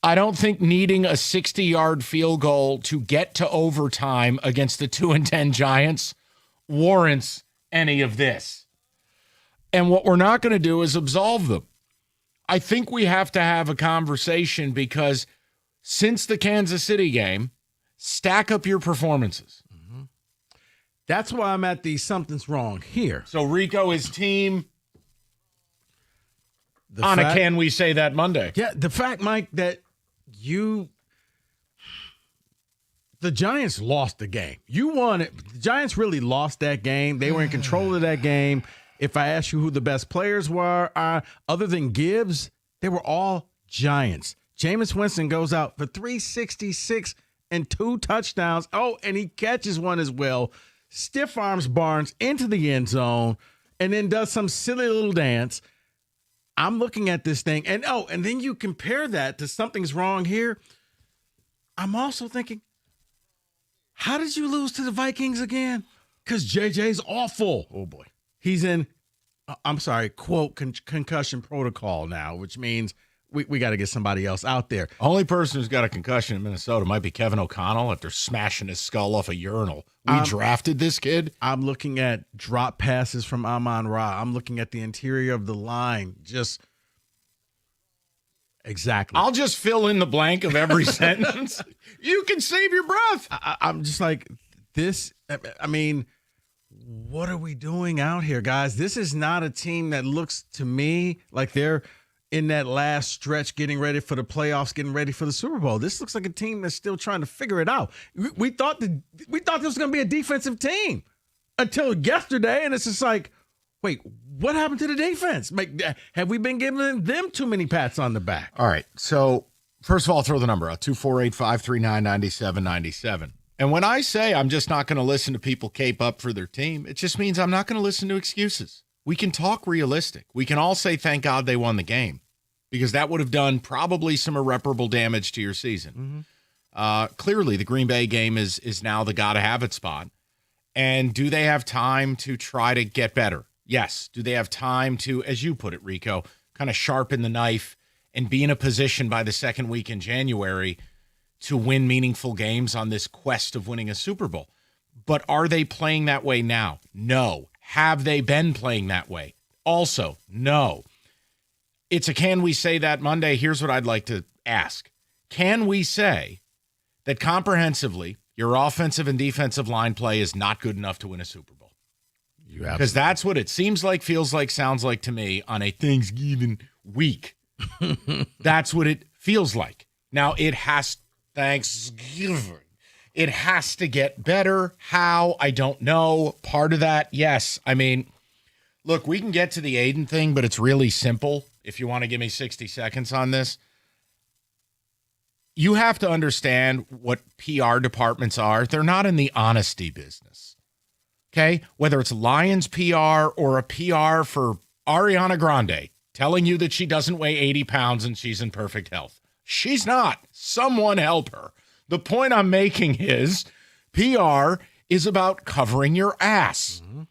I don't think needing a 60-yard field goal to get to overtime against the 2-10 Giants warrants any of this. And what we're not going to do is absolve them. I think we have to have a conversation because since the Kansas City game, stack up your performances. Mm-hmm. That's why I'm at the something's wrong here. So Rico is team on a Can We Say That Monday. Yeah, the fact, Mike, that the Giants lost the game. You won it. The Giants really lost that game. They were in control of that game. If I ask you who the best players were, other than Gibbs, they were all Giants. Jameis Winston goes out for 366 and 2 touchdowns. Oh, and he catches one as well. Stiff arms Barnes into the end zone and then does some silly little dance. I'm looking at this thing, and then you compare that to something's wrong here. I'm also thinking, how did you lose to the Vikings again? Because JJ's awful. Oh, boy. He's in, quote, concussion protocol now, which means we got to get somebody else out there. Only person who's got a concussion in Minnesota might be Kevin O'Connell after smashing his skull off a urinal. We drafted this kid. I'm looking at drop passes from Amon-Ra. I'm looking at the interior of the line. Exactly. I'll just fill in the blank of every sentence. You can save your breath. I'm just like, this, I mean, what are we doing out here, guys? This is not a team that looks to me like they're in that last stretch getting ready for the playoffs, getting ready for the Super Bowl. This looks like a team that's still trying to figure it out. We thought this was going to be a defensive team until yesterday, and it's just like, wait, what happened to the defense? Have we been giving them too many pats on the back? All right, so first of all, throw the number out, 248-539-9797. And when I say I'm just not going to listen to people cape up for their team, it just means I'm not going to listen to excuses. We can talk realistic. We can all say, thank God they won the game, because that would have done probably some irreparable damage to your season. Mm-hmm. Clearly, the Green Bay game is now the gotta-have-it spot. And do they have time to try to get better? Yes. Do they have time to, as you put it, Rico, kind of sharpen the knife and be in a position by the second week in January to win meaningful games on this quest of winning a Super Bowl? But are they playing that way now? No. Have they been playing that way? Also, no. It's a Can We Say That Monday. Here's what I'd like to ask. Can we say that comprehensively your offensive and defensive line play is not good enough to win a Super Bowl? Because that's what it seems like, feels like, sounds like to me on a Thanksgiving week. That's what it feels like. Now, Thanksgiving. It has to get better. How? I don't know. Part of that, yes. I mean, look, we can get to the Aiden thing, but it's really simple. If you want to give me 60 seconds on this, you have to understand what PR departments are. They're not in the honesty business. Okay? Whether it's Lions PR or a PR for Ariana Grande telling you that she doesn't weigh 80 pounds and she's in perfect health. She's not. Someone help her. The point I'm making is PR is about covering your ass. Mm-hmm.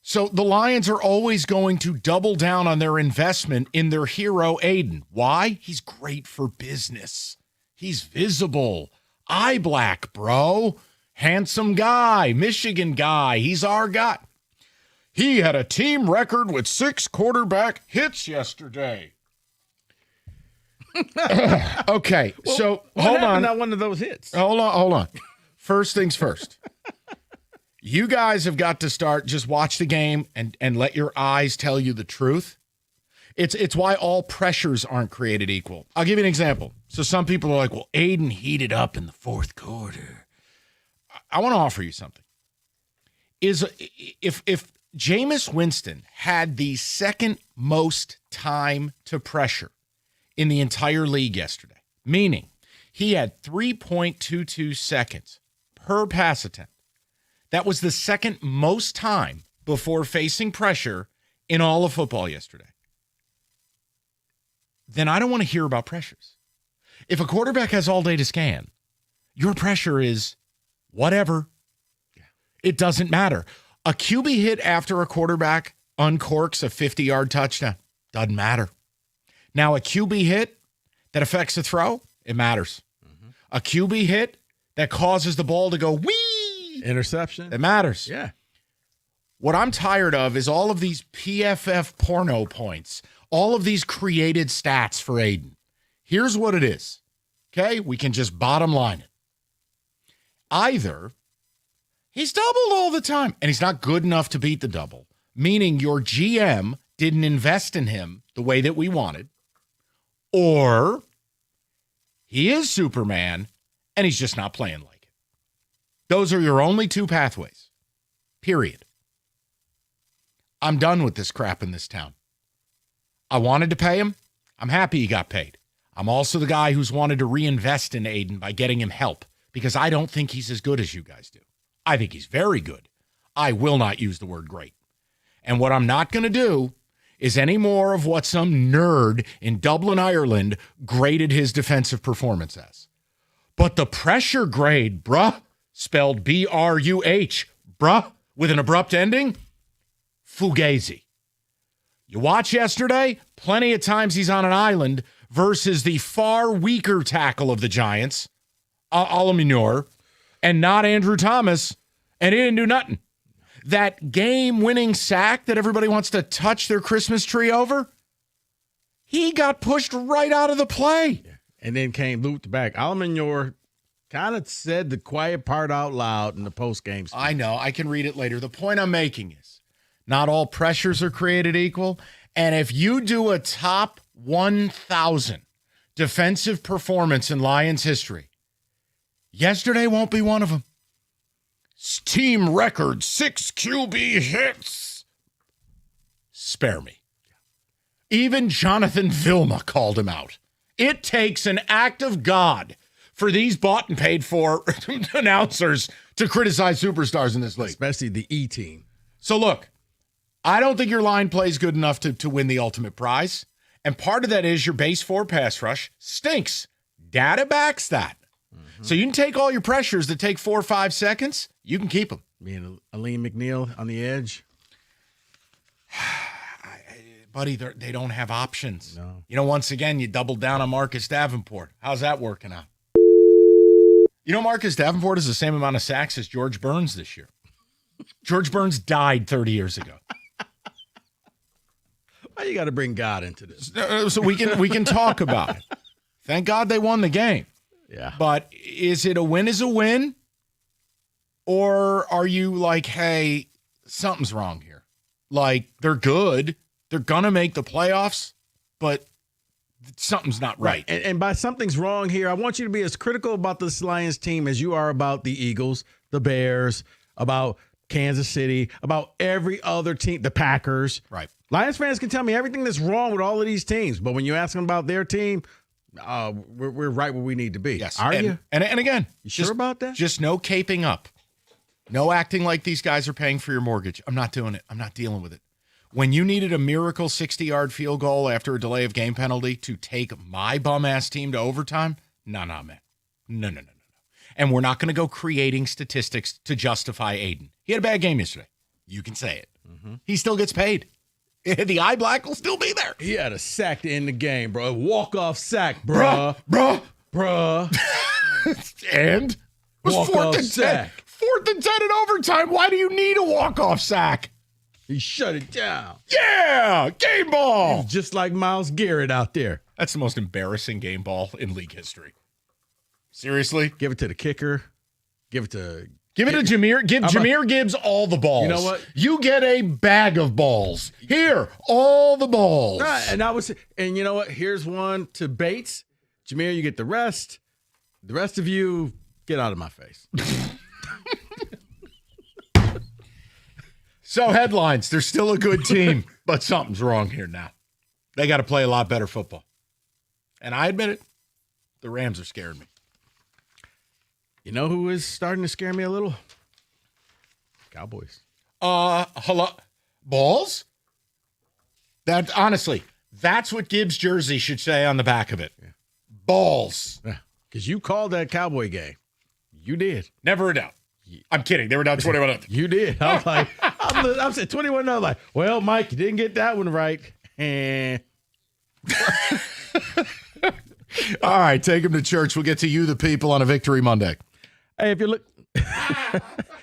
So the Lions are always going to double down on their investment in their hero, Aiden. Why? He's great for business. He's visible. Eye black, bro. Handsome guy. Michigan guy. He's our guy. He had a team record with 6 quarterback hits yesterday. Okay, well, so hold on. Not one of those hits. Hold on. First things first. You guys have got to start, just watch the game and let your eyes tell you the truth. It's why all pressures aren't created equal. I'll give you an example. So some people are like, well, Aiden heated up in the fourth quarter. I want to offer you something. If Jameis Winston had the second most time to pressure in the entire league yesterday, meaning he had 3.22 seconds per pass attempt. That was the second most time before facing pressure in all of football yesterday. Then I don't want to hear about pressures. If a quarterback has all day to scan, your pressure is whatever. It doesn't matter. A QB hit after a quarterback uncorks a 50-yard touchdown. Doesn't matter. Now, a QB hit that affects a throw, It matters. A QB hit that causes the ball to go wee. Interception. It matters. Yeah. What I'm tired of is all of these PFF porno points, all of these created stats for Aiden. Here's what it is. Okay? We can just bottom line it. Either he's doubled all the time and he's not good enough to beat the double, meaning your GM didn't invest in him the way that we wanted, or he is Superman and he's just not playing like it. Those are your only two pathways. Period. I'm done with this crap in this town. I wanted to pay him. I'm happy he got paid. I'm also the guy who's wanted to reinvest in Aiden by getting him help because I don't think he's as good as you guys do. I think he's very good. I will not use the word great. And what I'm not going to do is any more of what some nerd in Dublin, Ireland graded his defensive performance as. But the pressure grade, bruh, spelled B-R-U-H, bruh, with an abrupt ending, fugazi. You watch yesterday, plenty of times he's on an island versus the far weaker tackle of the Giants, Alaminor, and not Andrew Thomas, and he didn't do nothing. That game-winning sack that everybody wants to touch their Christmas tree over, he got pushed right out of the play. Yeah. And then came looped back. Alaminor kind of said the quiet part out loud in the post-game speech. I know. I can read it later. The point I'm making is not all pressures are created equal. And if you do a top 1,000 defensive performance in Lions history, yesterday won't be one of them. Team record 6 QB hits. Spare me. Even Jonathan Vilma called him out. It takes an act of God for these bought and paid for announcers to criticize superstars in this league. Especially the E team. So look, I don't think your line play is good enough to win the ultimate prize. And part of that is your base 4 pass rush stinks. Data backs that. So you can take all your pressures that take 4 or 5 seconds. You can keep them. Me and Aleem McNeil on the edge. Buddy, they don't have options. No. You know, once again, you doubled down on Marcus Davenport. How's that working out? You know, Marcus Davenport has the same amount of sacks as George Burns this year. George Burns died 30 years ago. Why you got to bring God into this? So we can talk about it. Thank God they won the game. Yeah. But is it a win is a win? Or are you like, hey, something's wrong here? Like, they're good. They're going to make the playoffs, but something's not right. And by something's wrong here, I want you to be as critical about this Lions team as you are about the Eagles, the Bears, about Kansas City, about every other team, the Packers. Right. Lions fans can tell me everything that's wrong with all of these teams, but when you ask them about their team, we're right where we need to be. Yes. Are you? And again, You sure about that? Just no caping up. No acting like these guys are paying for your mortgage. I'm not doing it. I'm not dealing with it. When you needed a miracle 60-yard field goal after a delay of game penalty to take my bum-ass team to overtime, no, man. No. And we're not going to go creating statistics to justify Aiden. He had a bad game yesterday. You can say it. Mm-hmm. He still gets paid. The eye black will still be there. He had a sack to end the game, bro. A walk-off sack, bruh. And it was Walk-off 4th and 10. sack. 4th and 10 in overtime. Why do you need a walk-off sack? He shut it down. Yeah, game ball. Just like Myles Garrett out there. That's the most embarrassing game ball in league history. Seriously? Give it to the kicker. Give it to Jameer. Give Jameer Gibbs all the balls. You know what? You get a bag of balls. Here, all the balls. And you know what? Here's one to Bates. Jameer, you get the rest. The rest of you, get out of my face. So headlines, they're still a good team, but something's wrong here now. They got to play a lot better football. And I admit it, the Rams are scaring me. You know who is starting to scare me a little? Cowboys. Hello? Balls? That honestly, that's what Gibbs' jersey should say on the back of it. Yeah. Balls. Because you called that Cowboy game. You did. Never a doubt. I'm kidding. They were down 21-0. You did. I was like, I'm saying 21-0. I'm like, well, Mike, you didn't get that one right. And All right, take him to church. We'll get to you, the people, on a Victory Monday. Hey, if you're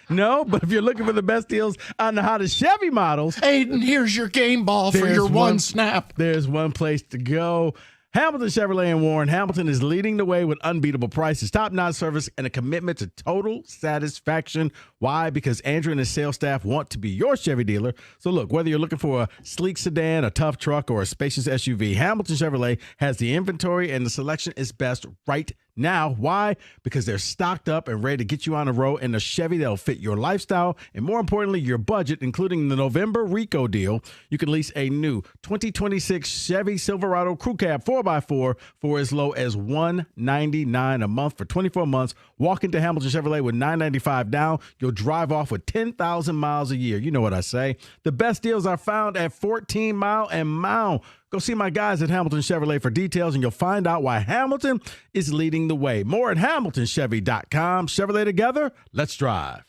no, but if you're looking for the best deals on the hottest Chevy models, Aiden, here's your game ball for your one snap. There's one place to go. Hamilton Chevrolet in Warren. Hamilton is leading the way with unbeatable prices, top-notch service, and a commitment to total satisfaction. Why? Because Andrew and his sales staff want to be your Chevy dealer. So look, whether you're looking for a sleek sedan, a tough truck, or a spacious SUV, Hamilton Chevrolet has the inventory and the selection is best right now. Why? Because they're stocked up and ready to get you on the road in a Chevy that'll fit your lifestyle and, more importantly, your budget, including the November Rico deal. You can lease a new 2026 Chevy Silverado Crew Cab 4x4 for as low as $199 a month for 24 months. Walk into Hamilton Chevrolet with $995 down. You'll drive off with 10,000 miles a year. You know what I say. The best deals are found at 14 Mile and Mile. Go see my guys at Hamilton Chevrolet for details, and you'll find out why Hamilton is leading the way. More at HamiltonChevy.com. Chevrolet together, let's drive.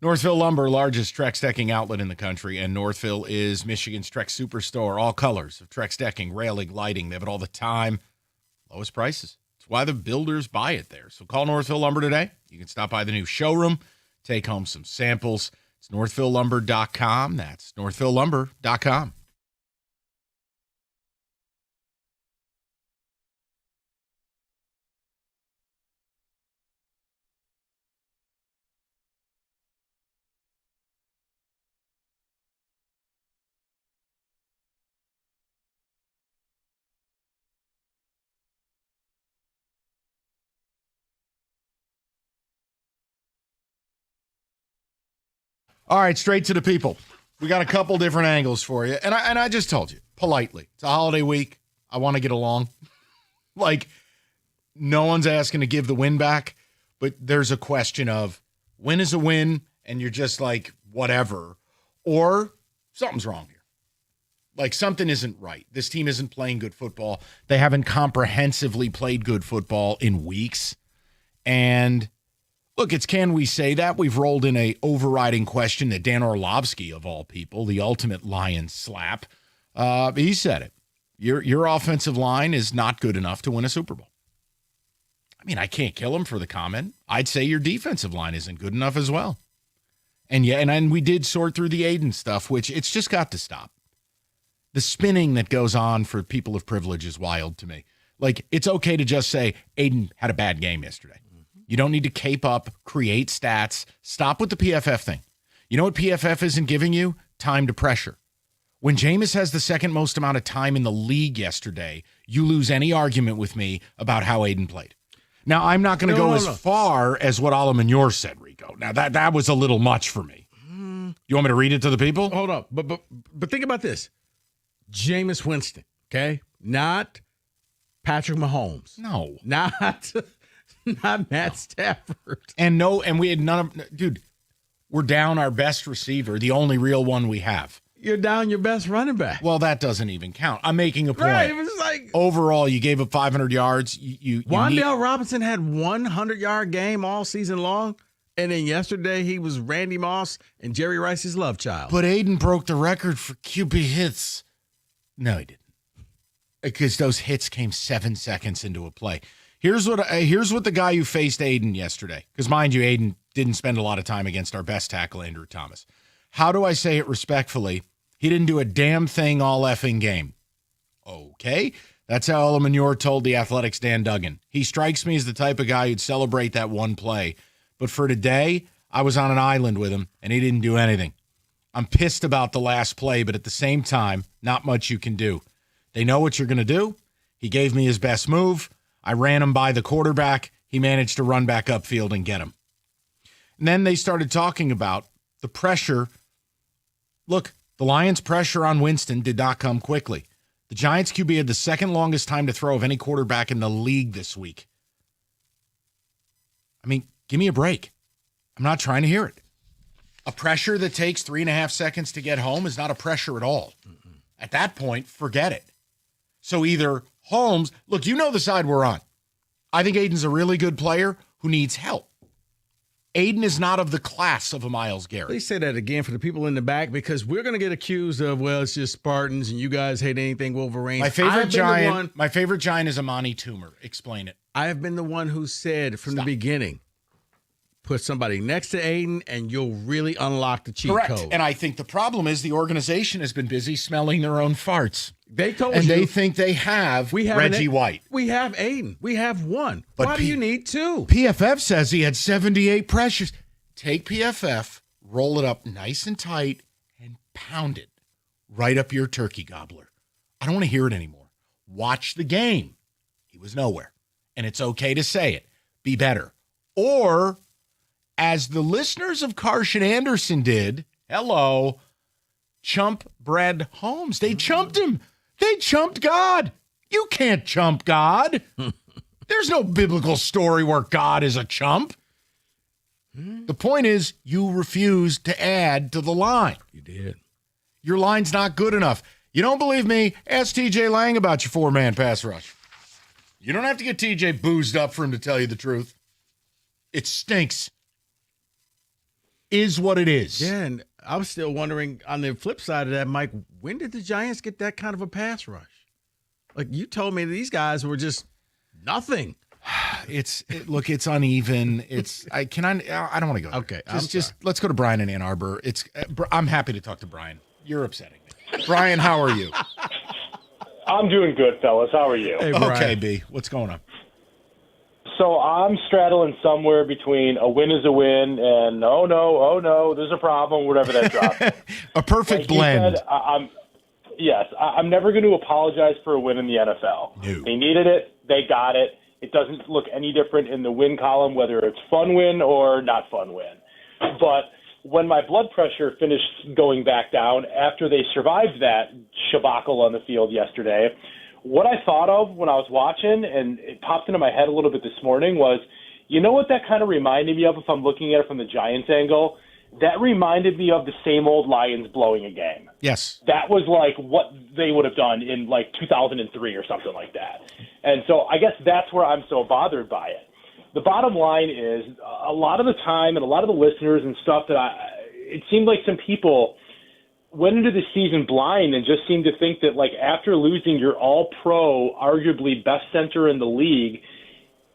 Northville Lumber, largest Trex decking outlet in the country, and Northville is Michigan's Trex superstore. All colors of Trex decking, railing, lighting. They have it all the time. Lowest prices. That's why the builders buy it there. So call Northville Lumber today. You can stop by the new showroom, take home some samples. It's northvillelumber.com. That's northvillelumber.com. All right, straight to the people. We got a couple different angles for you. And I just told you, politely, it's a holiday week. I want to get along. Like, no one's asking to give the win back, but there's a question of win is a win, and you're just like, whatever. Or something's wrong here. Like, something isn't right. This team isn't playing good football. They haven't comprehensively played good football in weeks. And look, it's can we say that? We've rolled in a overriding question that Dan Orlovsky, of all people, the ultimate Lion slap, he said it. Your offensive line is not good enough to win a Super Bowl. I mean, I can't kill him for the comment. I'd say your defensive line isn't good enough as well. And yeah, and we did sort through the Aiden stuff, which it's just got to stop. The spinning that goes on for people of privilege is wild to me. Like, it's okay to just say Aiden had a bad game yesterday. You don't need to cape up, create stats. Stop with the PFF thing. You know what PFF isn't giving you? Time to pressure. When Jameis has the second most amount of time in the league yesterday, you lose any argument with me about how Aiden played. Now, I'm not going to go as far as what Alamanur said, Rico. Now, that was a little much for me. You want me to read it to the people? Hold up. But think about this. Jameis Winston, okay? Not Patrick Mahomes. No. Not Matt Stafford. And we had none of, dude, we're down our best receiver, the only real one we have. You're down your best running back. Well, that doesn't even count. I'm making a point. Right, it was like overall, you gave up 500 yards. Wan'Dale Robinson had 100-yard game all season long, and then yesterday he was Randy Moss and Jerry Rice's love child. But Aiden broke the record for QB hits. No, he didn't, because those hits came 7 seconds into a play. Here's what the guy who faced Aiden yesterday, because mind you, Aiden didn't spend a lot of time against our best tackle, Andrew Thomas. How do I say it respectfully? He didn't do a damn thing all effing game. Okay, that's how Alamanur told the Athletics' Dan Duggan. He strikes me as the type of guy who'd celebrate that one play. But for today, I was on an island with him, and he didn't do anything. I'm pissed about the last play, but at the same time, not much you can do. They know what you're going to do. He gave me his best move. I ran him by the quarterback. He managed to run back upfield and get him. And then they started talking about the pressure. Look, the Lions' pressure on Winston did not come quickly. The Giants QB had the second longest time to throw of any quarterback in the league this week. I mean, give me a break. I'm not trying to hear it. A pressure that takes 3.5 seconds to get home is not a pressure at all. At that point, forget it. So either Holmes, look, you know the side we're on. I think Aiden's a really good player who needs help. Aiden is not of the class of a Myles Garrett. Please say that again for the people in the back, because we're going to get accused of, well, it's just Spartans and you guys hate anything Wolverine. My favorite giant is Amani Toomer. Explain it. I have been the one who said from the beginning, put somebody next to Aiden and you'll really unlock the cheat code. And I think the problem is the organization has been busy smelling their own farts. They told and you. they think they have Reggie White. We have Aiden. We have one. But why do you need two? PFF says he had 78 pressures. Take PFF, roll it up nice and tight, and pound it right up your turkey gobbler. I don't want to hear it anymore. Watch the game. He was nowhere. And it's okay to say it. Be better. Or, as the listeners of Carson Anderson did, chump Brad Holmes. They chumped him. They chumped God. You can't chump God. There's no biblical story where God is a chump. The point is, you refused to add to the line. You did. Your line's not good enough. You don't believe me? Ask TJ Lang about your 4-man pass rush. You don't have to get TJ boozed up for him to tell you the truth. It stinks. is what it is. Yeah, and I was still wondering on the flip side of that, Mike, when did the Giants get that kind of a pass rush? Like you told me these guys were just nothing. It's uneven. I don't want to go there. Okay, just let's go to Brian in Ann Arbor. I'm happy to talk to Brian. You're upsetting me. Brian, how are you? I'm doing good, fellas. How are you? Hey, Okay, B. What's going on? So I'm straddling somewhere between a win is a win and oh no, there's a problem, whatever that drops. A perfect blend. Said, I'm never going to apologize for a win in the NFL. No. They needed it. They got it. It doesn't look any different in the win column, whether it's fun win or not fun win. But when my blood pressure finished going back down after they survived that shabacle on the field yesterday, what I thought of when I was watching, and it popped into my head a little bit this morning, was, you know what that kind of reminded me of if I'm looking at it from the Giants angle? That reminded me of the same old Lions blowing a game. Yes. That was like what they would have done in like 2003 or something like that. And so I guess that's where I'm so bothered by it. The bottom line is a lot of the time and a lot of the listeners and stuff it seemed like some people went into the season blind and just seemed to think that, like, after losing your all-pro, arguably best center in the league,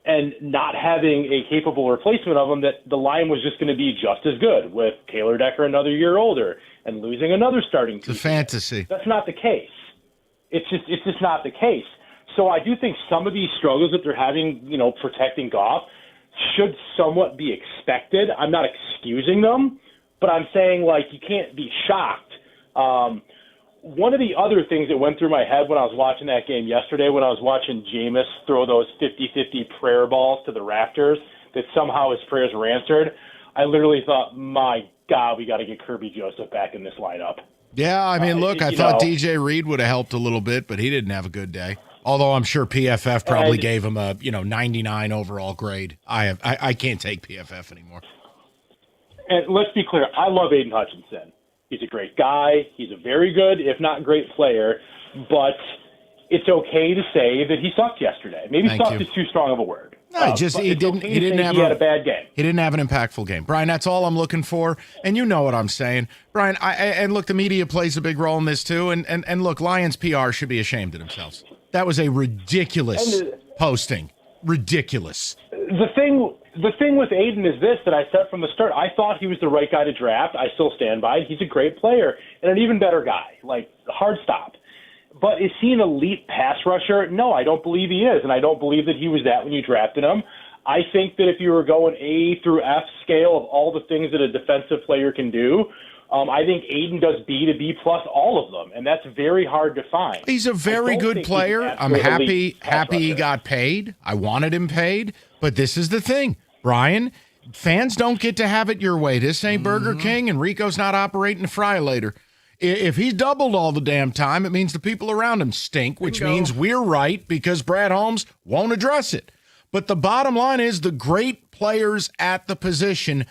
and not having a capable replacement of him, that the line was just going to be just as good with Taylor Decker another year older and losing another starting piece. It's a fantasy. That's not the case. It's just not the case. So I do think some of these struggles that they're having, protecting Goff, should somewhat be expected. I'm not excusing them, but I'm saying, like, you can't be shocked. One of the other things that went through my head when I was watching that game yesterday, when I was watching Jameis throw those 50-50 prayer balls to the rafters, that somehow his prayers were answered, I literally thought, my God, we got to get Kirby Joseph back in this lineup. Yeah, I mean, look, I thought DJ Reed would have helped a little bit, but he didn't have a good day. Although I'm sure PFF probably gave him a 99 overall grade. I can't take PFF anymore. And let's be clear, I love Aiden Hutchinson. He's a great guy. He's a very good, if not great player. But it's okay to say that he sucked yesterday. Maybe sucked is too strong of a word. No, he had a bad game. He didn't have an impactful game. Brian, that's all I'm looking for. And you know what I'm saying. Brian, and look, the media plays a big role in this too. And look, Lions PR should be ashamed of themselves. That was a ridiculous posting. Ridiculous. The thing with Aiden is this, that I said from the start. I thought he was the right guy to draft. I still stand by it. He's a great player and an even better guy, like hard stop. But is he an elite pass rusher? No, I don't believe he is, and I don't believe that he was that when you drafted him. I think that if you were going A through F scale of all the things that a defensive player can do, I think Aiden does B to B plus all of them, and that's very hard to find. He's a very good player. I'm happy he got paid. I wanted him paid, but this is the thing, Brian. Fans don't get to have it your way. This ain't Burger King, and Rico's not operating a fry later. If he's doubled all the damn time, it means the people around him stink, which means we're right because Brad Holmes won't address it. But the bottom line is the great players at the position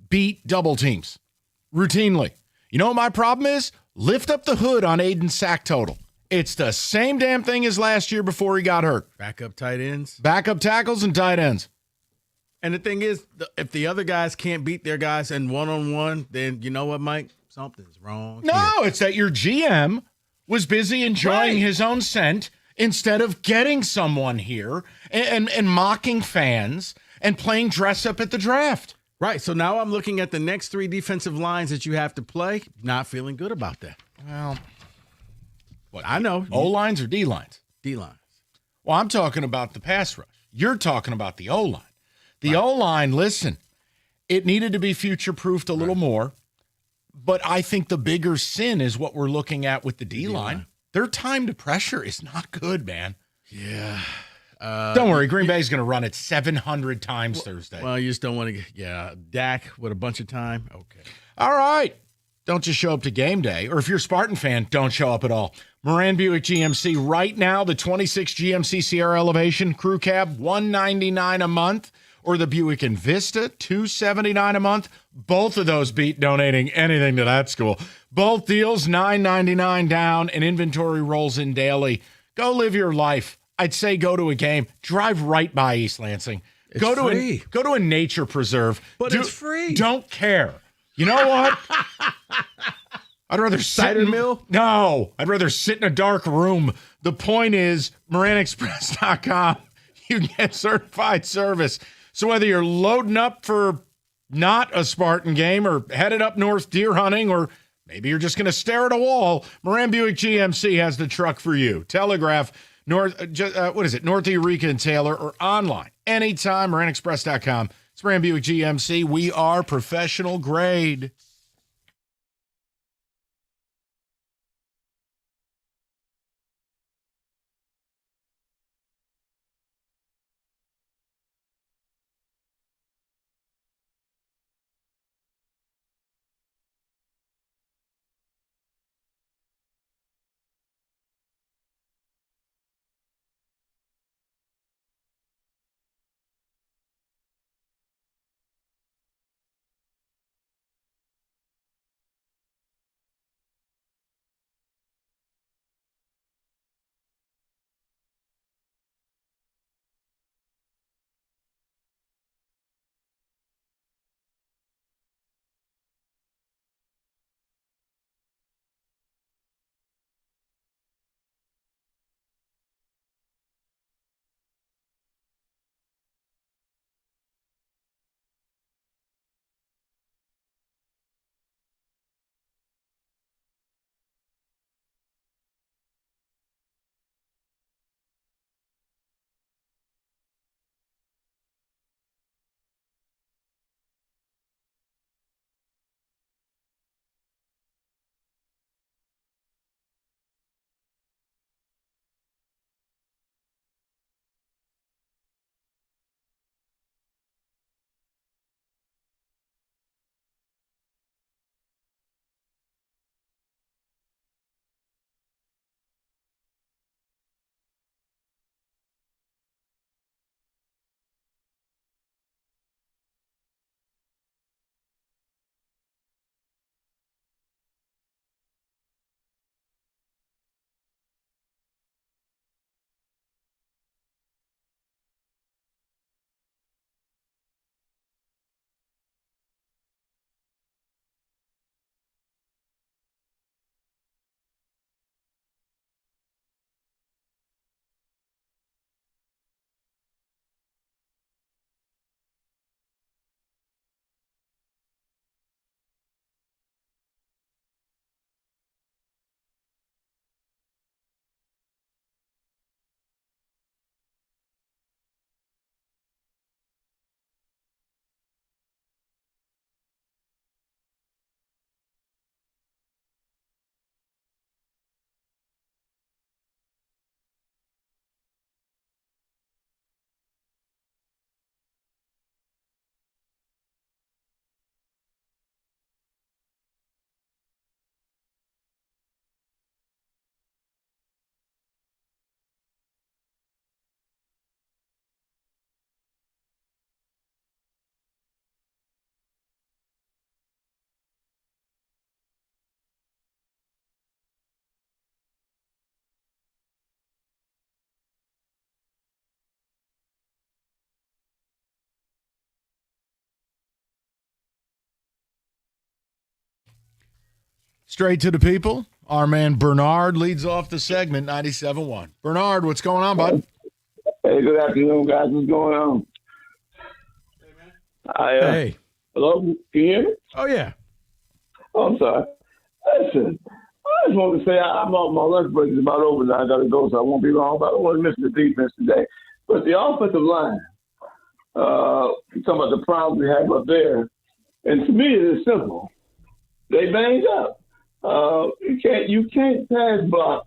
beat double teams routinely. You know what my problem is? Lift up the hood on Aiden's sack total. It's the same damn thing as last year before he got hurt. Backup tight ends. Backup tackles and tight ends. And the thing is, if the other guys can't beat their guys in one-on-one, then you know what, Mike? Something's wrong. No, it's that your GM was busy enjoying his own scent instead of getting someone here and mocking fans and playing dress up at the draft. Right. So now I'm looking at the next three defensive lines that you have to play. Not feeling good about that. Well, what I know. O-lines or D-lines? D-lines. Well, I'm talking about the pass rush. You're talking about the O-line. The O-line, listen, it needed to be future-proofed a little more. But I think the bigger sin is what we're looking at with the D-line. Their time to pressure is not good, man. Yeah. Don't worry. Green Bay's going to run it 700 times Thursday. Well, you just don't want to get, Dak with a bunch of time. Okay. All right. Don't just show up to game day. Or if you're a Spartan fan, don't show up at all. Moran Buick GMC. Right now, the 26 GMC Sierra Elevation Crew Cab, $199 a month. Or the Buick Envista, $279 a month. Both of those beat donating anything to that school. Both deals, $999 down, and inventory rolls in daily. Go live your life. I'd say go to a game. Drive right by East Lansing. It's free. Go to a nature preserve. But it's free. Don't care. You know what? I'd rather Cider mill? No, I'd rather sit in a dark room. The point is, MoranExpress.com, you can get certified service. So whether you're loading up for not a Spartan game or headed up north deer hunting, or maybe you're just going to stare at a wall, Moran Buick GMC has the truck for you. Telegraph, North Eureka and Taylor, or online anytime, MoranExpress.com. It's Moran Buick GMC. We are professional grade. Straight to the people. Our man Bernard leads off the segment, 97.1. Bernard, what's going on, bud? Hey, good afternoon, guys. What's going on? Hey. Hello? Can you hear me? Oh, yeah. Oh, I'm sorry. Listen, I just want to say I'm on my lunch break is about over now. I got to go, so I won't be long. But I don't want to miss the defense today. But the offensive line, you're talking about the problems we have up there. And to me, it is simple. They banged up. You can't pass block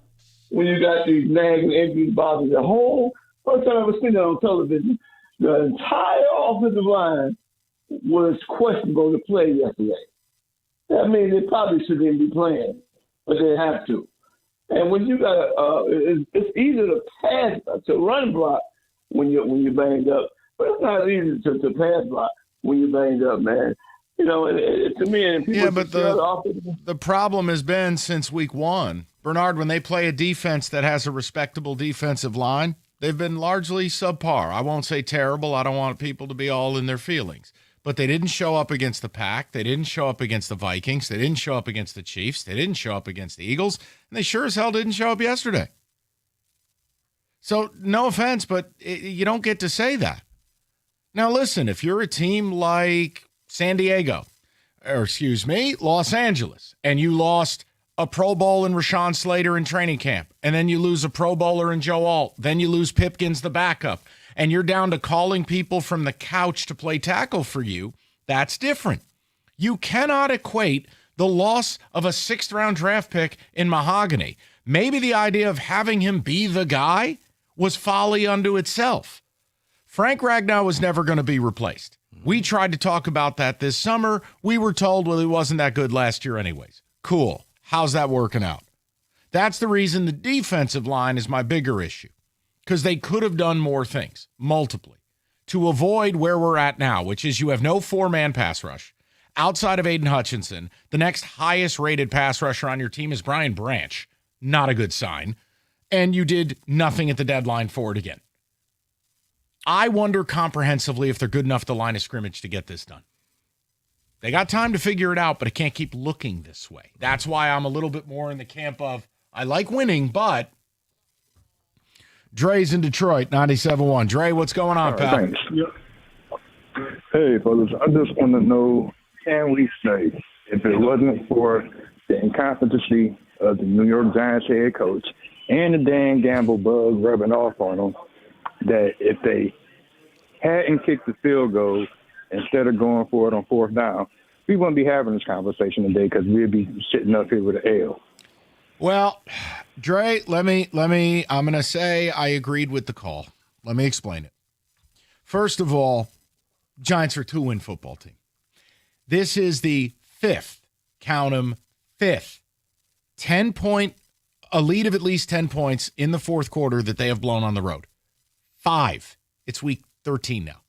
when you got these nagging injuries bothering the whole. First time I ever seen that on television, the entire offensive line was questionable to play yesterday. That means they probably shouldn't even be playing, but they have to. And when you got it's easy to pass to run block when you banged up, but it's not easy to pass block when you banged up, man. You know, to me, and people. Yeah, but the problem has been since week one, Bernard, when they play a defense that has a respectable defensive line, they've been largely subpar. I won't say terrible. I don't want people to be all in their feelings. but they didn't show up against the Pack. They didn't show up against the Vikings. They didn't show up against the Chiefs. They didn't show up against the Eagles. And they sure as hell didn't show up yesterday. So no offense, but you don't get to say that. Now, listen, if you're a team like San Diego, or excuse me, Los Angeles, and you lost a Pro Bowl in Rashawn Slater in training camp, and then you lose a Pro Bowler in Joe Alt, then you lose Pipkins, the backup, and you're down to calling people from the couch to play tackle for you, that's different. You cannot equate the loss of a 6th-round draft pick in Mahogany. Maybe the idea of having him be the guy was folly unto itself. Frank Ragnow was never going to be replaced. We tried to talk about that this summer. We were told, well, he wasn't that good last year anyways. Cool. How's that working out? That's the reason the defensive line is my bigger issue, because they could have done more things, multiply, to avoid where we're at now, which is you have no 4-man pass rush. Outside of Aiden Hutchinson, the next highest rated pass rusher on your team is Brian Branch. Not a good sign. And you did nothing at the deadline for it again. I wonder comprehensively if they're good enough to line of scrimmage to get this done. They got time to figure it out, but it can't keep looking this way. That's why I'm a little bit more in the camp of, I like winning, but Dre's in Detroit, 97.1. Dre, what's going on, pal? Thanks. Hey, fellas, I just want to know, can we say, if it wasn't for the incompetency of the New York Giants head coach and the Dan Gamble bug rubbing off on them, that if they hadn't kicked the field goal instead of going for it on 4th down, we wouldn't be having this conversation today because we'd be sitting up here with an L. Well, Dre, let me, I'm going to say I agreed with the call. Let me explain it. First of all, Giants are a 2-win football team. This is the 5th, count 'em, 5th, 10-point, a lead of at least 10 points in the 4th quarter that they have blown on the road. 5. It's week 13 now.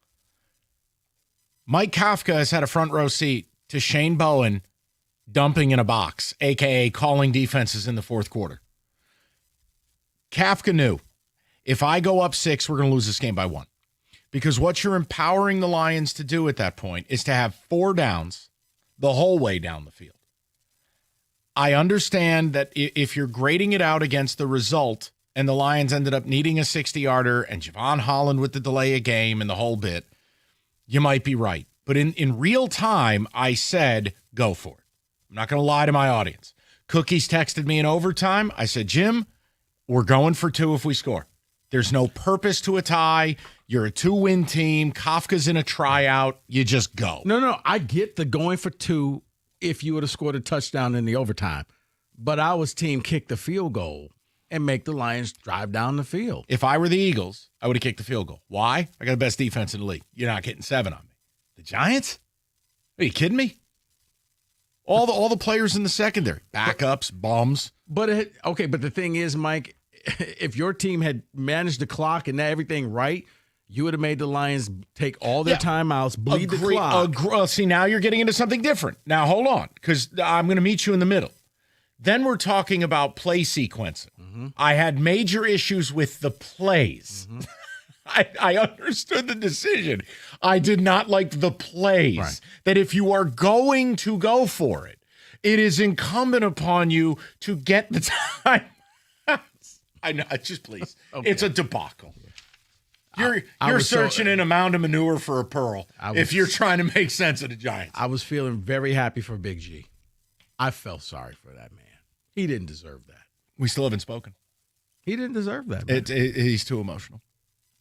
Mike Kafka has had a front row seat to Shane Bowen dumping in a box, a.k.a. calling defenses in the 4th quarter. Kafka knew, if I go up 6, we're going to lose this game by 1. Because what you're empowering the Lions to do at that point is to have 4 downs the whole way down the field. I understand that if you're grading it out against the result, and the Lions ended up needing a 60-yarder and Javon Holland with the delay of game and the whole bit, you might be right. But in real time, I said, go for it. I'm not going to lie to my audience. Cookies texted me in overtime. I said, Jim, we're going for 2 if we score. There's no purpose to a tie. You're a 2-win team. Kafka's in a tryout. You just go. No, I get the going for 2 if you would have scored a touchdown in the overtime. But I was team kick the field goal and make the Lions drive down the field. If I were the Eagles, I would have kicked the field goal. Why? I got the best defense in the league. You're not getting 7 on me. The Giants? Are you kidding me? All the players in the secondary, backups, bums. But but the thing is, Mike, if your team had managed the clock and everything right, you would have made the Lions take all their timeouts, bleed the clock. See, now you're getting into something different. Now, hold on, because I'm going to meet you in the middle. Then we're talking about play sequencing. Mm-hmm. I had major issues with the plays. Mm-hmm. I understood the decision. I did not like the plays. Right. That if you are going to go for it, it is incumbent upon you to get the time. I know, just please. Okay. It's a debacle. You're searching in a mound of manure for a pearl if you're trying to make sense of the Giants. I was feeling very happy for Big G. I felt sorry for that man. He didn't deserve that. We still haven't spoken. He didn't deserve that. He's too emotional.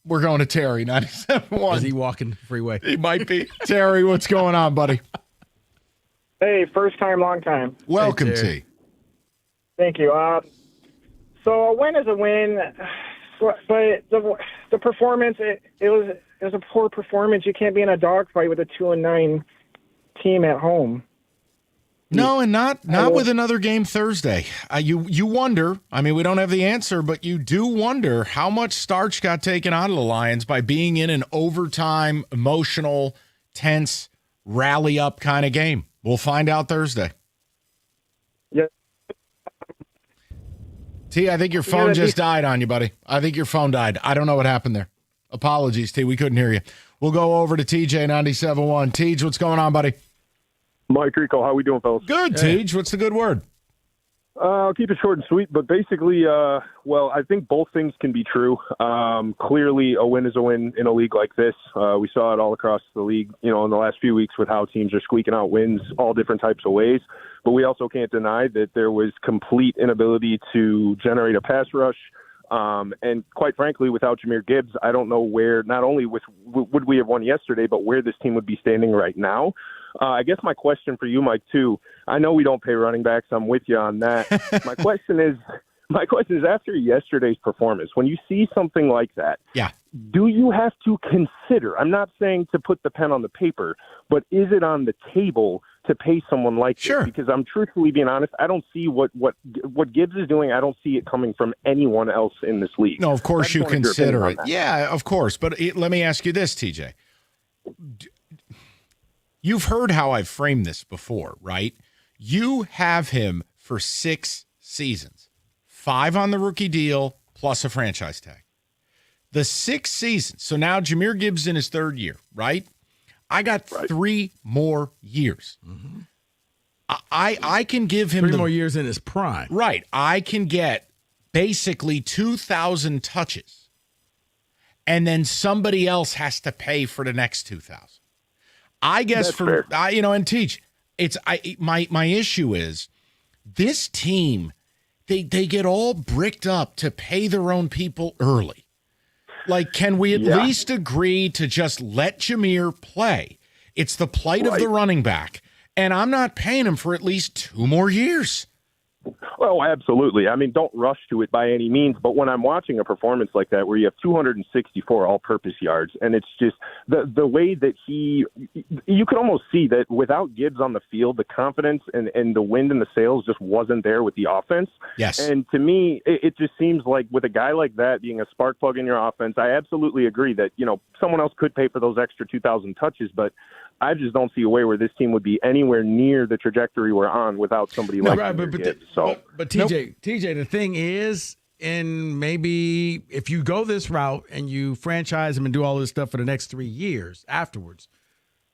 We're going to Terry, 97.1. Is he walking the freeway? He might be. Terry, what's going on, buddy? Hey, first time, long time. Welcome, hey, T. Thank you. So a win is a win, but the performance, it was a poor performance. You can't be in a dogfight with a 2-9 team at home. No, and not with another game Thursday. You wonder. I mean, we don't have the answer, but you do wonder how much starch got taken out of the Lions by being in an overtime, emotional, tense, rally up kind of game. We'll find out Thursday. Yeah. T, I think your phone just died on you, buddy. I think your phone died. I don't know what happened there. Apologies, T. We couldn't hear you. We'll go over to TJ 97.1. Tej, what's going on, buddy? Mike Rico, how we doing, fellas? Good, Tej. What's the good word? I'll keep it short and sweet, but basically, I think both things can be true. Clearly, a win is a win in a league like this. We saw it all across the league, in the last few weeks with how teams are squeaking out wins all different types of ways. But we also can't deny that there was complete inability to generate a pass rush. And quite frankly, without Jahmyr Gibbs, I don't know where, not only would we have won yesterday, but where this team would be standing right now. I guess my question for you, Mike, too, I know we don't pay running backs. I'm with you on that. My question is after yesterday's performance, when you see something like that, do you have to consider, I'm not saying to put the pen on the paper, but is it on the table to pay someone like this? Because I'm truthfully being honest, I don't see what Gibbs is doing. I don't see it coming from anyone else in this league. No, of course you consider it. Yeah, of course. But let me ask you this, TJ. You've heard how I've framed this before, right? You have him for 6 seasons, 5 on the rookie deal plus a franchise tag. The 6 seasons. So now Jahmyr Gibbs in his 3rd year, right? I got 3 more years. Mm-hmm. I can give him 3 more years in his prime. Right. I can get basically 2,000 touches, and then somebody else has to pay for the next 2,000. I guess and Teach, my issue is this team, they get all bricked up to pay their own people early. Like, can we at least agree to just let Jahmyr play? It's the plight of the running back, and I'm not paying him for at least 2 more years. Well, absolutely. I mean, don't rush to it by any means, but when I'm watching a performance like that where you have 264 all-purpose yards, and it's just the way that you could almost see that without Gibbs on the field, the confidence and the wind and the sails just wasn't there with the offense. Yes. And to me, it just seems like with a guy like that being a spark plug in your offense, I absolutely agree that, someone else could pay for those extra 2,000 touches, but I just don't see a way where this team would be anywhere near the trajectory we're on without somebody like Gibbs. But TJ, the thing is, and maybe if you go this route and you franchise him and do all this stuff for the next 3 years afterwards,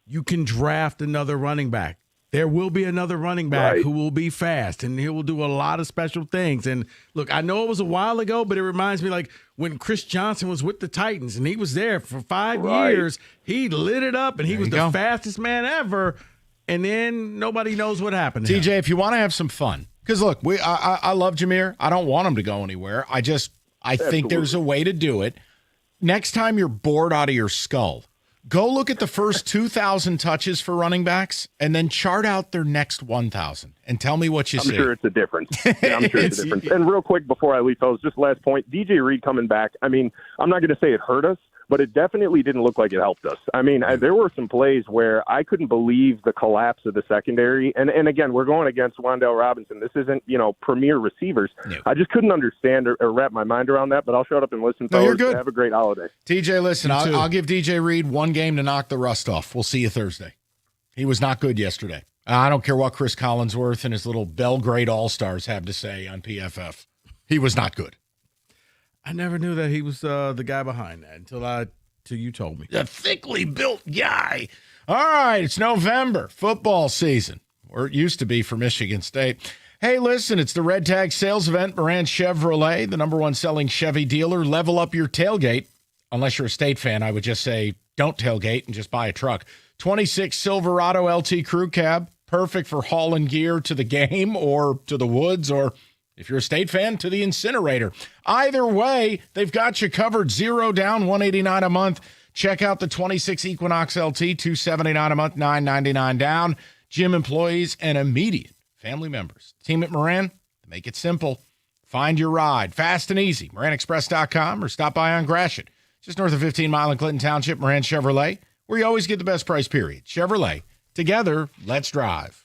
you can draft another running back. There will be another running back who will be fast, and he will do a lot of special things. And look, I know it was a while ago, but it reminds me like when Chris Johnson was with the Titans, and he was there for 5 years. He lit it up, and he was the fastest man ever. And then nobody knows what happened to him. TJ, if you want to have some fun, because look, I love Jahmyr. I don't want him to go anywhere. I think there's a way to do it. Next time you're bored out of your skull, go look at the first 2,000 touches for running backs and then chart out their next 1,000 and tell me what you see. I'm sure it's a difference. I'm sure it's a difference. And real quick before I leave, fellas, just last point, DJ Reed coming back. I mean, I'm not going to say it hurt us, but it definitely didn't look like it helped us. I mean, there were some plays where I couldn't believe the collapse of the secondary. And again, we're going against Wan'Dale Robinson. This isn't, premier receivers. No. I just couldn't understand or wrap my mind around that, but I'll shut up and listen. No, you're good. Have a great holiday. TJ, listen, I'll give DJ Reed 1 game to knock the rust off. We'll see you Thursday. He was not good yesterday. I don't care what Chris Collinsworth and his little Belgrade All-Stars have to say on PFF. He was not good. I never knew that he was the guy behind that until you told me. A thickly built guy. All right, it's November, football season, or it used to be for Michigan State. Hey, listen, it's the Red Tag sales event, Moran Chevrolet, the #1 selling Chevy dealer. Level up your tailgate. Unless you're a State fan, I would just say don't tailgate and just buy a truck. 26 Silverado LT Crew Cab, perfect for hauling gear to the game or to the woods, or if you're a State fan, to the incinerator. Either way, they've got you covered. 0 down, $189 a month. Check out the 26 Equinox LT, $279 a month, $999 down. Gym employees and immediate family members. Team at Moran, make it simple. Find your ride fast and easy. MoranExpress.com or stop by on Gratiot. Just north of 15 Mile in Clinton Township, Moran Chevrolet, where you always get the best price, period. Chevrolet. Together, let's drive.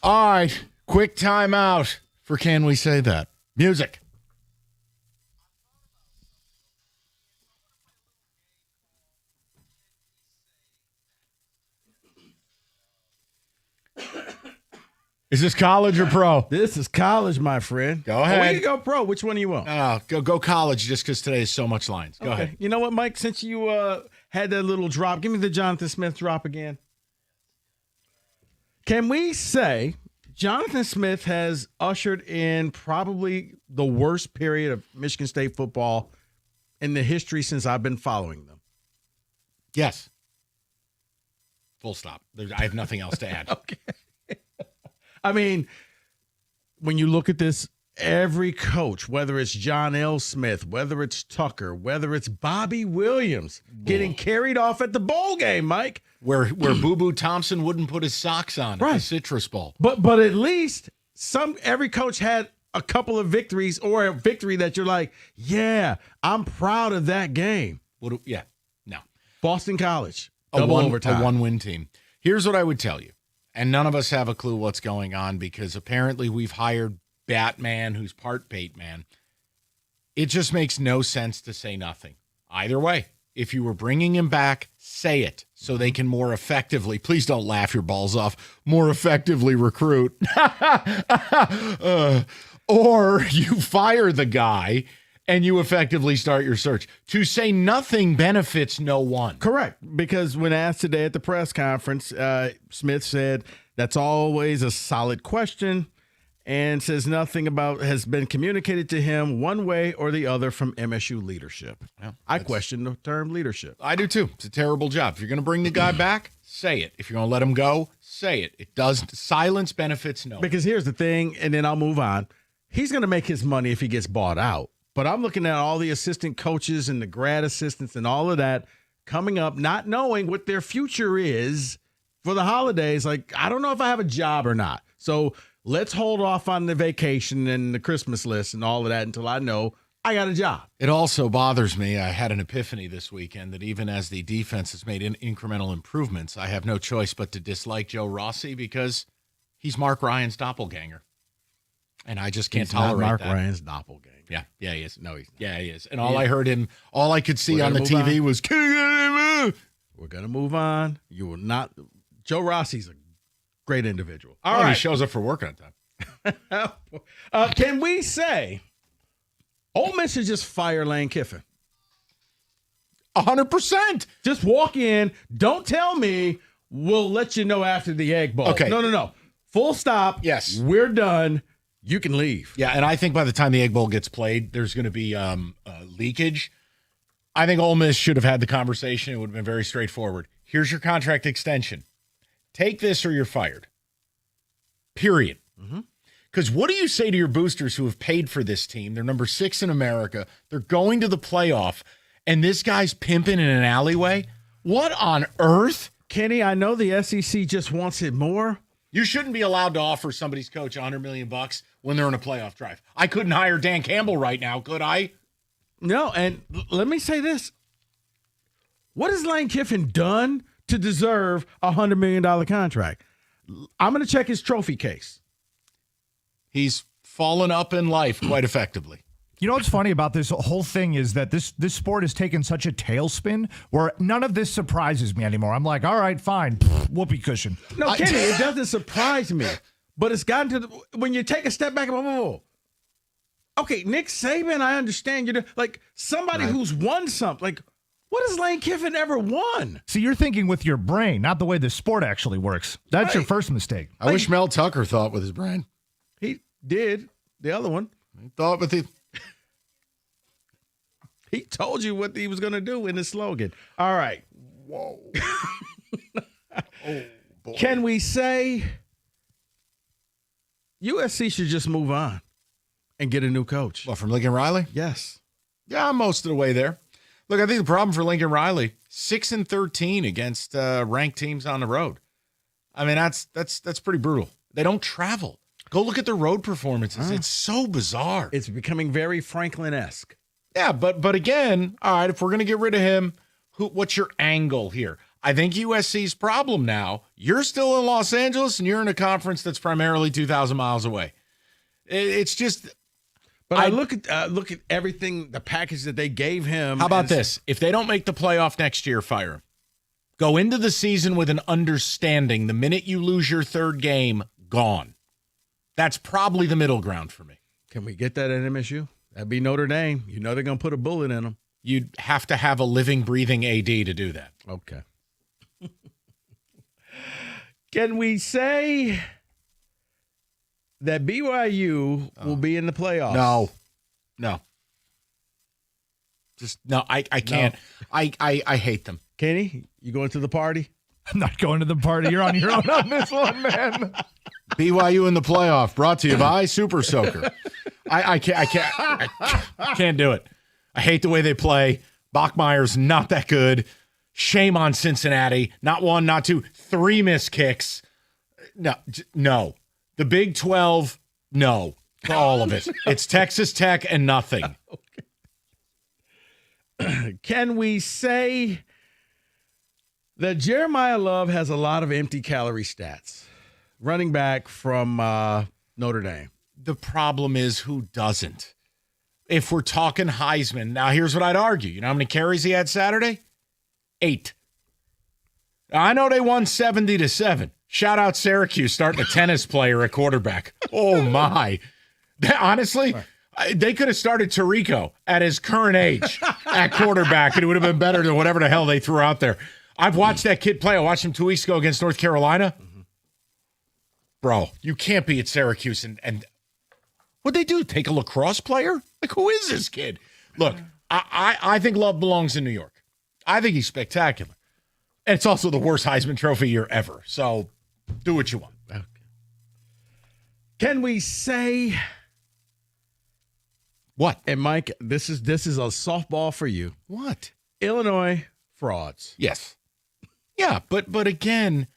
All right, quick timeout for Can We Say That? Music. Is this college or pro? This is college, my friend. Go ahead. Oh, we can go pro. Which one do you want? Go college just because today is so much lines. Go ahead. You know what, Mike? Since you had that little drop, give me the Jonathan Smith drop again. Can we say Jonathan Smith has ushered in probably the worst period of Michigan State football in the history since I've been following them? Yes. Full stop. I have nothing else to add. Okay. I mean, when you look at this, every coach, whether it's John L. Smith, whether it's Tucker, whether it's Bobby Williams, getting carried off at the bowl game, Mike. Where Boo Boo Thompson wouldn't put his socks on at the Citrus Bowl. But at least every coach had a couple of victories or a victory that you're like, yeah, I'm proud of that game. No. Boston College, A overtime. one-win team. Here's what I would tell you. And none of us have a clue what's going on because apparently we've hired Batman, who's part Bateman. It just makes no sense to say nothing. Either way, if you were bringing him back, say it so they can more effectively, please don't laugh your balls off, more effectively recruit. Or you fire the guy and you effectively start your search. To say nothing benefits no one. Correct. Because when asked today at the press conference, Smith said that's always a solid question and says nothing about has been communicated to him one way or the other from MSU leadership. Well, I question the term leadership. I do too. It's a terrible job. If you're going to bring the guy back, say it. If you're going to let him go, say it. It does. Silence benefits no one. Because here's the thing, and then I'll move on. He's going to make his money if he gets bought out. But I'm looking at all the assistant coaches and the grad assistants and all of that coming up, not knowing what their future is for the holidays. Like, I don't know if I have a job or not. So let's hold off on the vacation and the Christmas list and all of that until I know I got a job. It also bothers me. I had an epiphany this weekend that even as the defense has made incremental improvements, I have no choice but to dislike Joe Rossi because he's Mark Ryan's doppelganger. And I just can't tolerate Mark that. Ryan's doppelganger. Yeah, he is. No, he's not. Yeah, he is. And all I could see We're on the gonna move TV on. was, We're going to move on. You will not. Joe Rossi's a great individual. all right. He shows up for work on time. Can we say Ole Miss should just fire Lane Kiffin? 100%. Just walk in. Don't tell me. We'll let you know after the Egg Bowl. Okay. No. Full stop. Yes. We're done. You can leave. Yeah, and I think by the time the Egg Bowl gets played, there's going to be leakage. I think Ole Miss should have had the conversation. It would have been very straightforward. Here's your contract extension. Take this or you're fired. Period. Because what do you say to your boosters who have paid for this team? They're number 6 in America. They're going to the playoff, and this guy's pimping in an alleyway? What on earth? Kenny, I know the SEC just wants it more. You shouldn't be allowed to offer somebody's coach $100 million when they're in a playoff drive. I couldn't hire Dan Campbell right now, could I? No, and let me say this. What has Lane Kiffin done to deserve a $100 million contract? I'm going to check his trophy case. He's fallen up in life quite effectively. You know what's funny about this whole thing is that this sport has taken such a tailspin where none of this surprises me anymore. I'm like, all right, fine, whoopee cushion. No, Kenny, it doesn't surprise me. But it's gotten to when you take a step back. Okay, Nick Saban, I understand. You're like somebody who's won something. Like, what has Lane Kiffin ever won? See, you're thinking with your brain, not the way the sport actually works. That's your first mistake. I wish Mel Tucker thought with his brain. He did. The other one. He thought with the... He told you what he was going to do in his slogan. All right. Whoa. Oh, boy. Can we say USC should just move on and get a new coach? What, from Lincoln Riley? Yes. Yeah, I'm most of the way there. Look, I think the problem for Lincoln Riley, 6-13 against ranked teams on the road. I mean, that's pretty brutal. They don't travel. Go look at their road performances. It's so bizarre. It's becoming very Franklin-esque. Yeah, but again, all right, if we're going to get rid of him, what's your angle here? I think USC's problem now, you're still in Los Angeles and you're in a conference that's primarily 2,000 miles away. It's just. But I look at everything, the package that they gave him. How about this? If they don't make the playoff next year, fire him. Go into the season with an understanding. The minute you lose your third game, gone. That's probably the middle ground for me. Can we get that at MSU? That'd be Notre Dame. You know they're going to put a bullet in them. You'd have to have a living, breathing AD to do that. Okay. Can we say that BYU will be in the playoffs? No. Just no. I can't. No. I hate them. Kenny, you going to the party? I'm not going to the party. You're on your own on this one, man. BYU in the playoff, brought to you by Super Soaker. I can't do it. I hate the way they play. Bachmeier's not that good. Shame on Cincinnati. Not one, not two, 3 missed kicks. No. The Big 12, no. For all of it. It's Texas Tech and nothing. Okay. Can we say that Jeremiah Love has a lot of empty calorie stats? Running back from Notre Dame. The problem is who doesn't? If we're talking Heisman, now here's what I'd argue. You know how many carries he had Saturday? 8. I know they won 70-7. Shout out Syracuse starting a tennis player at quarterback. Oh, my. Honestly, they could have started Tirico at his current age at quarterback, and it would have been better than whatever the hell they threw out there. I've watched that kid play. I watched him 2 weeks ago against North Carolina. Bro, you can't be at Syracuse and what'd they do? Take a lacrosse player? Like, who is this kid? Look, I think Love belongs in New York. I think he's spectacular. And it's also the worst Heisman Trophy year ever. So do what you want. Okay. Can we say what? And Mike, this is a softball for you. What? Illinois frauds. Yes. Yeah, but again,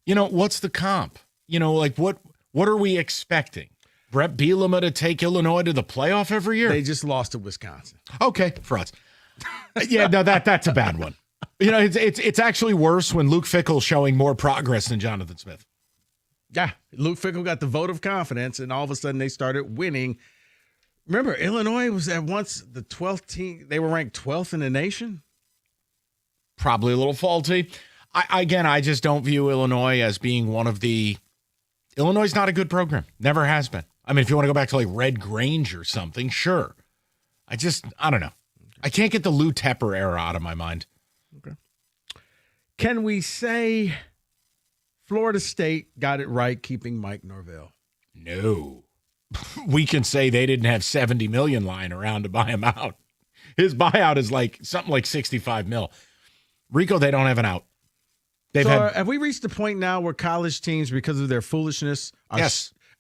what's the comp? Like what are we expecting? Brett Bielema to take Illinois to the playoff every year? They just lost to Wisconsin. Okay, frauds. Yeah, no, that's a bad one. It's actually worse when Luke Fickell's showing more progress than Jonathan Smith. Yeah, Luke Fickell got the vote of confidence, and all of a sudden they started winning. Remember, Illinois was at once the 12th team. They were ranked 12th in the nation. Probably a little faulty. I just don't view Illinois as being one of the – Illinois is not a good program. Never has been. I mean, if you want to go back to like Red Grange or something, sure. I don't know. I can't get the Lou Tepper era out of my mind. Okay. Can we say Florida State got it right keeping Mike Norvell? No. We can say they didn't have $70 million lying around to buy him out. His buyout is like something like $65 million. Rico, they don't have an out. Have we reached the point now where college teams, because of their foolishness,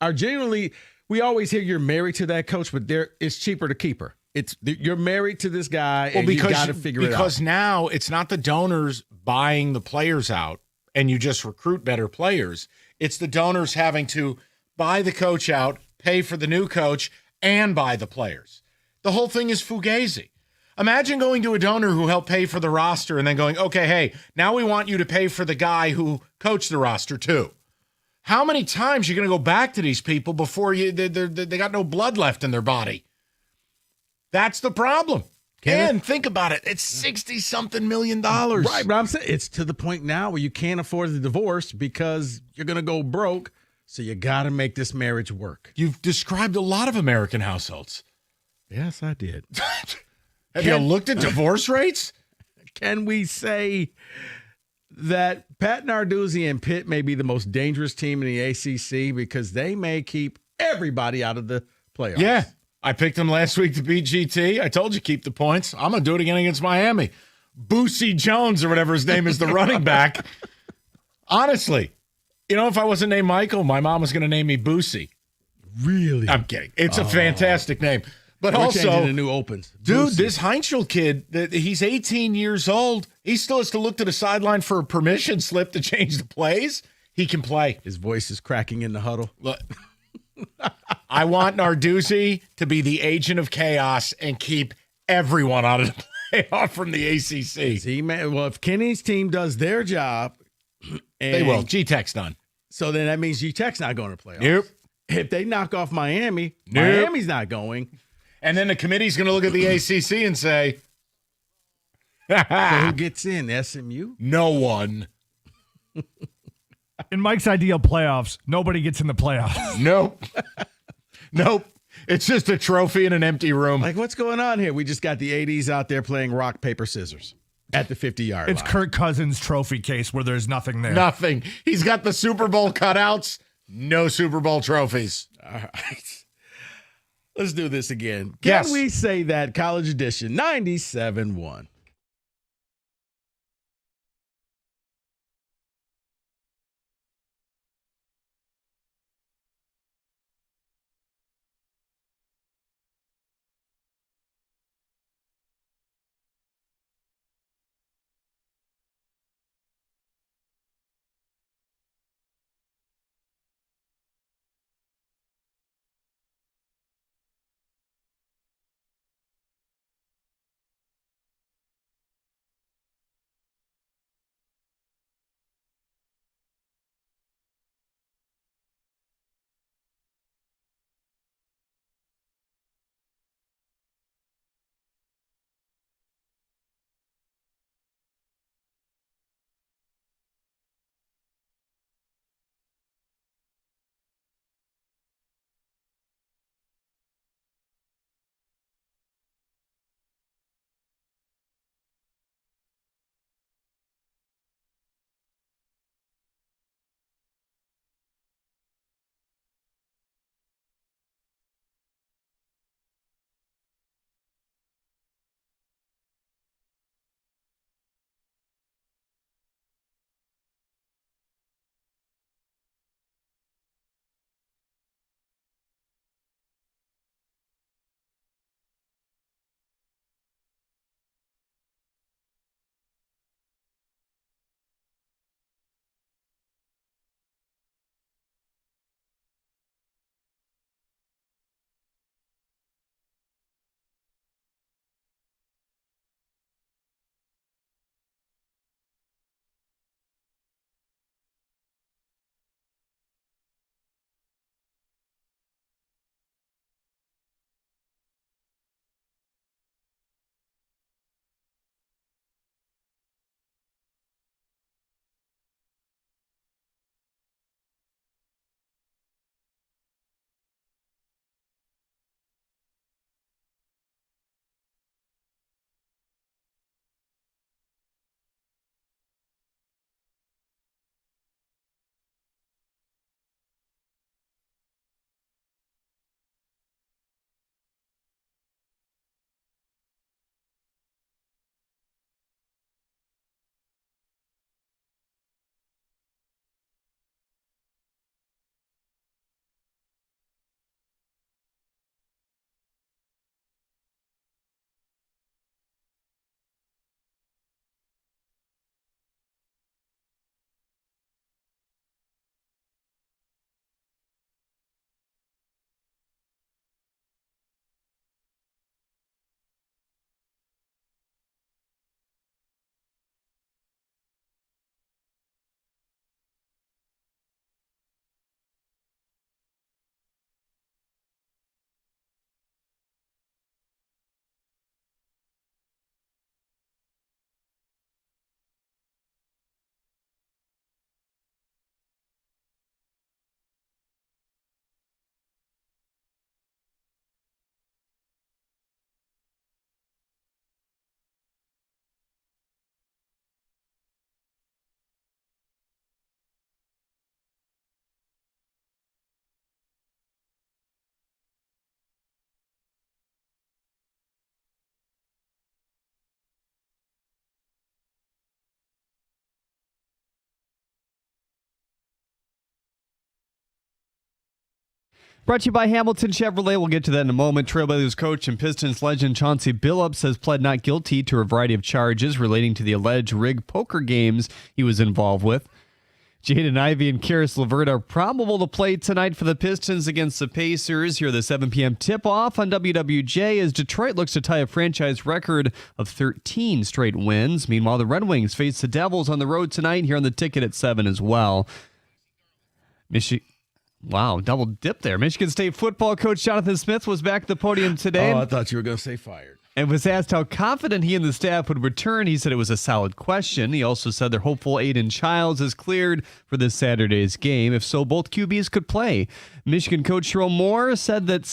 are genuinely, we always hear you're married to that coach, but it's cheaper to keep her. You're married to this guy, and you got to figure it out. Because now it's not the donors buying the players out and you just recruit better players. It's the donors having to buy the coach out, pay for the new coach, and buy the players. The whole thing is fugazi. Imagine going to a donor who helped pay for the roster and then going, okay, hey, now we want you to pay for the guy who coached the roster too. How many times are you going to go back to these people before they got no blood left in their body? That's the problem. And think about it. It's $60-something million. Right, but I'm saying it's to the point now where you can't afford the divorce because you're going to go broke, so you got to make this marriage work. You've described a lot of American households. Yes, I did. Have you looked at divorce rates? Can we say that Pat Narduzzi and Pitt may be the most dangerous team in the ACC because they may keep everybody out of the playoffs? Yeah. I picked them last week to beat GT. I told you keep the points. I'm going to do it again against Miami. Boosie Jones or whatever his name is, the running back. Honestly, if I wasn't named Michael, my mom was going to name me Boosie. Really? I'm kidding. It's a fantastic name. But We're also, the new opens. Dude, Boosie. This Heinzel kid, he's 18 years old. He still has to look to the sideline for a permission slip to change the plays. He can play. His voice is cracking in the huddle. Look, I want Narduzzi to be the agent of chaos and keep everyone out of the day off from the ACC. Well, if Kenny's team does their job, and They will. G-Tech's done. So then that means G-Tech's not going to playoffs. Nope. If they knock off Miami, Nope. Miami's not going. And then the committee's going to look at the ACC and say, So who gets in? SMU? no one. In Mike's ideal playoffs, nobody gets in the playoffs. Nope. Nope. It's just a trophy in an empty room. Like, what's going on here? We just got the 80s out there playing rock, paper, scissors at the 50-yard line. It's Kirk Cousins' trophy case where there's nothing there. Nothing. He's got the Super Bowl cutouts. No Super Bowl trophies. All right. Let's do this again. Can Yes. we say that College Edition 97-1? Brought to you by Hamilton Chevrolet. We'll get to that in a moment. Trailblazers coach and Pistons legend Chauncey Billups has pled not guilty to a variety of charges relating to the alleged rigged poker games he was involved with. Jaden Ivey and Karis LeVert are probable to play tonight for the Pistons against the Pacers. Here, the 7 p.m. tip-off on WWJ as Detroit looks to tie a franchise record of 13 straight wins. Meanwhile, the Red Wings face the Devils on the road tonight here on the ticket at 7 as well. Wow, double dip there. Michigan State football coach Jonathan Smith was back at the podium today. Oh, I thought you were going to say fired. And was asked how confident he and the staff would return. He said it was a solid question. He also said they're hopeful Aiden Childs is cleared for this Saturday's game. If so, both QBs could play. Michigan coach Sherrone Moore said that...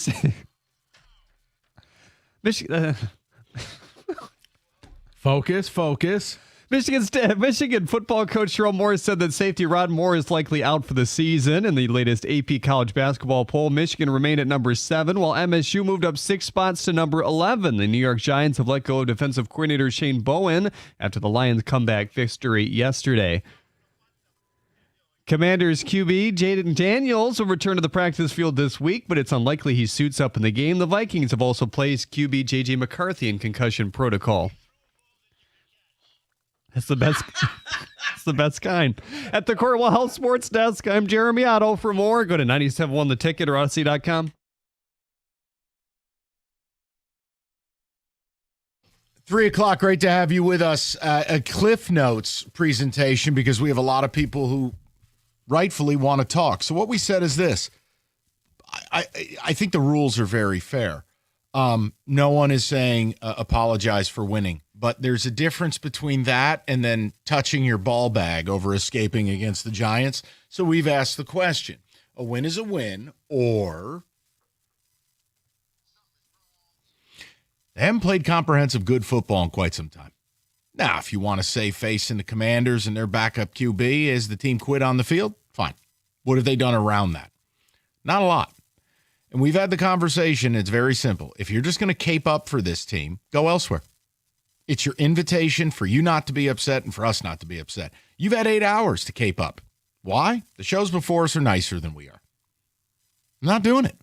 Focus. Michigan football coach Sherrone Moore said that safety Rod Moore is likely out for the season. In the latest AP college basketball poll, Michigan remained at number 7, while MSU moved up 6 spots to number 11. The New York Giants have let go of defensive coordinator Shane Bowen after the Lions' comeback victory yesterday. Commanders QB Jaden Daniels will return to the practice field this week, but it's unlikely he suits up in the game. The Vikings have also placed QB J.J. McCarthy in concussion protocol. That's the best. It's the best kind. At the Cornwall Health Sports Desk, I'm Jeremy Otto. For more, go to 97.1 The Ticket or Odyssey.com. 3 o'clock, great to have you with us. A Cliff Notes presentation because we have a lot of people who rightfully want to talk. So what we said is this. I think the rules are very fair. No one is saying apologize for winning. But there's a difference between that and then touching your ball bag over escaping against the Giants. So we've asked the question, a win is a win, or they haven't played comprehensive good football in quite some time. Now, if you want to say facing the Commanders and their backup QB as the team quit on the field, fine. What have they done around that? Not a lot. And we've had the conversation. It's very simple. If you're just going to cape up for this team, go elsewhere. It's your invitation for you not to be upset and for us not to be upset. You've had 8 hours to cape up. Why? The shows before us are nicer than we are. I'm not doing it.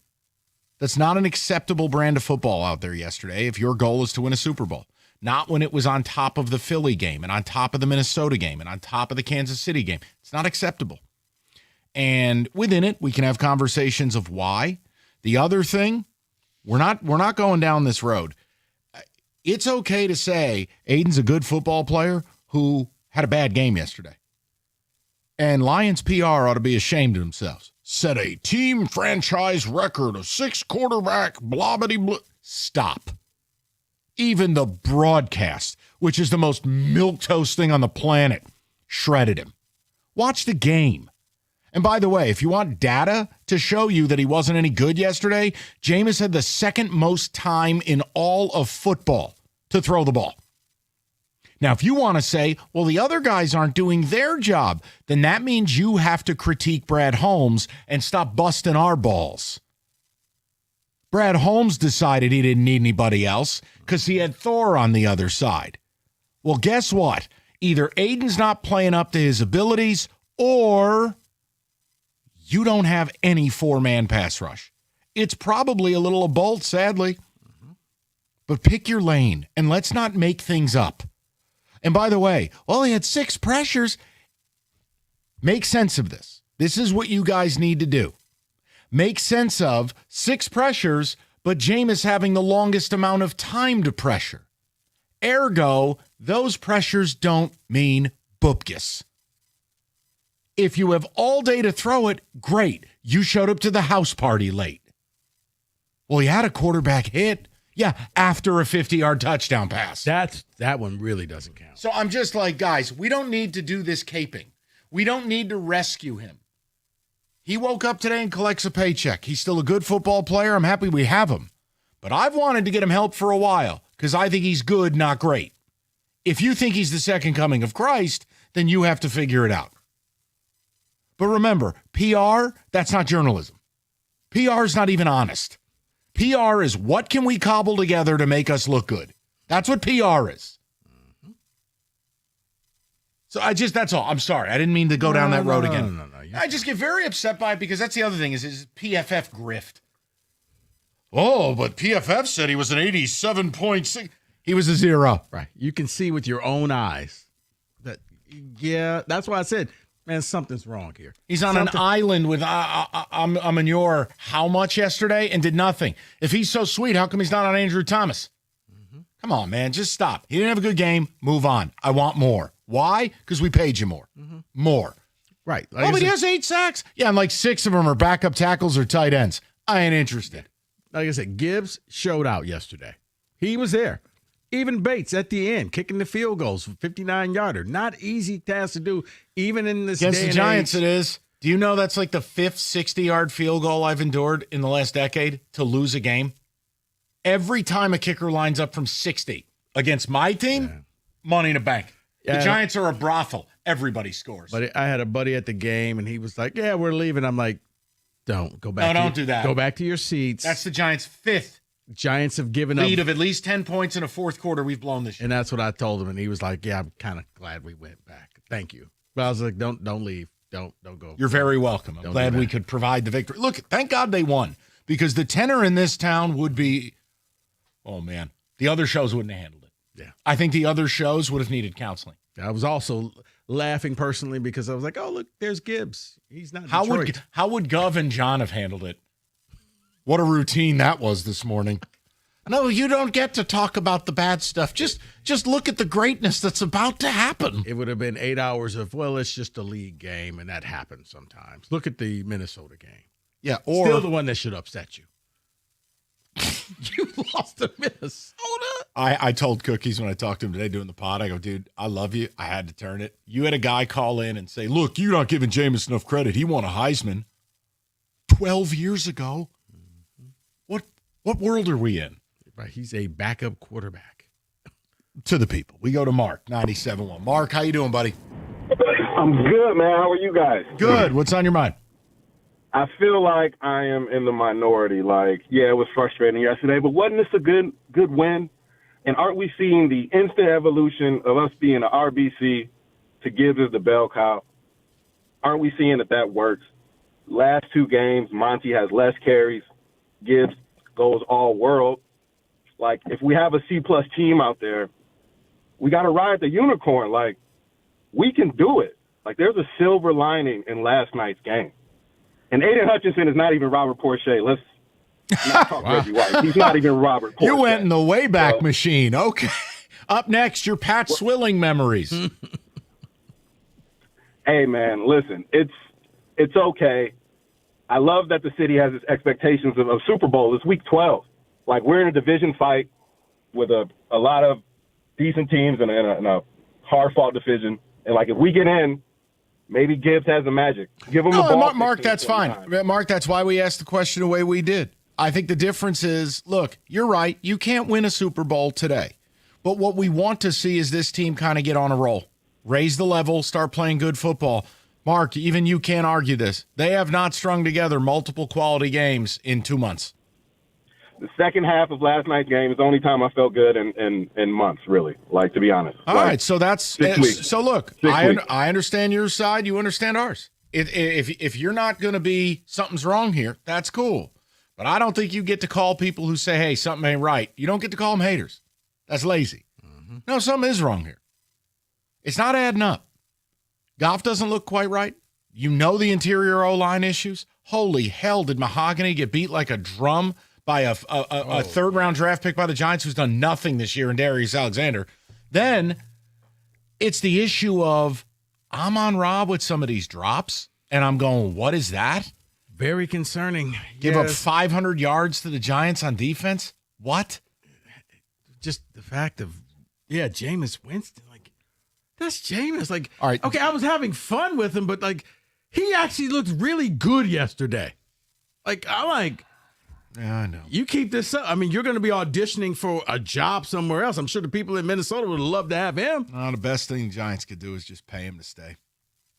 That's not an acceptable brand of football out there yesterday if your goal is to win a Super Bowl. Not when it was on top of the Philly game and on top of the Minnesota game and on top of the Kansas City game. It's not acceptable. And within it, we can have conversations of why. The other thing, we're not going down this road. It's okay to say Aiden's a good football player who had a bad game yesterday. And Lions PR ought to be ashamed of themselves. Set a team franchise record of 6 quarterback, blah-bitty-blah. Stop. Even the broadcast, which is the most milquetoast thing on the planet, shredded him. Watch the game. And by the way, if you want data to show you that he wasn't any good yesterday, Jameis had the second most time in all of football to throw the ball. Now, if you want to say, well, the other guys aren't doing their job, then that means you have to critique Brad Holmes and stop busting our balls. Brad Holmes decided he didn't need anybody else because he had Thor on the other side. Well, guess what? Either Aiden's not playing up to his abilities or you don't have any 4-man pass rush. It's probably a little of both, sadly. But pick your lane, and let's not make things up. And by the way, well, he had 6 pressures. Make sense of this. This is what you guys need to do. Make sense of 6 pressures, but Jameis having the longest amount of time to pressure. Ergo, those pressures don't mean bupkis. If you have all day to throw it, great. You showed up to the house party late. Well, he had a quarterback hit. Yeah, after a 50-yard touchdown pass. That one really doesn't count. So I'm just like, guys, we don't need to do this caping. We don't need to rescue him. He woke up today and collects a paycheck. He's still a good football player. I'm happy we have him. But I've wanted to get him help for a while because I think he's good, not great. If you think he's the second coming of Christ, then you have to figure it out. But remember, PR, that's not journalism. PR is not even honest. PR is what can we cobble together to make us look good. That's what PR is. So that's all. I'm sorry. I didn't mean to go down that road again. No. I just get very upset by it because that's the other thing is PFF grift. Oh, but PFF said he was an 87.6. He was a 0. Right. You can see with your own eyes that, yeah, that's why I said Man, something's wrong here. He's on an island with Manure how much yesterday and did nothing. If he's so sweet, how come he's not on Andrew Thomas? Come on, man. Just stop. He didn't have a good game. Move on. I want more. Why? Because we paid you more. More. Right. Like but he has 8 sacks. Yeah, and like 6 of them are backup tackles or tight ends. I ain't interested. Like I said, Gibbs showed out yesterday. He was there. Even Bates at the end, kicking the field goals for 59-yarder. Not easy task to do, even in this Against day the and Giants, age. it is. Do you know that's like the 5th 60-yard field goal I've endured in the last decade to lose a game? Every time a kicker lines up from 60 against my team, money in the bank. The Giants are a brothel. Everybody scores. But I had a buddy at the game, and he was like, yeah, we're leaving. I'm like, don't. Go back. No, don't do that. Go back to your seats. That's the Giants' 5th Giants have given up lead of at least 10 points in a fourth quarter we've blown this year. And that's what I told him, and he was like, yeah, I'm kind of glad we went back. Thank you. But I was like, don't leave. Don't go. You're very welcome. I'm glad we could provide the victory. Look, thank God they won, because the tenor in this town would be, oh, man, the other shows wouldn't have handled it. Yeah. I think the other shows would have needed counseling. I was also laughing personally because I was like, oh, look, there's Gibbs. He's not How Detroit. would Gov and John have handled it? What a routine that was this morning. No, you don't get to talk about the bad stuff. Just look at the greatness that's about to happen. It would have been 8 hours of, well, it's just a league game, and that happens sometimes. Look at the Minnesota game. Yeah, or still the one that should upset you. You lost to Minnesota. I told Cookies when I talked to him today doing the pod, I go, dude, I love you. I had to turn it. You had a guy call in and say, look, you're not giving Jameis enough credit. He won a Heisman 12 years ago. What world are we in? Right, he's a backup quarterback. To the people. We go to Mark, 97.1. Mark, how you doing, buddy? I'm good, man. How are you guys? Good. What's on your mind? I feel like I am in the minority. Like, yeah, it was frustrating yesterday, but wasn't this a good win? And aren't we seeing the instant evolution of us being an RBC to Gibbs as the bell cow? Aren't we seeing that works? Last 2 games, Monty has less carries. Gibbs goes all world. Like, if we have a C-plus team out there, we got to ride the unicorn. Like, we can do it. Like, there's a silver lining in last night's game. And Aiden Hutchinson is not even Robert Porsche. Let's not talk Reggie White. He's not even Robert Porsche. You went in the Wayback Machine. Okay. Up next, your Pat Swilling memories. Hey, man, listen, it's okay. I love that the city has its expectations of Super Bowl. It's week 12. Like, we're in a division fight with a lot of decent teams and a hard-fought division. And, like, if we get in, maybe Gibbs has the magic. Give him the ball. Mark, that's fine. Mark, that's why we asked the question the way we did. I think the difference is, look, you're right. You can't win a Super Bowl today. But what we want to see is this team kind of get on a roll. Raise the level, start playing good football. Mark, even you can't argue this. They have not strung together multiple quality games in 2 months. The second half of last night's game is the only time I felt good in months, really, like, to be honest. All right, so that's 6 weeks. So look, 6 weeks. I understand your side, you understand ours. If you're not going to be something's wrong here, that's cool. But I don't think you get to call people who say, hey, something ain't right. You don't get to call them haters. That's lazy. Mm-hmm. No, something is wrong here. It's not adding up. Goff doesn't look quite right. You know the interior O-line issues. Holy hell, did Mahogany get beat like a drum by a third-round draft pick by the Giants who's done nothing this year in Darius Alexander. Then it's the issue of Amon-Ra with some of these drops, and I'm going, what is that? Very concerning. Give up 500 yards to the Giants on defense? What? Just the fact of, Jameis Winston, like, that's Jameis. Like, all right. Okay, I was having fun with him, but, like, he actually looked really good yesterday. Like, I'm like, yeah, I know. You keep this up. I mean, you're going to be auditioning for a job somewhere else. I'm sure the people in Minnesota would love to have him. The best thing the Giants could do is just pay him to stay.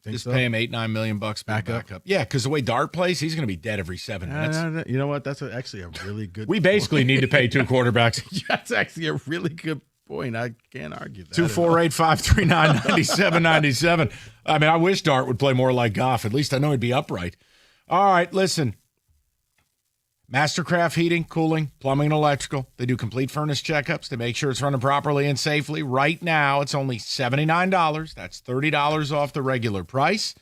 Think so? Pay him $8-9 million back up. Yeah, because the way Dart plays, he's going to be dead every 7 minutes. You know what? That's actually a really good We basically need to pay 2 quarterbacks. That's actually a really good point. I can't argue that. 248-539-9797. I mean, I wish Dart would play more like Goff. At least I know he'd be upright. All right, listen. Mastercraft Heating, Cooling, Plumbing, and Electrical. They do complete furnace checkups. They make sure it's running properly and safely. Right now, it's only $79. That's $30 off the regular price.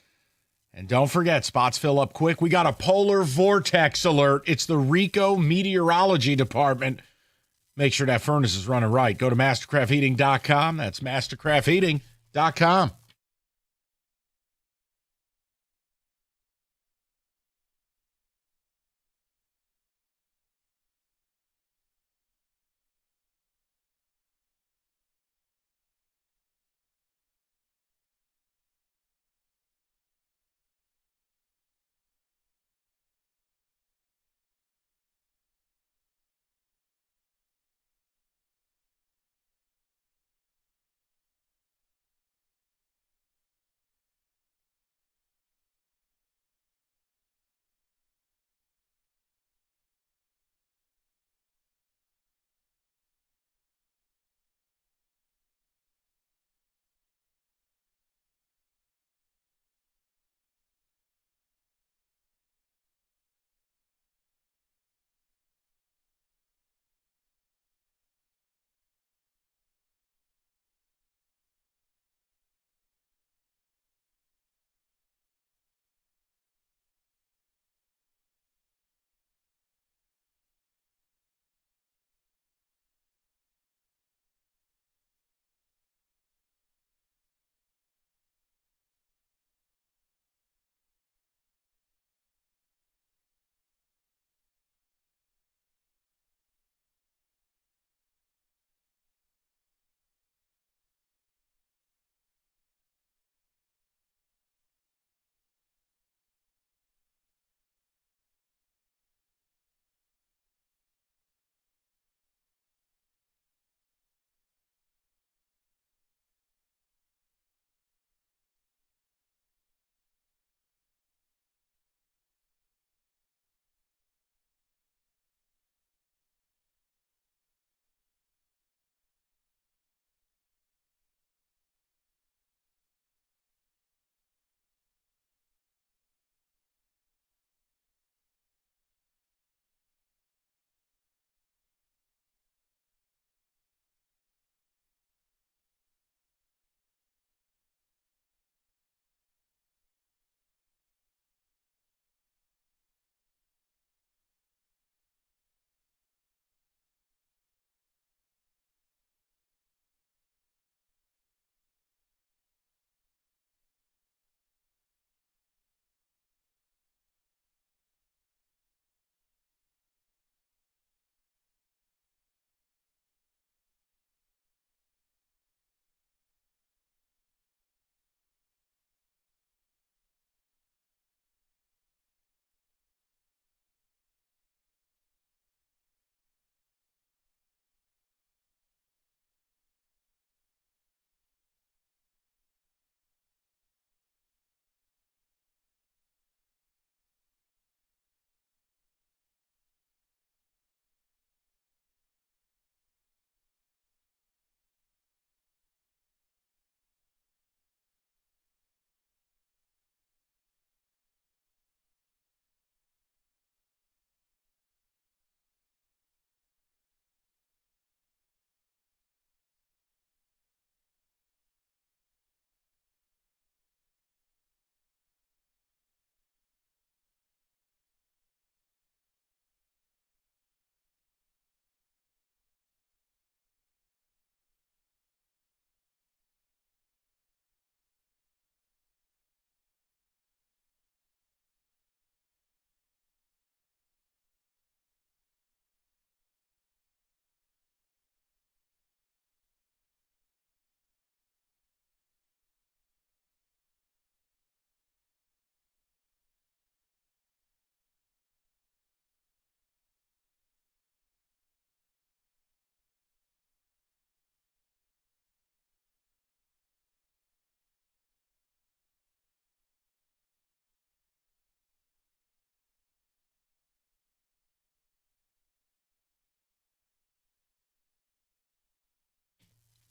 And don't forget, spots fill up quick. We got a polar vortex alert. It's the RICO Meteorology Department. Make sure that furnace is running right. Go to mastercraftheating.com. That's mastercraftheating.com.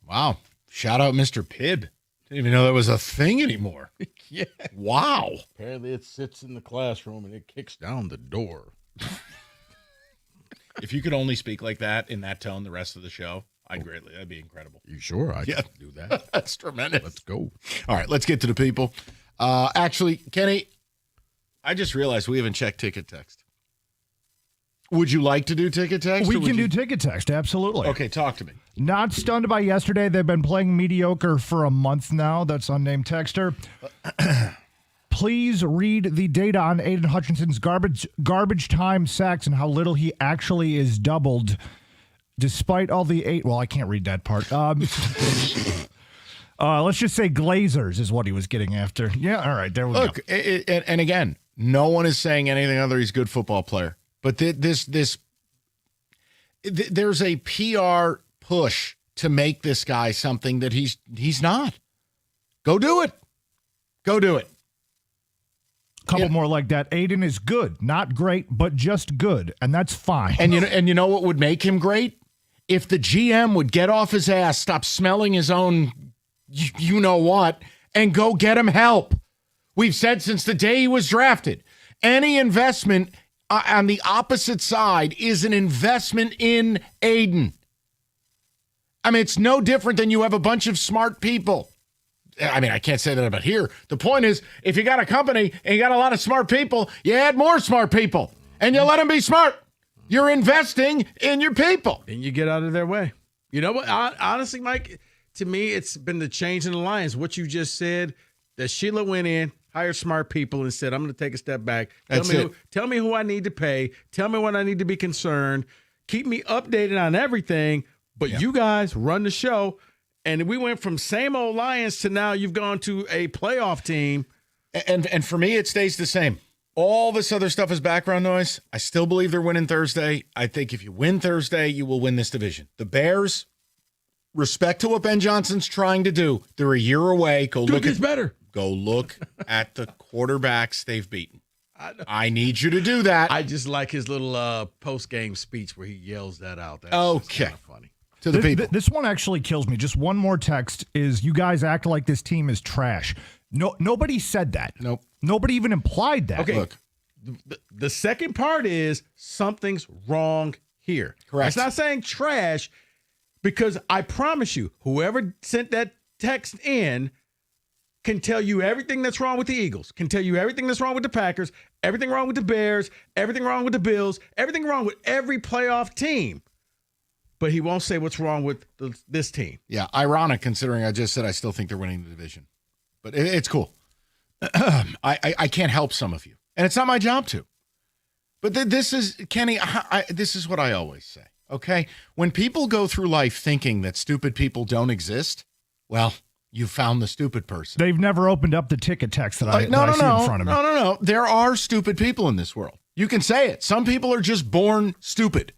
Wow. Shout out Mr. Pibb. Didn't even know that was a thing anymore. Yeah. Wow. Apparently it sits in the classroom and it kicks down the door. If you could only speak like that in that tone the rest of the show, that'd be incredible. You sure? I can do that. That's tremendous. Let's go. All right, let's get to the people. Actually, Kenny, I just realized we haven't checked ticket text. Would you like to do ticket text? We can do ticket text, absolutely. Okay, talk to me. Not stunned by yesterday. They've been playing mediocre for a month now. That's unnamed texter. Please read the data on Aiden Hutchinson's garbage time sacks and how little he actually is doubled, despite all the eight. Well, I can't read that part. Let's just say Glazers is what he was getting after. Yeah, all right, there we go. And again, no one is saying anything other. He's a good football player. But there's a PR push to make this guy something that he's not. Go do it. Go do it. Couple more like that. Aiden is good, not great, but just good, and that's fine. And you know what would make him great? If the GM would get off his ass, stop smelling his own, you know what, and go get him help. We've said since the day he was drafted, any investment on the opposite side is an investment in Aiden. I mean, it's no different than you have a bunch of smart people. I mean, I can't say that about here. The point is, if you got a company and you got a lot of smart people, you add more smart people and you let them be smart. You're investing in your people. And you get out of their way. You know what? Honestly, Mike, to me, it's been the change in the Lions. What you just said, that Sheila went in, hired smart people, and said, I'm going to take a step back. Tell me who I need to pay. Tell me when I need to be concerned. Keep me updated on everything. But you guys run the show. And we went from same old Lions to now you've gone to a playoff team. And for me, it stays the same. All this other stuff is background noise. I still believe they're winning Thursday. I think if you win Thursday, you will win this division. The Bears, respect to what Ben Johnson's trying to do. They're a year away. Go look at the quarterbacks they've beaten. I need you to do that. I just like his little post-game speech where he yells that out. That's okay. Kind of funny. To the people. This one actually kills me. Just one more text is you guys act like this team is trash. No, nobody said that. Nope. Nobody even implied that. Okay. Look. The second part is something's wrong here. Correct. It's not saying trash because I promise you, whoever sent that text in can tell you everything that's wrong with the Eagles, can tell you everything that's wrong with the Packers, everything wrong with the Bears, everything wrong with the Bills, everything wrong with every playoff team. But he won't say what's wrong with this team. Yeah, ironic considering I just said I still think they're winning the division. But it's cool. I can't help some of you. And it's not my job to. But this is, Kenny, this is what I always say, okay? When people go through life thinking that stupid people don't exist, well, you found the stupid person. They've never opened up the ticket text that I see in front of me. No. There are stupid people in this world. You can say it. Some people are just born stupid.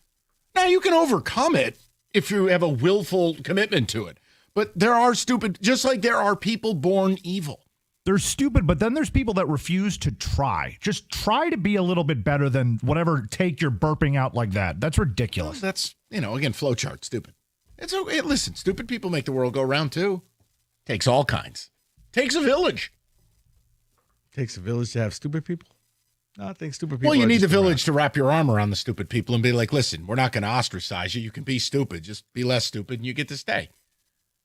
Now, you can overcome it if you have a willful commitment to it. But there are stupid, just like there are people born evil. They're stupid, but then there's people that refuse to try. Just try to be a little bit better than whatever take you're burping out like that. That's ridiculous. Well, that's, again, flowchart, stupid. Listen, stupid people make the world go round, too. Takes all kinds. Takes a village. Takes a village to have stupid people? No, I think stupid people. Well, you need the village to wrap your arm around the stupid people and be like, listen, we're not going to ostracize you. You can be stupid. Just be less stupid and you get to stay.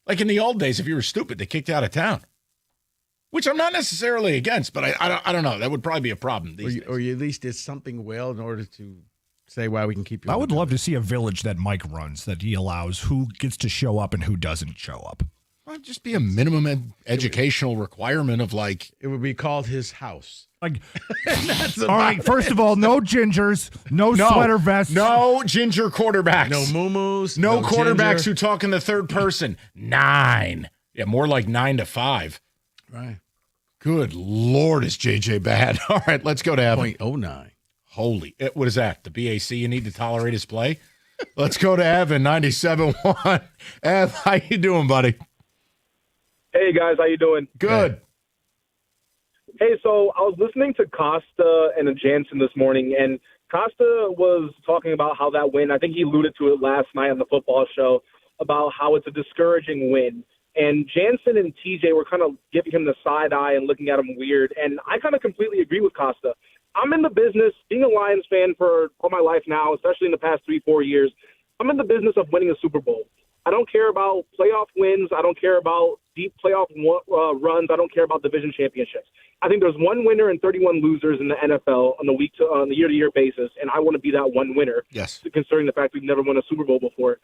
Like in the old days, if you were stupid, they kicked you out of town. Which I'm not necessarily against, but I don't know. That would probably be a problem these days. Or you at least did something well in order to say why we can keep you. I would love to see a village that Mike runs, that he allows who gets to show up and who doesn't show up. Well, it'd just be a minimum educational requirement of like. It would be called his house. Like, all right, first of all, no gingers, no sweater vests. No ginger quarterbacks. No muumuus. No quarterbacks who talk in the third person. 9. Yeah, more like 9 to 5. Right. Good Lord, is JJ bad. All right, let's go to Evan. 0.09. Holy, what is that? The BAC you need to tolerate his play? Let's go to Evan, 97.1. Ev, how you doing, buddy? Hey, guys, how you doing? Good. Hey, so I was listening to Costa and Jansen this morning, and Costa was talking about how that win, I think he alluded to it last night on the football show, about how it's a discouraging win. And Jansen and TJ were kind of giving him the side eye and looking at him weird. And I kind of completely agree with Costa. I'm in the business, being a Lions fan for all my life now, especially in the past 3-4 years, I'm in the business of winning a Super Bowl. I don't care about playoff wins. I don't care about deep playoff runs. I don't care about division championships. I think there's one winner and 31 losers in the NFL on the year-to-year basis, and I want to be that one winner. Yes. Considering the fact we've never won a Super Bowl before.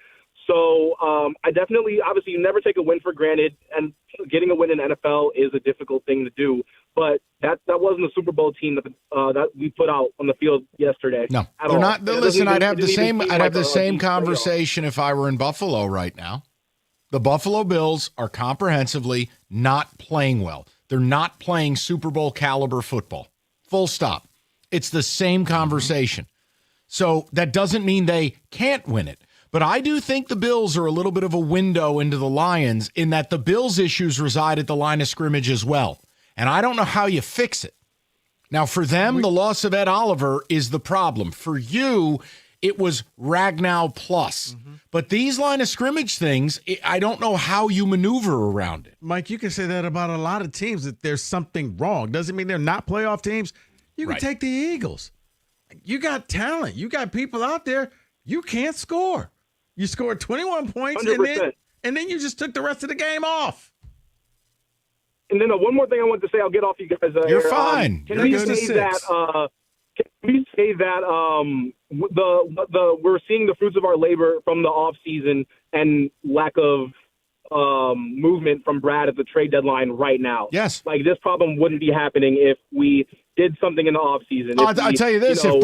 So I definitely, obviously, you never take a win for granted, and getting a win in NFL is a difficult thing to do. But that wasn't a Super Bowl team that we put out on the field yesterday. No, at they're all. not. Listen, I'd have the same. seem I'd have like the a same deep conversation if I were in Buffalo right now. The Buffalo Bills are comprehensively not playing well. They're not playing Super Bowl caliber football. Full stop. It's the same conversation. So that doesn't mean they can't win it. But I do think the Bills are a little bit of a window into the Lions in that the Bills' issues reside at the line of scrimmage as well. And I don't know how you fix it. Now, for them, the loss of Ed Oliver is the problem. For you, it was Ragnow plus. But these line of scrimmage things, I don't know how you maneuver around it. Mike, you can say that about a lot of teams, that there's something wrong. Doesn't mean they're not playoff teams. You can take the Eagles. You got talent. You got people out there. You can't score. You scored 21 points, and then you just took the rest of the game off. And then one more thing I want to say, I'll get off you guys. You're fine. Can we say that? We're seeing the fruits of our labor from the off season and lack of movement from Brad at the trade deadline right now? Yes. Like, this problem wouldn't be happening if we did something in the off season. I'll tell you this: if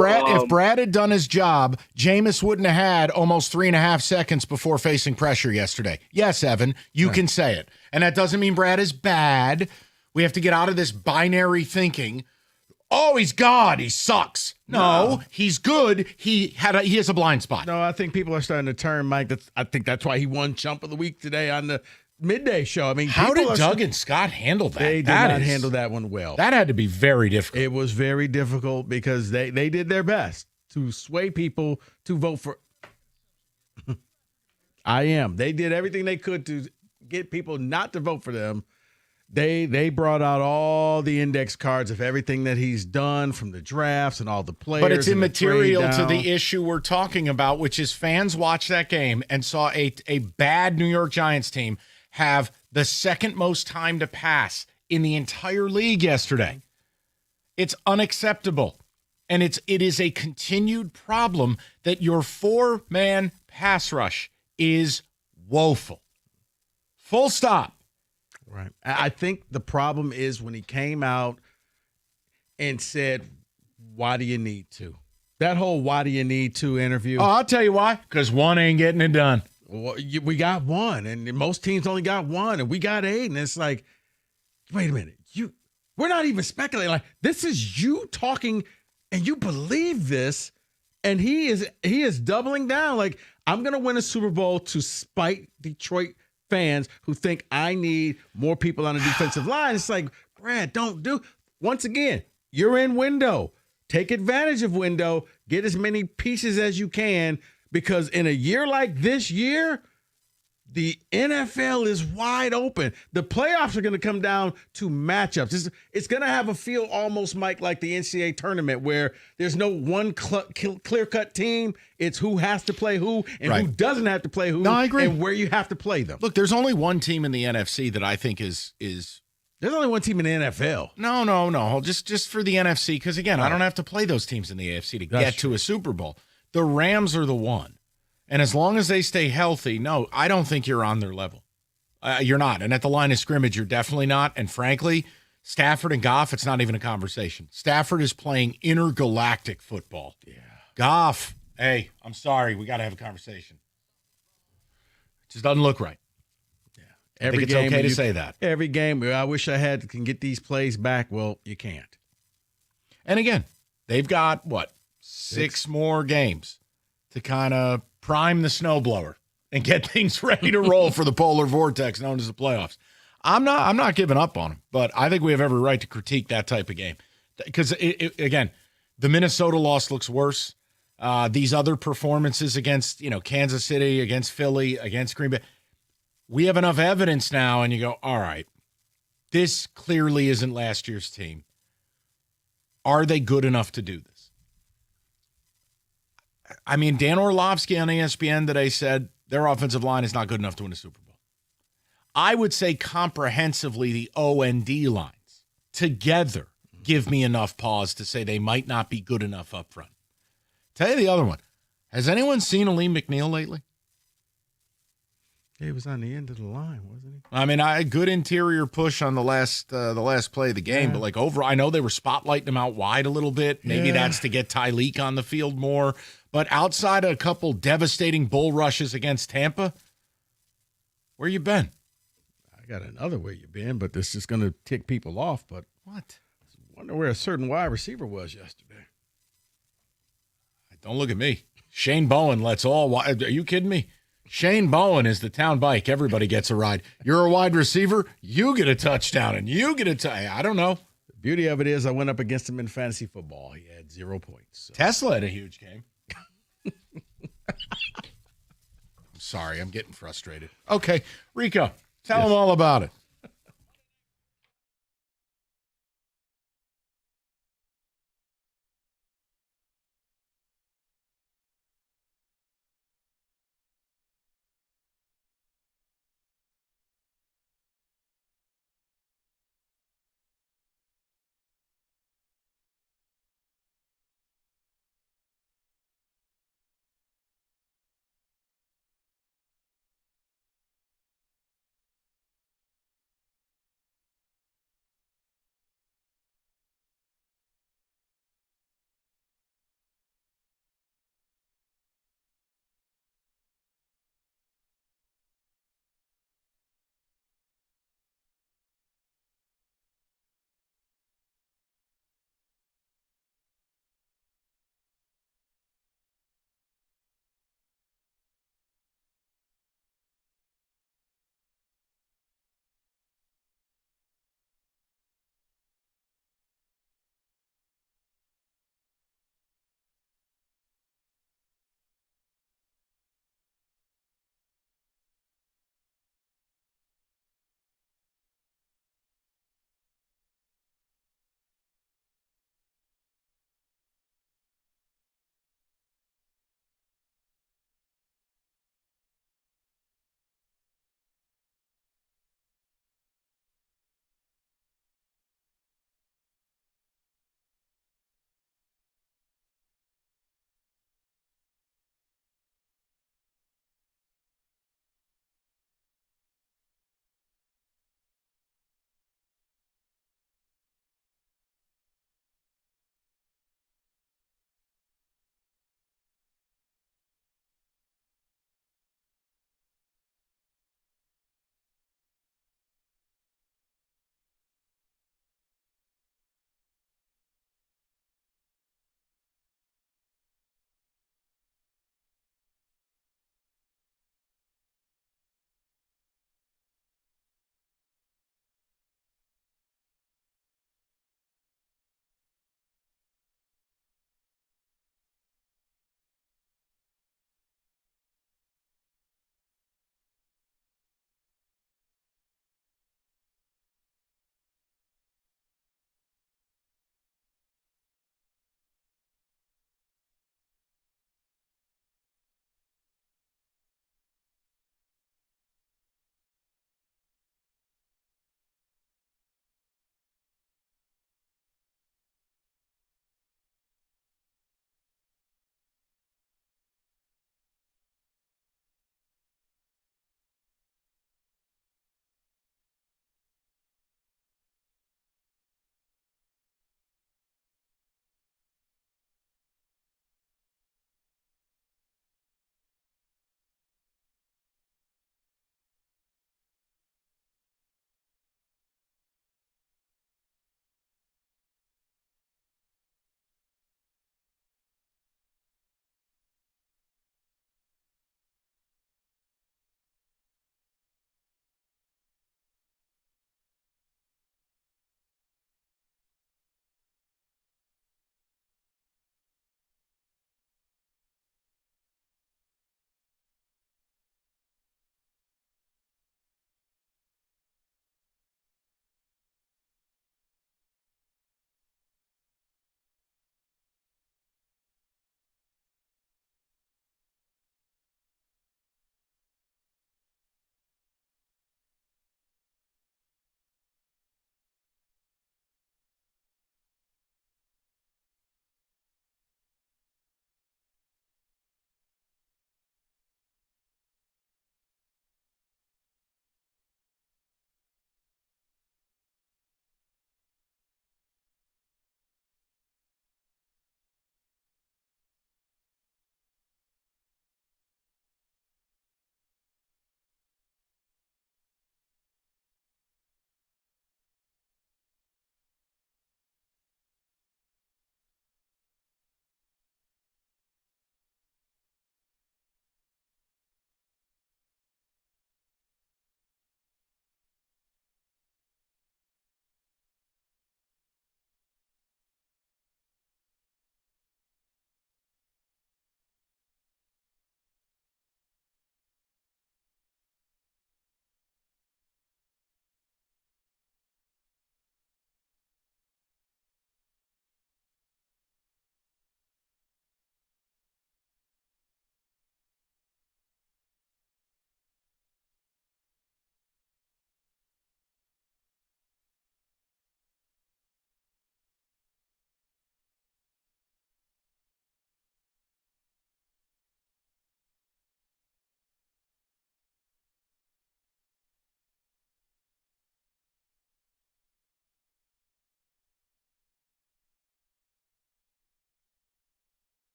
Brad had done his job, Jameis wouldn't have had almost 3.5 seconds before facing pressure yesterday. Yes, Evan, you can say it, and that doesn't mean Brad is bad. We have to get out of this binary thinking. Oh, he's God. He sucks. No, he's good. He has a blind spot. No, I think people are starting to turn, Mike. I think that's why he won Chump of the Week today on the midday show. I mean, how did Doug and Scott handle that? They did not handle that one well. That had to be very difficult. It was very difficult because they did their best to sway people to vote for IM. They did everything they could to get people not to vote for them. They brought out all the index cards of everything that he's done from the drafts and all the players. But it's and immaterial to the issue we're talking about, which is fans watched that game and saw a bad New York Giants team have the second most time to pass in the entire league yesterday. It's unacceptable. And it is a continued problem that your 4-man pass rush is woeful. Full stop. Right. I think the problem is when he came out and said, why do you need to? That whole why do you need to interview. Oh, I'll tell you why. Because one ain't getting it done. Well, we got one, and most teams only got one, and we got 8. And it's like, wait a minute. We're not even speculating. Like, this is you talking, and you believe this, and he is doubling down. Like, I'm going to win a Super Bowl to spite Detroit fans who think I need more people on the defensive line. It's like, Brad, once again, you're in window. Take advantage of window. Get as many pieces as you can, because in a year like this year, the NFL is wide open. The playoffs are going to come down to matchups. It's going to have a feel almost, Mike, like the NCAA tournament, where there's no one clear-cut team. It's who has to play who and who doesn't have to play who. No, I agree. And where you have to play them. Look, there's only one team in the NFC that I think is. There's only one team in the NFL. No. Just for the NFC, because, again, I don't have to play those teams in the AFC to get to a Super Bowl. The Rams are the one. And as long as they stay healthy, no, I don't think you're on their level. You're not. And at the line of scrimmage, you're definitely not. And frankly, Stafford and Goff, it's not even a conversation. Stafford is playing intergalactic football. Yeah. Goff, hey, I'm sorry. We got to have a conversation. It just doesn't look right. Yeah. I think it's okay to say that. Every game, I wish I can get these plays back. Well, you can't. And again, they've got, 6 more games to kind of prime the snowblower and get things ready to roll for the polar vortex known as the playoffs. I'm not giving up on them, but I think we have every right to critique that type of game. Because, again, the Minnesota loss looks worse. These other performances against, Kansas City, against Philly, against Green Bay, we have enough evidence now, and you go, all right, this clearly isn't last year's team. Are they good enough to do this? I mean, Dan Orlovsky on ESPN today said Their offensive line is not good enough to win a Super Bowl. I would say comprehensively the O and D lines together give me enough pause to say they might not be good enough up front. Tell you the other one. Has anyone seen Aleem McNeil lately? He was on the end of the line, wasn't he? I mean, a good interior push on the last play of the game, but like I know they were spotlighting him out wide a little bit. Maybe that's to get Tyreek on the field more. But outside of a couple devastating bull rushes against Tampa, where you been? I got another where you been, but this is going to tick people off. But what? I wonder where a certain wide receiver was yesterday. Don't look at me. Shane Bowen lets all. Are you kidding me? Shane Bowen is the town bike. Everybody gets a ride. You're a wide receiver. You get a touchdown, and you get I don't know. The beauty of it is I went up against him in fantasy football. He had 0 points. So. Tesla had a huge game. I'm sorry. I'm getting frustrated. Okay, Rico, tell them all about it.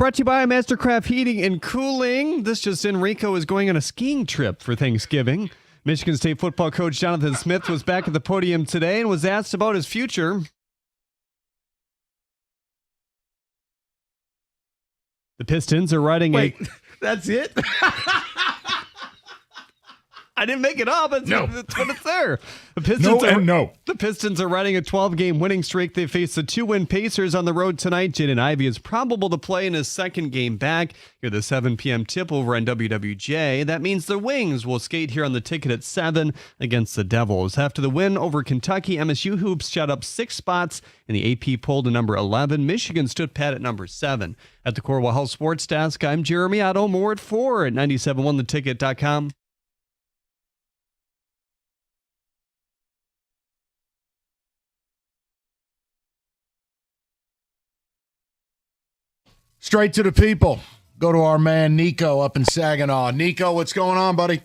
Brought to you by Mastercraft Heating and Cooling. This just in, Rico is going on a skiing trip for Thanksgiving. Michigan State football coach Jonathan Smith was back at the podium today and was asked about his future. The Pistons are riding That's it? I didn't make it up. That's what it's there. The Pistons are riding a 12-game winning streak. They face the 2-win Pacers on the road tonight. Jaden Ivey is probable to play in his second game back. Hear the 7 p.m. tip over on WWJ. That means the Wings will skate here on the ticket at 7 against the Devils. After the win over Kentucky, MSU Hoops shot up 6 spots in the AP poll to number 11. Michigan stood pat at number 7. At the Corwell Health Sports Desk, I'm Jeremy Otto. More at 4 at 971theticket.com. Straight to the people. Go to our man Nico up in Saginaw. Nico, what's going on, buddy?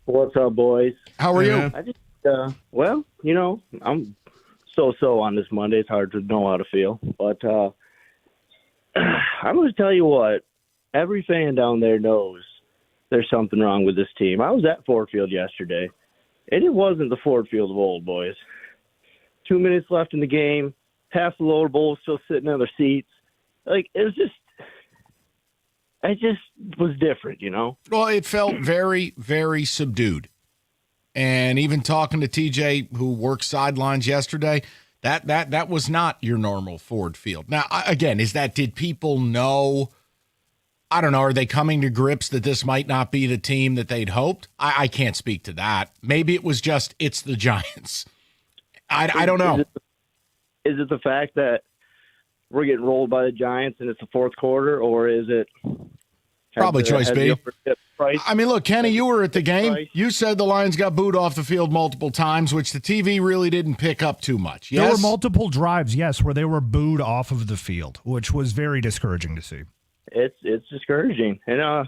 What's up, boys? How are you? I just, well, you know, I'm so on this Monday. It's hard to know how to feel. But I'm going to tell you what. Every fan down there knows there's something wrong with this team. I was at Ford Field yesterday, and it wasn't the Ford Field of old, boys. 2 minutes left in the game. Half the lower bowl still sitting on their seats. Like, it just was different, you know? Well, it felt very, very subdued. And even talking to TJ, who worked sidelines yesterday, that was not your normal Ford Field. Now, again, did people know? I don't know. Are they coming to grips that this might not be the team that they'd hoped? I can't speak to that. Maybe it was just, it's the Giants. I don't know. Is it the fact that we're getting rolled by the Giants and it's the fourth quarter, or is it probably choice B? I mean, look, Kenny, you were at the game. You said the Lions got booed off the field multiple times, which the TV really didn't pick up too much. Yes? There were multiple drives, yes, where they were booed off of the field, which was very discouraging to see. It's discouraging. And I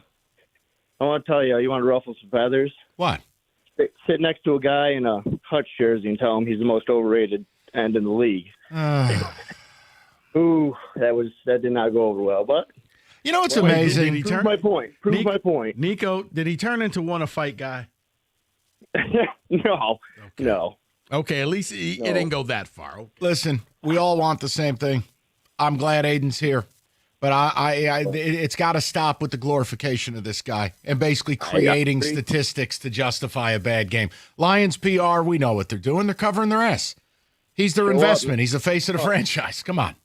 want to tell you, you want to ruffle some feathers? What? Sit next to a guy in a Hutch jersey and tell him he's the most overrated end in the league. Ooh, that did not go over well. But you know, it's amazing. Prove my point. My point. Nico, did he turn into a fight guy? No. Okay, at least it didn't go that far. Okay. Listen, we all want the same thing. I'm glad Aiden's here, but it's got to stop with the glorification of this guy and basically creating statistics to justify a bad game. Lions PR, we know what they're doing. They're covering their ass. He's their investment. He's the face of the franchise. Come on.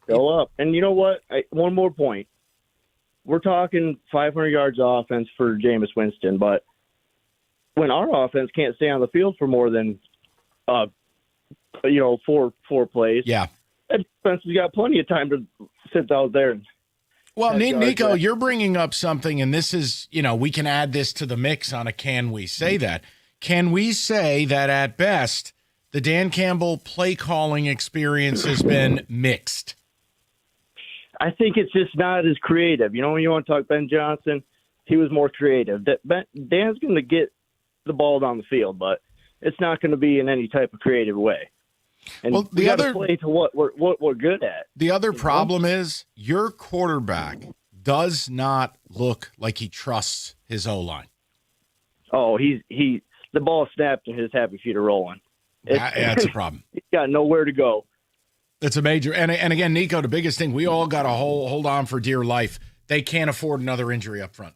Go up. And you know what? One more point. We're talking 500 yards of offense for Jameis Winston, but when our offense can't stay on the field for more than, four plays, that defense has got plenty of time to sit out there. Well, Nico, you're bringing up something, and this is, we can add this to the mix on a can we say that. Can we say that at best the Dan Campbell play calling experience has been mixed? I think it's just not as creative. You know, when you want to talk Ben Johnson, he was more creative. Dan's going to get the ball down the field, but it's not going to be in any type of creative way. And we got to play to what we're good at. The other problem is your quarterback does not look like he trusts his O-line. Oh, the ball snapped and his happy feet are rolling. That's a problem. He's got nowhere to go. It's a major, and again, Nico, the biggest thing, we all got to hold on for dear life. They can't afford another injury up front.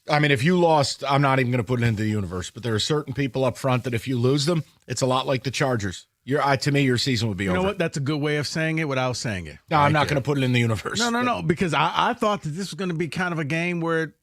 I mean, if you lost, I'm not even going to put it into the universe, but there are certain people up front that if you lose them, it's a lot like the Chargers. To me, your season would be over. You know what? That's a good way of saying it without saying it. No, I'm not going to put it in the universe. No, because I thought that this was going to be kind of a game where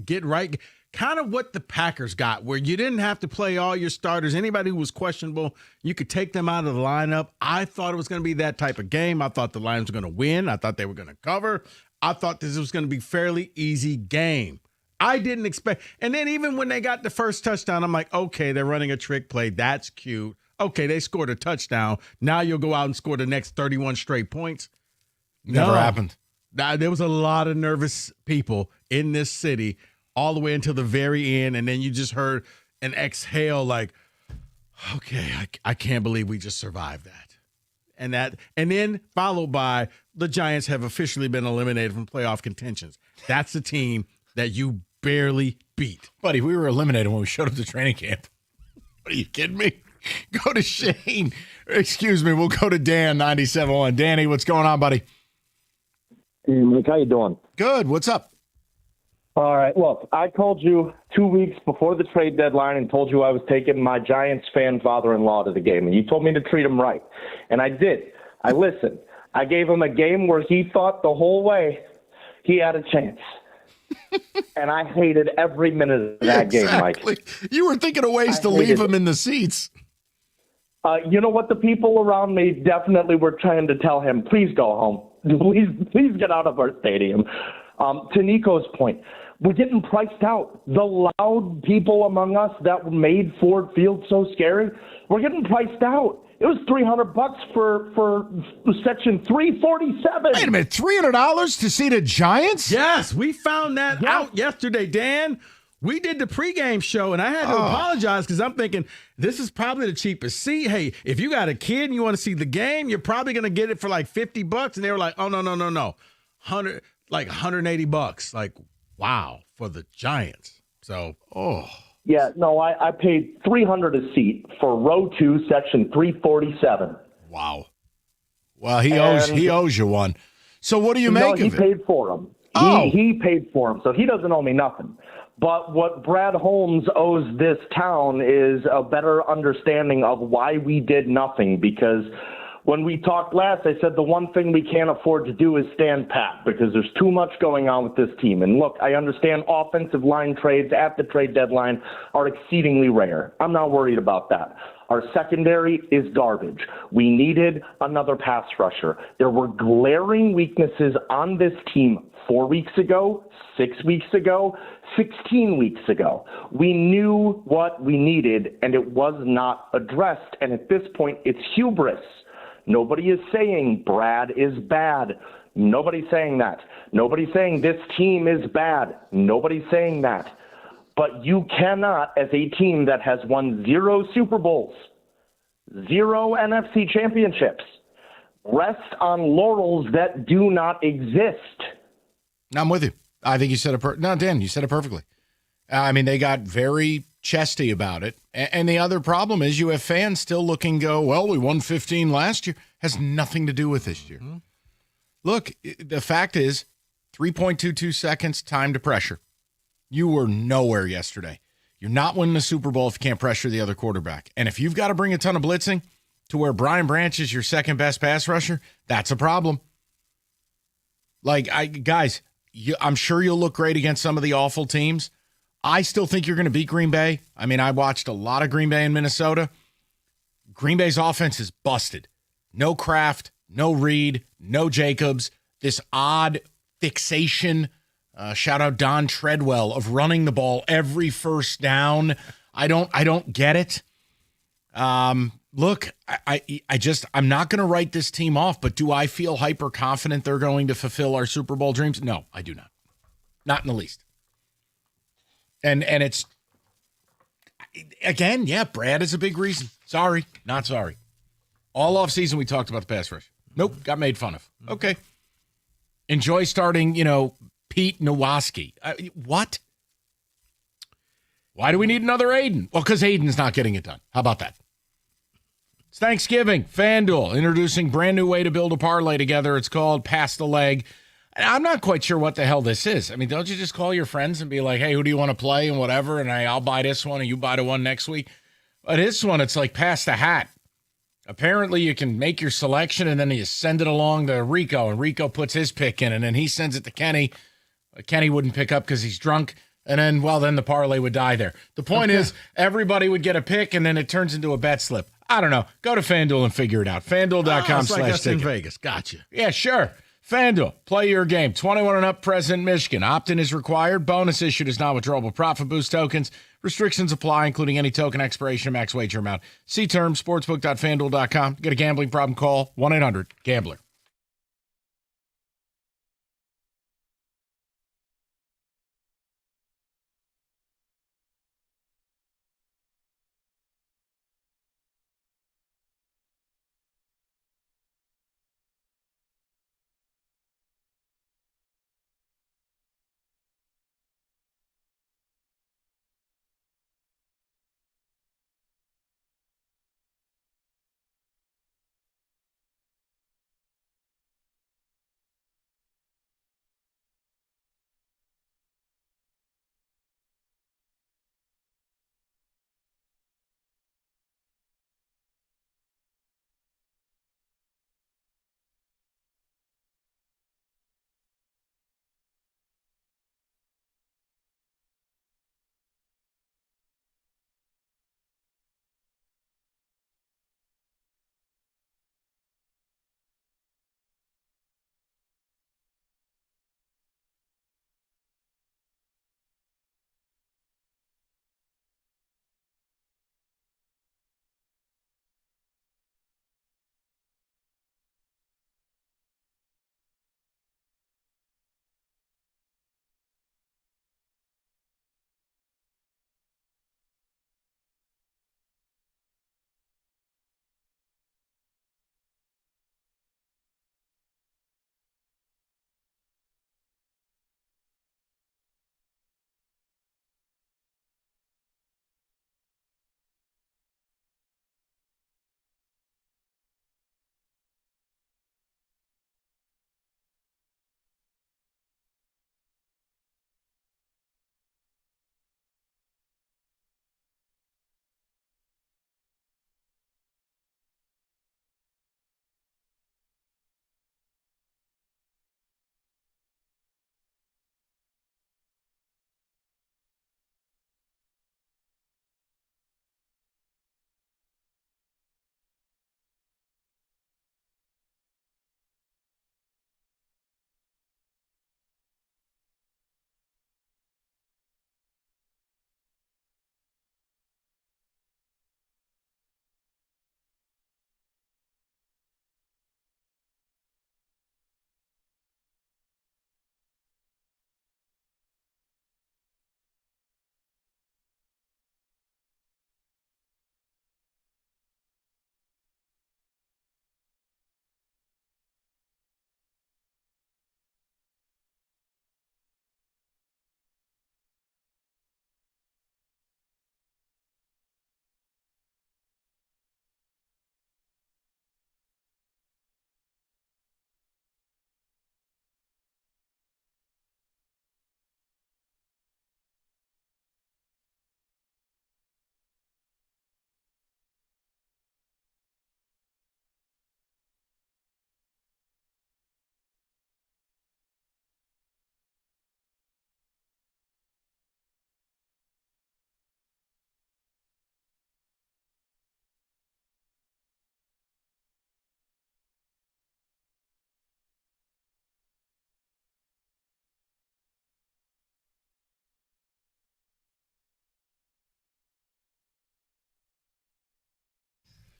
get right. Kind of what the Packers got, where you didn't have to play all your starters. Anybody who was questionable, you could take them out of the lineup. I thought it was going to be that type of game. I thought the Lions were going to win. I thought they were going to cover. I thought this was going to be a fairly easy game. I didn't expect. And then even when they got the first touchdown, I'm like, okay, they're running a trick play. That's cute. Okay, they scored a touchdown. Now you'll go out and score the next 31 straight points. Never happened. There was a lot of nervous people in this city all the way until the very end, and then you just heard an exhale like, okay, I can't believe we just survived that. and then followed by the Giants have officially been eliminated from playoff contentions. That's the team that you barely beat. Buddy, we were eliminated when we showed up to training camp. Are you kidding me? Go to Shane. Excuse me, we'll go to Dan, 97.1. Danny, what's going on, buddy? Hey, Mike, how you doing? Good. What's up? All right. Look, I called you 2 weeks before the trade deadline and told you I was taking my Giants fan father-in-law to the game, and you told me to treat him right. And I did. I listened. I gave him a game where he thought the whole way he had a chance. And I hated every minute of that game, Mike. You were thinking of ways to leave him in the seats. You know what? The people around me definitely were trying to tell him, please go home. Please get out of our stadium. To Nico's point, we're getting priced out. The loud people among us that made Ford Field so scary, we're getting priced out. It was $300 for section 347. Wait a minute, $300 to see the Giants? Yes, we found that out yesterday, Dan. We did the pregame show, and I had to apologize because I'm thinking this is probably the cheapest seat. Hey, if you got a kid and you want to see the game, you're probably going to get it for like $50. And they were like, oh, no. $180. Like, wow, for the Giants. So, Yeah, no, I paid $300 a seat for row 2, section 347. Wow. Well, he owes you one. So what do you make of it? He paid for them. He paid for them, so he doesn't owe me nothing. But what Brad Holmes owes this town is a better understanding of why we did nothing, because when we talked last, I said the one thing we can't afford to do is stand pat because there's too much going on with this team. And look, I understand offensive line trades at the trade deadline are exceedingly rare. I'm not worried about that. Our secondary is garbage. We needed another pass rusher. There were glaring weaknesses on this team 4 weeks ago, 6 weeks ago, 16 weeks ago. We knew what we needed, and it was not addressed. And at this point, it's hubris. Nobody is saying Brad is bad. Nobody's saying that. Nobody's saying this team is bad. Nobody's saying that. But you cannot, as a team that has won 0 Super Bowls, 0 NFC championships, rest on laurels that do not exist. I'm with you. I think you said it. No, Dan, you said it perfectly. I mean, they got very chesty about it. And the other problem is you have fans still looking, well, we won 15 last year. Has nothing to do with this year. Mm-hmm. Look, the fact is 3.22 seconds time to pressure. You were nowhere yesterday. You're not winning the Super Bowl if you can't pressure the other quarterback. And if you've got to bring a ton of blitzing to where Brian Branch is your second best pass rusher, that's a problem. Guys, I'm sure you'll look great against some of the awful teams. I still think you're going to beat Green Bay. I mean, I watched a lot of Green Bay in Minnesota. Green Bay's offense is busted. No Kraft, no Reed, no Jacobs. This odd fixation, shout out Don Treadwell, of running the ball every first down. I don't get it. Look, I'm not going to write this team off, but do I feel hyper confident they're going to fulfill our Super Bowl dreams? No, I do not. Not in the least. And it's, again, yeah, Brad is a big reason. Sorry, not sorry. All offseason we talked about the pass rush. Nope, got made fun of. Okay. Enjoy starting, Pete Nowosky. What? Why do we need another Aiden? Well, because Aiden's not getting it done. How about that? It's Thanksgiving. FanDuel introducing brand new way to build a parlay together. It's called Pass the Leg. I'm not quite sure what the hell this is. I mean, don't you just call your friends and be like, hey, who do you want to play and whatever, and I'll buy this one and you buy the one next week? But this one, it's like pass the hat. Apparently, you can make your selection and then you send it along to Rico, and Rico puts his pick in, and then he sends it to Kenny. Kenny wouldn't pick up because he's drunk, and then the parlay would die there. The point is, everybody would get a pick, and then it turns into a bet slip. I don't know. Go to FanDuel and figure it out. FanDuel.com/ticket. It's like us in Vegas. Gotcha. Yeah, sure. FanDuel, play your game. 21 and up, present Michigan. Opt-in is required. Bonus issued is not withdrawable profit boost tokens. Restrictions apply, including any token expiration and max wager amount. See terms, sportsbook.fanduel.com. Get a gambling problem, call 1-800-GAMBLER.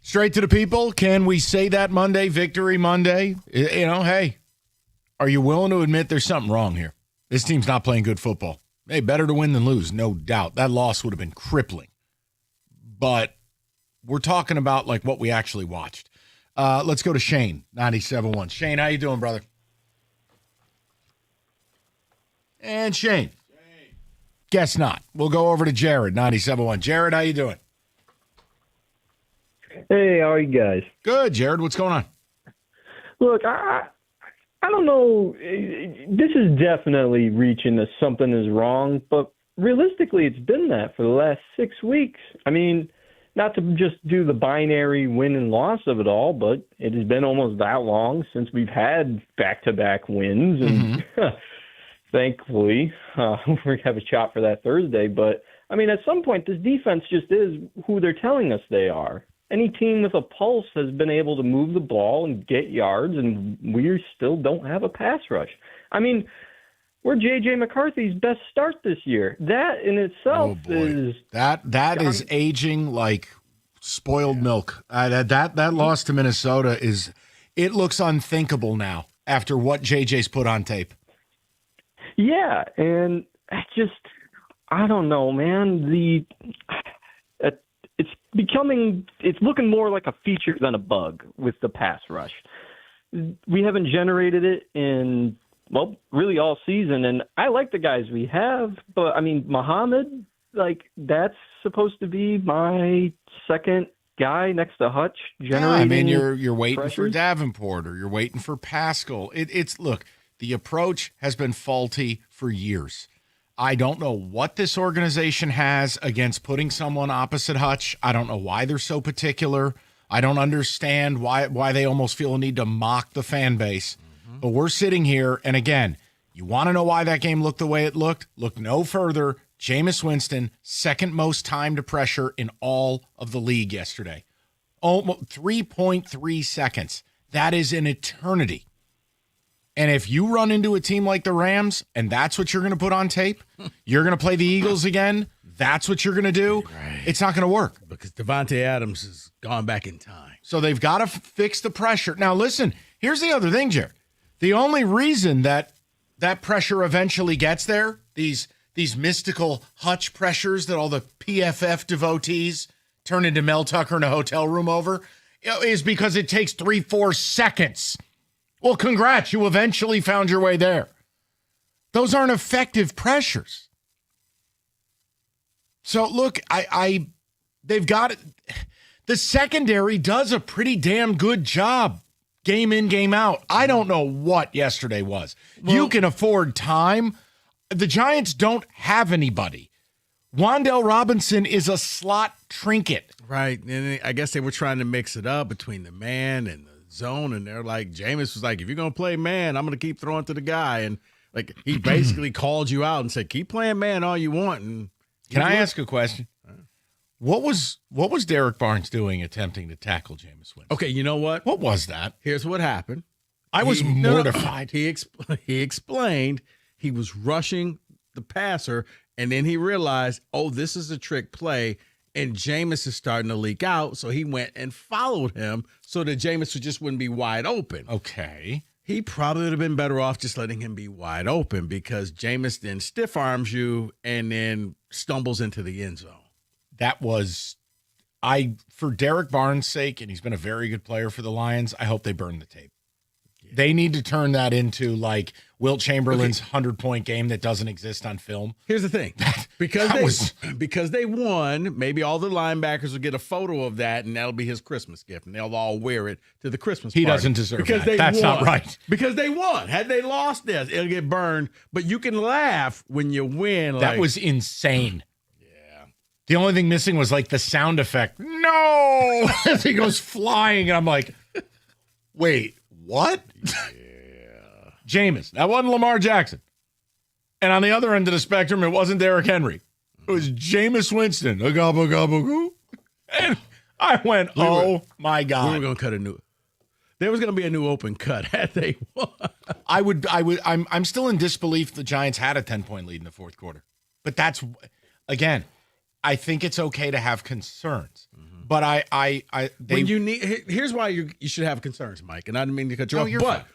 Straight to the people. Can we say that Monday, Victory Monday? You know, hey, are you willing to admit there's something wrong here? This team's not playing good football. Hey, better to win than lose, no doubt. That loss would have been crippling. But we're talking about like what we actually watched. Let's go to Shane, 97.1. Shane, how you doing, brother? And Shane. Guess not. We'll go over to Jared, 97.1. Jared, how you doing? Hey, how are you guys? Good, Jared. What's going on? Look, I don't know. This is definitely reaching to something is wrong, but realistically, it's been that for the last 6 weeks. I mean, not to just do the binary win and loss of it all, but it has been almost that long since we've had back-to-back wins, and thankfully, we have a shot for that Thursday. But, I mean, at some point, this defense just is who they're telling us they are. Any team with a pulse has been able to move the ball and get yards, and we still don't have a pass rush. I mean, we're J.J. McCarthy's best start this year. That in itself is... That is aging like spoiled milk. That loss to Minnesota it looks unthinkable now after what J.J.'s put on tape. Yeah, and I don't know, man. It's looking more like a feature than a bug with the pass rush. We haven't generated it in, well, really all season, and I like the guys we have, but, I mean, Muhammad, like, that's supposed to be my second guy next to Hutch generating I mean, you're waiting pressures. for Davenport or you're waiting for Pascal. Look, the approach has been faulty for years. I don't know what this organization has against putting someone opposite Hutch. I don't know why they're so particular. I don't understand why they almost feel a need to mock the fan base. But we're sitting here, and again, you want to know why that game looked the way it looked? Look no further. Jameis Winston, second most time to pressure in all of the league yesterday. Almost 3.3 seconds. That is an eternity. And if you run into a team like the Rams and that's what you're going to put on tape, you're going to play the Eagles again, that's what you're going to do, It's not going to work. Because Devontae Adams has gone back in time. So they've got to fix the pressure. Now, listen, here's the other thing, Jared. The only reason that pressure eventually gets there, these mystical Hutch pressures that all the PFF devotees turn into Mel Tucker in a hotel room over, is because it takes 3-4 seconds. Well, congrats, you eventually found your way there. Those aren't effective pressures. So look, they've got it. The secondary does a pretty damn good job game in, game out. I don't know what yesterday was. You can afford time. The Giants don't have anybody. Wan'Dale Robinson is a slot trinket. Right. And I guess they were trying to mix it up between the man and the zone. And they're like, Jameis was like, if you're going to play man, I'm going to keep throwing to the guy. And like, he basically called you out and said, keep playing man all you want. And can I ask a question? What was Derek Barnes doing attempting to tackle Jameis Winston? Okay, you know what? What was that? Here's what happened. I was mortified. He explained he was rushing the passer, and then he realized, oh, this is a trick play, and Jameis is starting to leak out, so he went and followed him so that Jameis just wouldn't be wide open. Okay. He probably would have been better off just letting him be wide open because Jameis then stiff arms you and then stumbles into the end zone. That was, for Derek Barnes' sake, and he's been a very good player for the Lions, I hope they burn the tape. Yeah. They need to turn that into like Wilt Chamberlain's 100-point game that doesn't exist on film. Here's the thing. Because they won, maybe all the linebackers will get a photo of that, and that'll be his Christmas gift, and they'll all wear it to the Christmas party. He doesn't deserve because that. That's won. not right. Because they won. Had they lost this, it'll get burned. But you can laugh when you win. That was insane. The only thing missing was like the sound effect. No! As he goes flying, and I'm like, wait, what? Yeah. Jameis. That wasn't Lamar Jackson. And on the other end of the spectrum, it wasn't Derrick Henry. It was Jameis Winston. And I went, my God. We were going to cut a new. There was going to be a new open cut had they won. I'm still in disbelief the Giants had a 10-point lead in the fourth quarter. But that's, again, I think it's okay to have concerns. But when you need, here's why you should have concerns, Mike. And I didn't mean to cut you off. you're But fine.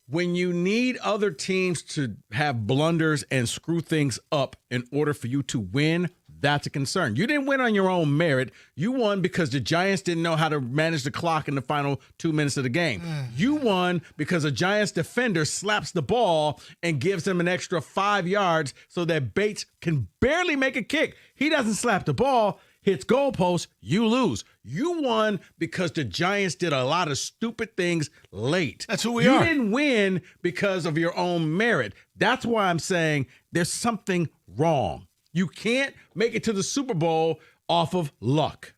when you need other teams to have blunders and screw things up in order for you to win, that's a concern. You didn't win on your own merit. You won because the Giants didn't know how to manage the clock in the final 2 minutes of the game. You won because a Giants defender slaps the ball and gives them an extra 5 yards so that Bates can barely make a kick. He doesn't slap the ball, hits goalposts, you lose. You won because the Giants did a lot of stupid things late. That's who we are. are. You didn't win because of your own merit. That's why I'm saying there's something wrong. You can't make it to the Super Bowl off of luck.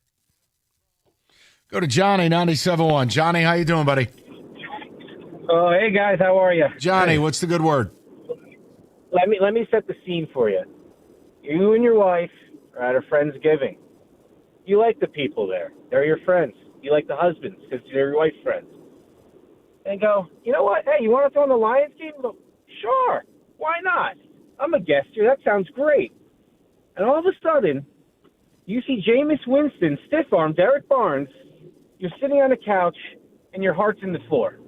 Go to Johnny, 97.1. Johnny, how you doing, buddy? Oh, hey guys, how are you? Johnny, what's the good word? Let me set the scene for you. You and your wife are at a Friendsgiving. You like the people there. They're your friends. You like the husbands because they're your wife's friends. And go, you know what? Hey, you want to throw in the Lions game? Go, sure. Why not? I'm a guest here. That sounds great. And all of a sudden, you see Jameis Winston stiff-arm Derek Barnes. You're sitting on a couch, and your heart's in the floor.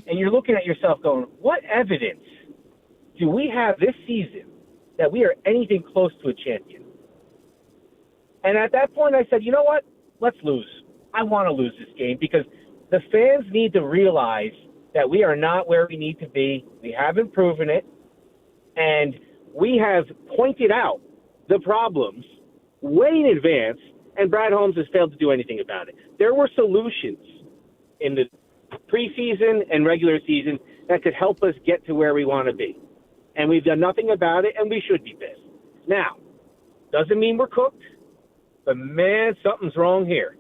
And you're looking at yourself going, what evidence do we have this season that we are anything close to a champion? And at that point, I said, you know what? Let's lose. I want to lose this game because the fans need to realize that we are not where we need to be. We haven't proven it. And we have pointed out the problems way in advance, and Brad Holmes has failed to do anything about it. There were solutions in the preseason and regular season that could help us get to where we want to be. And we've done nothing about it, and we should be pissed. Now, doesn't mean we're cooked, but man, something's wrong here.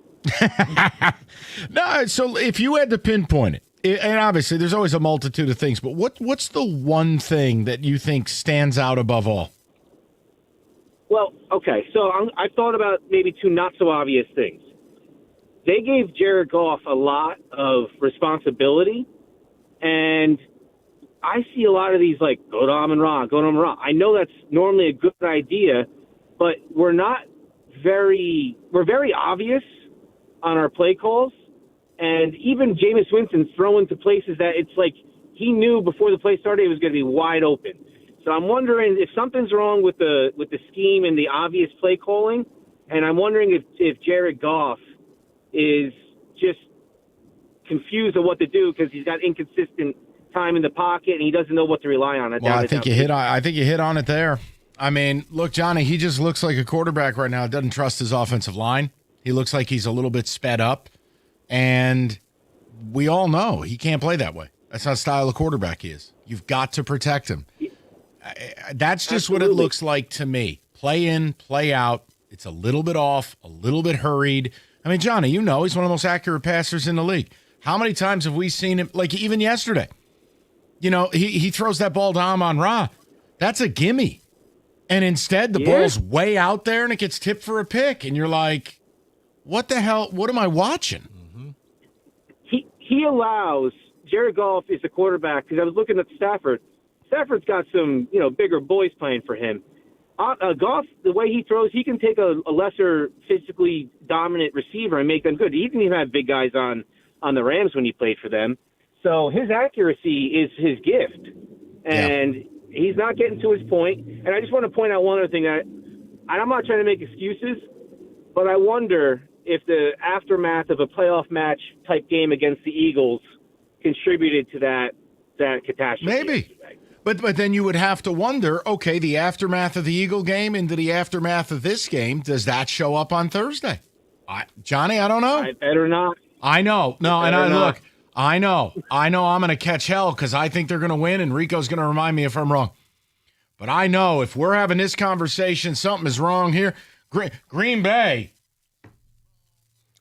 No, so if you had to pinpoint it, and obviously there's always a multitude of things, but what's the one thing that you think stands out above all? Well, okay, so I've thought about maybe two not-so-obvious things. They gave Jared Goff a lot of responsibility, and I see a lot of these, like, go to Amon-Ra, go to Amon-Ra. I know that's normally a good idea, but we're very obvious on our play calls, and even Jameis Winston's throwing to places that it's like he knew before the play started it was going to be wide open. So I'm wondering if something's wrong with the scheme and the obvious play calling, and I'm wondering if Jared Goff is just confused on what to do because he's got inconsistent time in the pocket and he doesn't know what to rely on. Well, I think you hit on it there. I mean, look, Johnny, he just looks like a quarterback right now. Doesn't trust his offensive line. He looks like he's a little bit sped up, and we all know he can't play that way. That's not the style of quarterback he is. You've got to protect him. That's just what it looks like to me. Play in, play out. It's a little bit off, a little bit hurried. I mean, Johnny, you know he's one of the most accurate passers in the league. How many times have we seen him, like even yesterday? You know, he throws that ball to Amon-Ra. That's a gimme. And instead, the ball's way out there and it gets tipped for a pick. And you're like, what the hell? What am I watching? He allows – Jared Goff is the quarterback because I was looking at Stafford. Stafford's got some, bigger boys playing for him. Goff, the way he throws, he can take a lesser physically dominant receiver and make them good. He didn't even have big guys on the Rams when he played for them. So his accuracy is his gift. And he's not getting to his point. And I just want to point out one other thing that I'm not trying to make excuses, but I wonder if the aftermath of a playoff match type game against the Eagles contributed to that catastrophe. Maybe. But then you would have to wonder, okay, the aftermath of the Eagle game into the aftermath of this game, does that show up on Thursday? Johnny, I don't know. I better not. I know. No, and look, I know I'm going to catch hell because I think they're going to win, and Rico's going to remind me if I'm wrong. But I know if we're having this conversation, something is wrong here. Green Bay,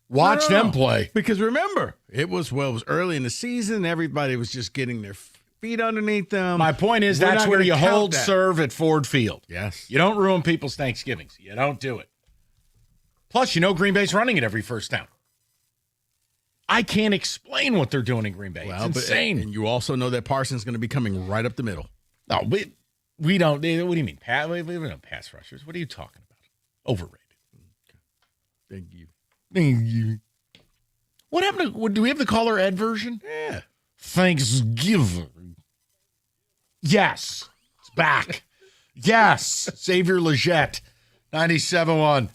watch them play. Because remember, it was early in the season. Everybody was just getting their feet underneath them. My point is that's where you hold serve at Ford Field. Yes. You don't ruin people's Thanksgivings. You don't do it. Plus, Green Bay's running it every first down. I can't explain what they're doing in Green Bay. It's insane. And you also know that Parsons is going to be coming right up the middle. No, we don't. What do you mean? We have no pass rushers. What are you talking about? Overrated. Thank you. What happened to, do we have the caller Ed version? Yeah. Thanksgiving. Yes. It's back. Yes. Xavier Legette, 97.1.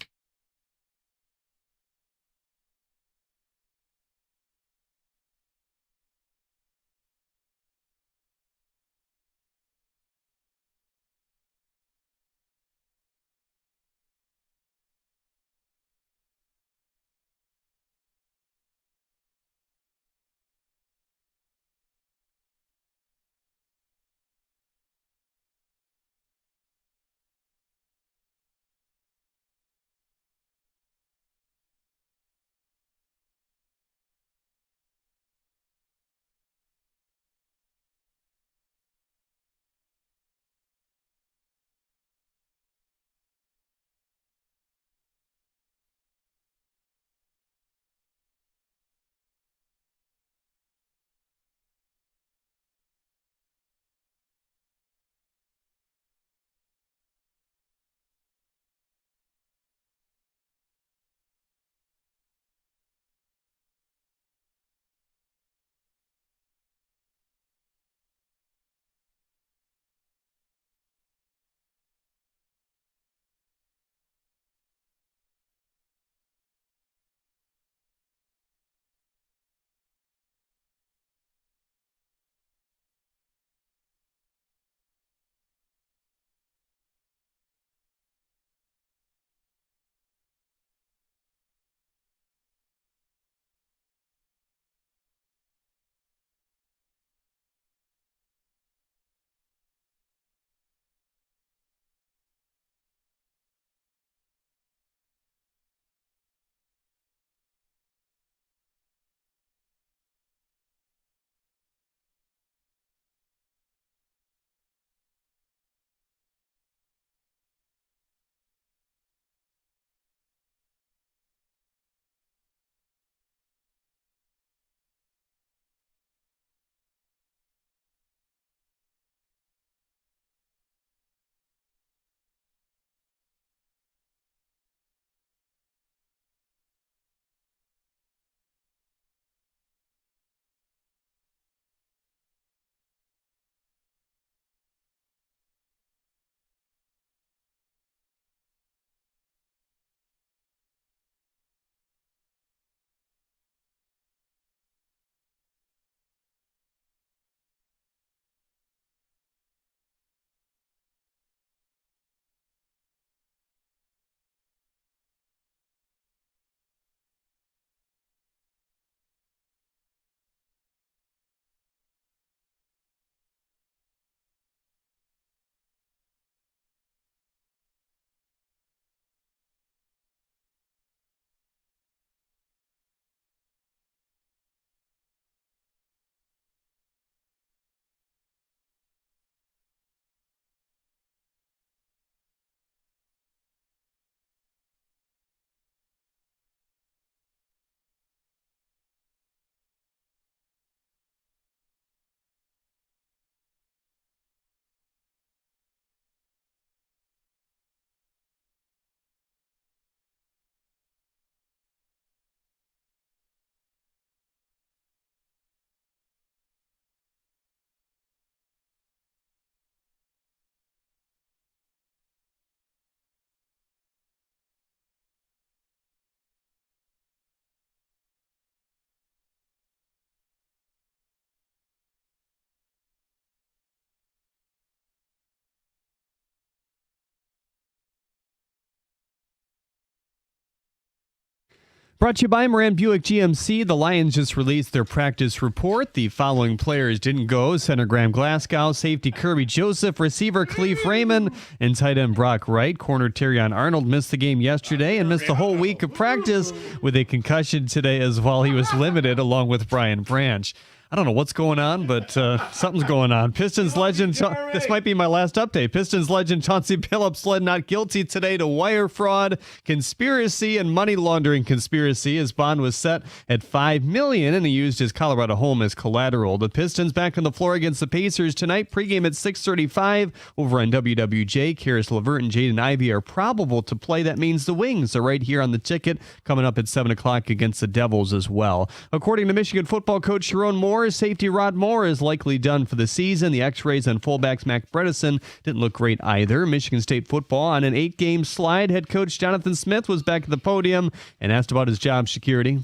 Brought to you by Moran Buick GMC. The Lions just released their practice report. The following players didn't go: center Graham Glasgow, safety Kirby Joseph, receiver Khalif Raymond, and tight end Brock Wright. Corner Terrion Arnold missed the game yesterday and missed the whole week of practice with a concussion today as well. He was limited along with Brian Branch. I don't know what's going on, but something's going on. Pistons legend, this might be my last update. Pistons legend Chauncey Billups pled not guilty today to wire fraud, conspiracy, and money laundering conspiracy. His bond was set at $5 million, and he used his Colorado home as collateral. The Pistons back on the floor against the Pacers tonight. Pregame at 6:35 over on WWJ. Karis LeVert and Jaden Ivey are probable to play. That means the Wings are right here on the ticket, coming up at 7 o'clock against the Devils as well. According to Michigan football coach Sharon Moore, safety Rod Moore is likely done for the season. The x-rays on fullbacks Mac Bredesen didn't look great either. Michigan State football on an 8-game slide. Head coach Jonathan Smith was back at the podium and asked about his job security.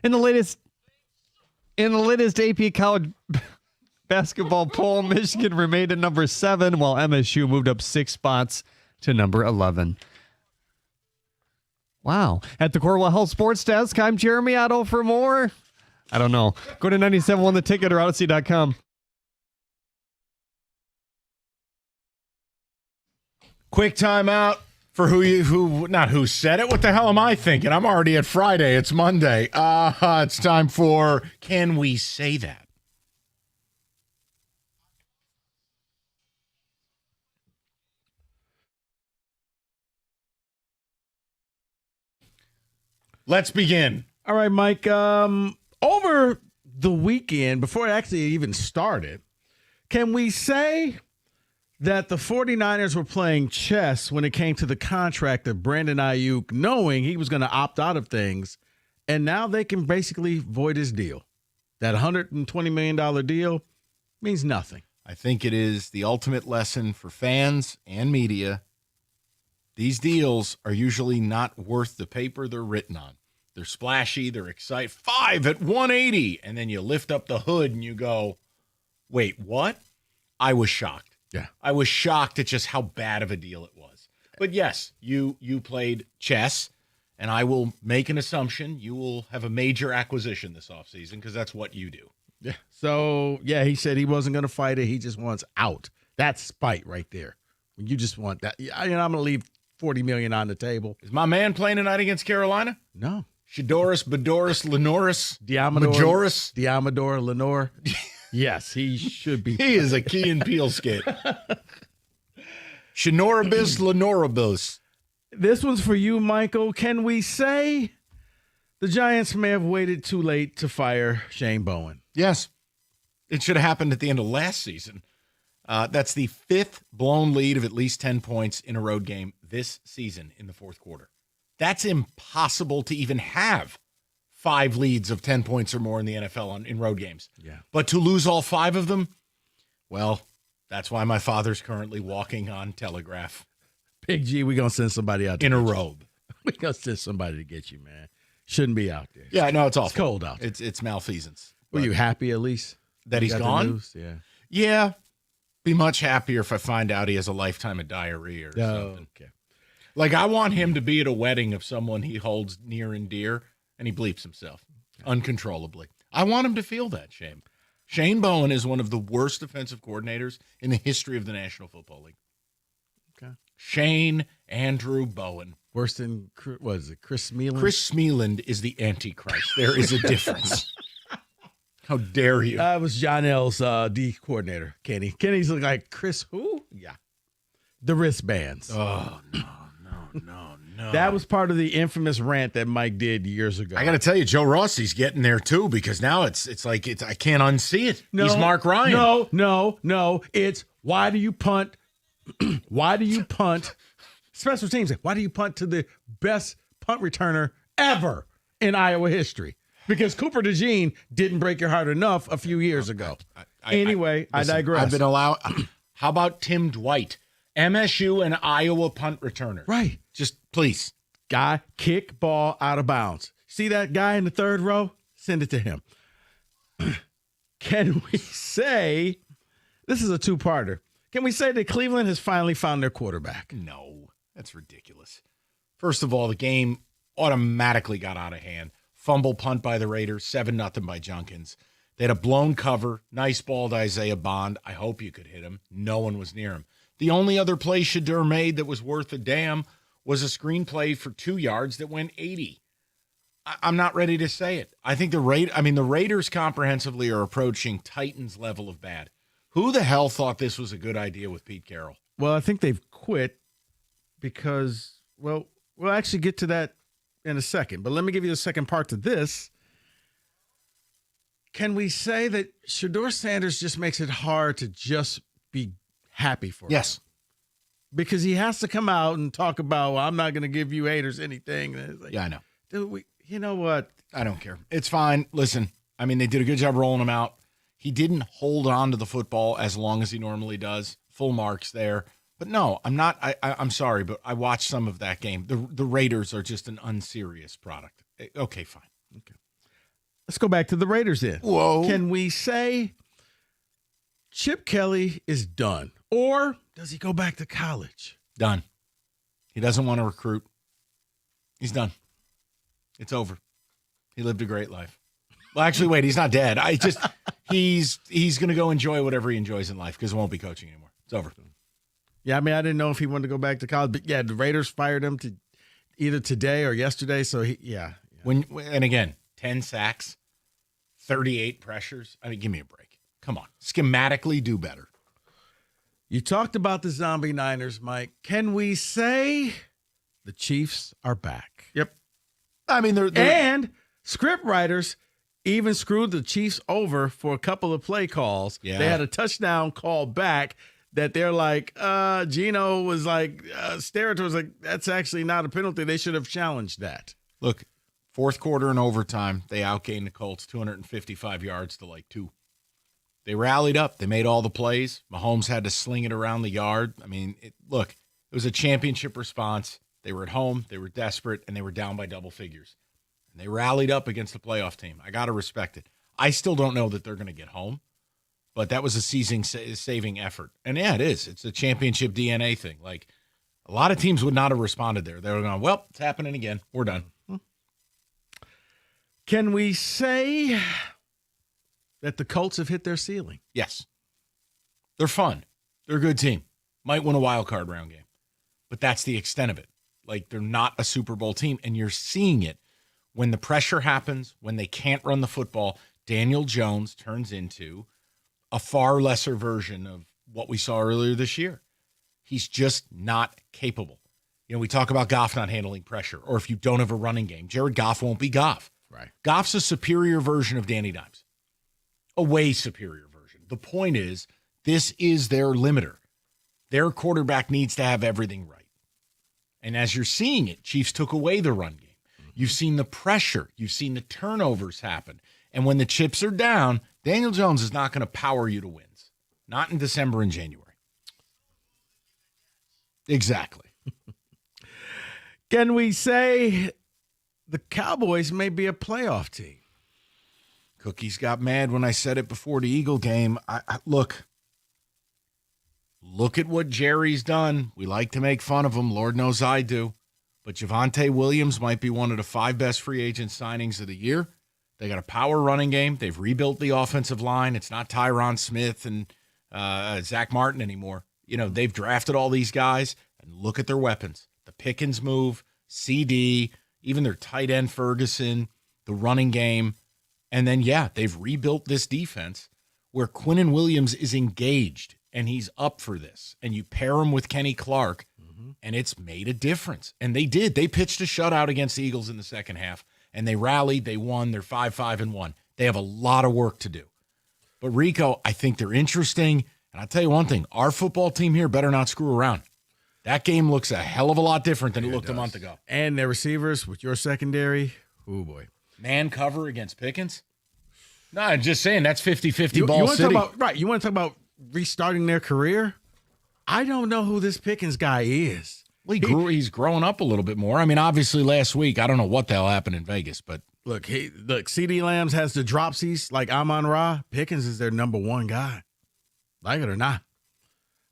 In the latest AP college basketball poll, Michigan remained at number 7, while MSU moved up 6 spots to number 11. Wow. At the Corwell Health Sports Desk, I'm Jeremy Otto. For more, I don't know. Go to 97.1 The Ticket or Odyssey.com. Quick timeout. For who said it? What the hell am I thinking? I'm already at Friday. It's Monday. It's time for Can We Say That? Let's begin. All right, Mike. Over the weekend, before it actually even started, can we say that the 49ers were playing chess when it came to the contract of Brandon Ayuk, knowing he was going to opt out of things, and now they can basically void his deal? That $120 million deal means nothing. I think it is the ultimate lesson for fans and media. These deals are usually not worth the paper they're written on. They're splashy, they're exciting. 5 at 180, and then you lift up the hood and you go, wait, what? I was shocked. Yeah. I was shocked at just how bad of a deal it was. But yes, you played chess, and I will make an assumption you will have a major acquisition this offseason because that's what you do. Yeah. So, yeah, he said he wasn't going to fight it. He just wants out. That's spite right there. You just want that. I'm going to leave $40 million on the table. Is my man playing tonight against Carolina? No. Shadoris, Bedoris, Lenoris, Diamador, Majoris. Diamador, Lenore. Yes, he should be. He is a Key and Peele skit. Shinoribus, Lenoribus. This one's for you, Michael. Can we say the Giants may have waited too late to fire Shane Bowen? Yes. It should have happened at the end of last season. That's the 5th blown lead of at least 10 points in a road game this season in the fourth quarter. That's impossible to even have 5 leads of 10 points or more in the NFL in road games. Yeah. But to lose all 5 of them, well, that's why my father's currently walking on Telegraph. Big G, we're going to send somebody out. In a robe. We're going to send somebody to get you, man. Shouldn't be out there. Yeah, no, it's awful. It's cold out there. It's malfeasance. Were you happy at least? That he's gone? Yeah. Yeah. Be much happier if I find out he has a lifetime of diarrhea or something. Okay. Like, I want him to be at a wedding of someone he holds near and dear, and he bleeps himself uncontrollably. I want him to feel that shame. Shane Bowen is one of the worst defensive coordinators in the history of the National Football League. Okay. Shane Andrew Bowen. Worse than, what is it, Chris Smealand? Chris Smealand is the Antichrist. There is a difference. How dare you? That was John L's D coordinator, Kenny. Kenny's like, Chris who? Yeah. The wristbands. Oh, no. That was part of the infamous rant that Mike did years ago. I got to tell you, Joe Rossi's getting there too, because now it's like I can't unsee it. He's Mark Ryan. No. It's why do you punt? Why do you punt? Special teams. Why do you punt to the best punt returner ever in Iowa history? Because Cooper DeJean didn't break your heart enough a few years ago. Anyway, I digress. I've been allowed. How about Tim Dwight? MSU and Iowa punt returner. Right. Just please. Guy, kick ball out of bounds. See that guy in the third row? Send it to him. Can we say, this is a two-parter, Can we say that Cleveland has finally found their quarterback? No, that's ridiculous. First of all, the game automatically got out of hand. Fumble punt by the Raiders, 7-0 by Junkins. They had a blown cover. Nice ball to Isaiah Bond. I hope you could hit him. No one was near him. The only other play Shedeur made that was worth a damn was a screenplay for 2 yards that went 80. I'm not ready to say it. I think the Raiders comprehensively are approaching Titans level of bad. Who the hell thought this was a good idea with Pete Carroll? Well, I think they've quit because, well, we'll actually get to that in a second. But let me give you the second part to this. Can we say that Shedeur Sanders just makes it hard to just be happy for him? Yes. Because he has to come out and talk about, well, I'm not going to give you haters anything. Like, Yeah, I know. dude, you know what? I don't care. It's fine. Listen, I mean, they did a good job rolling him out. He didn't hold on to the football as long as he normally does. Full marks there. But no, I'm not. I'm sorry, but I watched some of that game. The Raiders are just an unserious product. Okay, fine. Okay. Let's go back to the Raiders then. Whoa. Can we say Chip Kelly is done? Or does he go back to college? Done. He doesn't want to recruit. He's done. It's over. He lived a great life. Well, actually, wait, he's not dead. He's going to go enjoy whatever he enjoys in life because he won't be coaching anymore. It's over. Yeah, I mean, I didn't know if he wanted to go back to college, but yeah, the Raiders fired him to either today or yesterday. So yeah. And again, 10 sacks, 38 pressures. I mean, give me a break. Come on. Schematically do better. You talked about the zombie Niners, Mike. Can we say the Chiefs are back? Yep. I mean, they're and script writers even screwed the Chiefs over for a couple of play calls. Yeah. They had a touchdown call back that they're like, Gino was like, Sterritor was like, that's actually not a penalty. They should have challenged that. Look, fourth quarter and overtime, they outgained the Colts 255 yards to like 2. They rallied up. They made all the plays. Mahomes had to sling it around the yard. I mean, it was a championship response. They were at home. They were desperate, and they were down by double figures. And they rallied up against the playoff team. I got to respect it. I still don't know that they're going to get home, but that was a season-saving effort. And, yeah, it is. It's a championship DNA thing. Like, a lot of teams would not have responded there. They were going, well, it's happening again. We're done. Can we say that the Colts have hit their ceiling? Yes. They're fun. They're a good team. Might win a wild card round game. But that's the extent of it. Like, they're not a Super Bowl team, and you're seeing it when the pressure happens, when they can't run the football. Daniel Jones turns into a far lesser version of what we saw earlier this year. He's just not capable. You know, we talk about Goff not handling pressure, or if you don't have a running game, Jared Goff won't be Goff. Right. Goff's a superior version of Danny Dimes. A way superior version. The point is, this is their limiter. Their quarterback needs to have everything right. And as you're seeing it, Chiefs took away the run game. You've seen the pressure. You've seen the turnovers happen. And when the chips are down, Daniel Jones is not going to power you to wins. Not in December and January. Exactly. Can we say the Cowboys may be a playoff team? Cookies got mad when I said it before the Eagle game. Look at what Jerry's done. We like to make fun of him. Lord knows I do. But Javonte Williams might be one of the 5 best free agent signings of the year. They got a power running game. They've rebuilt the offensive line. It's not Tyron Smith and Zach Martin anymore. You know, they've drafted all these guys, and look at their weapons. The Pickens move, CD, even their tight end Ferguson, the running game. And then, yeah, they've rebuilt this defense where Quinnen Williams is engaged and he's up for this. And you pair him with Kenny Clark, and it's made a difference. And they did. They pitched a shutout against the Eagles in the second half, and they rallied. They won. They're 5-5-1. They have a lot of work to do. But, Rico, I think they're interesting. And I'll tell you one thing. Our football team here better not screw around. That game looks a hell of a lot different than it looked a month ago. And their receivers with your secondary, oh, boy. Man cover against Pickens? No, I'm just saying that's 50-50 ball city. You want to talk about restarting their career? I don't know who this Pickens guy is. Well, he's growing up a little bit more. I mean, obviously last week, I don't know what the hell happened in Vegas, but Look, CeeDee Lambs has the dropsies like Amon-Ra. Pickens is their number one guy. Like it or not.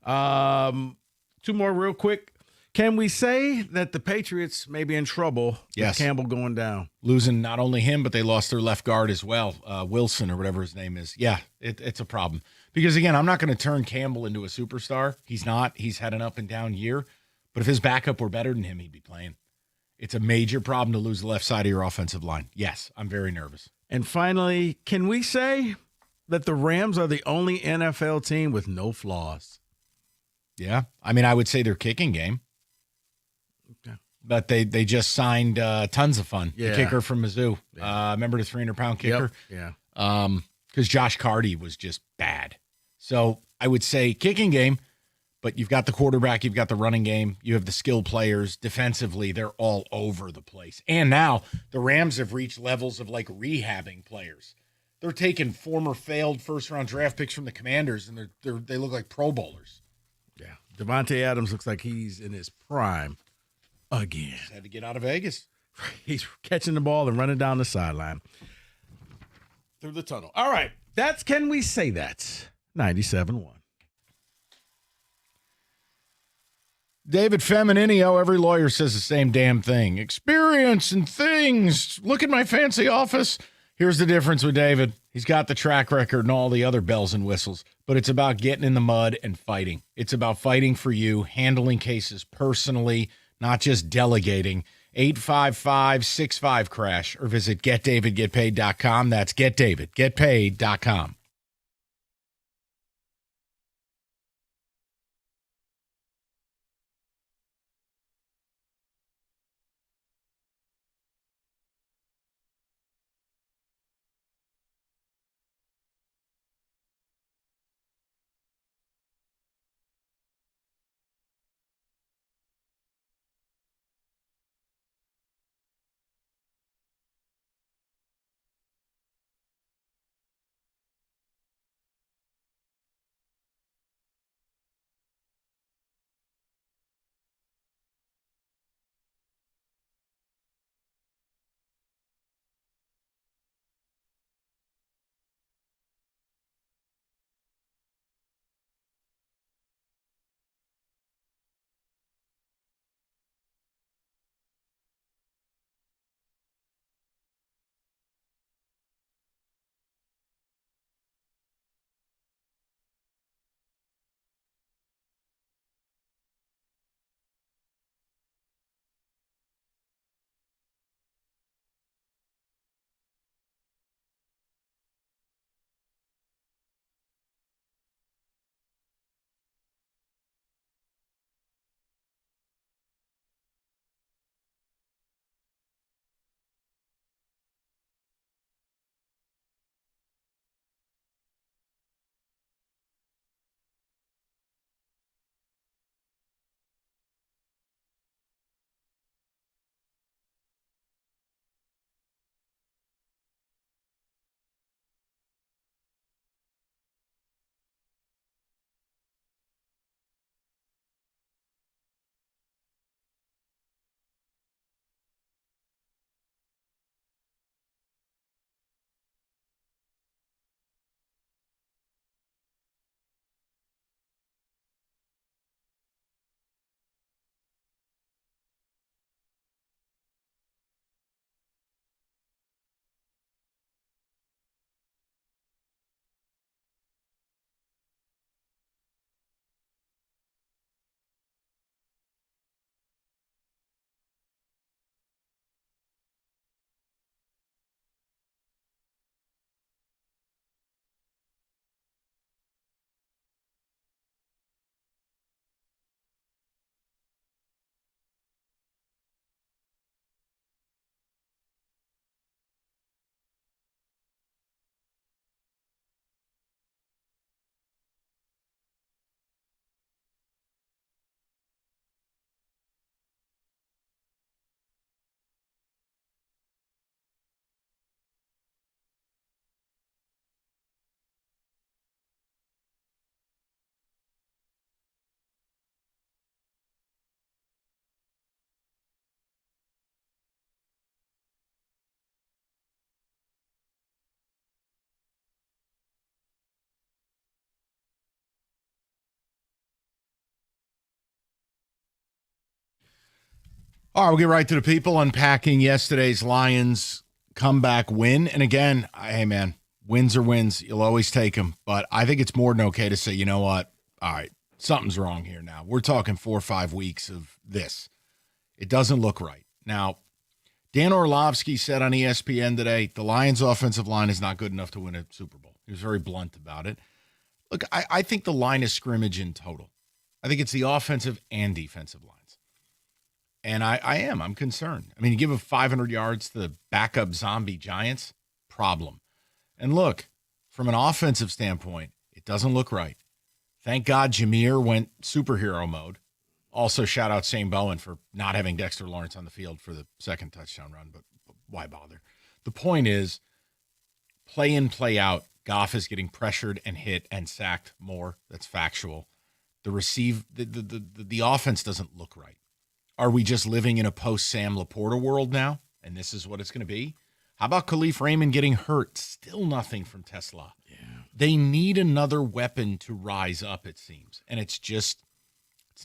Two more real quick. Can we say that the Patriots may be in trouble Yes. with Campbell going down? Losing not only him, but they lost their left guard as well, Wilson or whatever his name is. Yeah, it's a problem. Because, again, I'm not going to turn Campbell into a superstar. He's not. He's had an up and down year. But if his backup were better than him, he'd be playing. It's a major problem to lose the left side of your offensive line. Yes, I'm very nervous. And finally, can we say that the Rams are the only NFL team with no flaws? Yeah. I mean, I would say their kicking game. Okay. But they just signed tons of fun. Yeah. The kicker from Mizzou. Remember the 300-pound kicker? Yep. Yeah. Because Josh Carty was just bad. So I would say kicking game, but you've got the quarterback, you've got the running game, you have the skilled players. Defensively, they're all over the place. And now the Rams have reached levels of like rehabbing players. They're taking former failed first-round draft picks from the Commanders, and they look like Pro Bowlers. Yeah. Devontae Adams looks like he's in his prime again. Just had to get out of Vegas. He's catching the ball and running down the sideline through the tunnel. All right. That's Can We Say That? 97.1. David Femininio, every lawyer says the same damn thing. Experience and things. Look at my fancy office. Here's the difference with David. He's got the track record and all the other bells and whistles, but it's about getting in the mud and fighting. It's about fighting for you, handling cases personally, not just delegating. 855-65-CRASH or visit getdavidgetpaid.com. That's getdavidgetpaid.com. All right, we'll get right to the people unpacking yesterday's Lions comeback win. And again, hey, man, wins are wins. You'll always take them. But I think it's more than okay to say, you know what? All right, something's wrong here now. We're talking 4 or 5 weeks of this. It doesn't look right. Now, Dan Orlovsky said on ESPN today, the Lions' offensive line is not good enough to win a Super Bowl. He was very blunt about it. Look, I think the line of scrimmage in total, I think it's the offensive and defensive lines. And I'm concerned. I mean, you give up 500 yards to the backup zombie Giants, problem. And look, from an offensive standpoint, it doesn't look right. Thank God Jameer went superhero mode. Also, shout out Shane Bowen for not having Dexter Lawrence on the field for the second touchdown run, but why bother? The point is, play in, play out, Goff is getting pressured and hit and sacked more. That's factual. The offense doesn't look right. Are we just living in a post-Sam Laporta world now, and this is what it's going to be? How about Khalif Raymond getting hurt? Still nothing from Tesla. Yeah. They need another weapon to rise up, it seems, and it's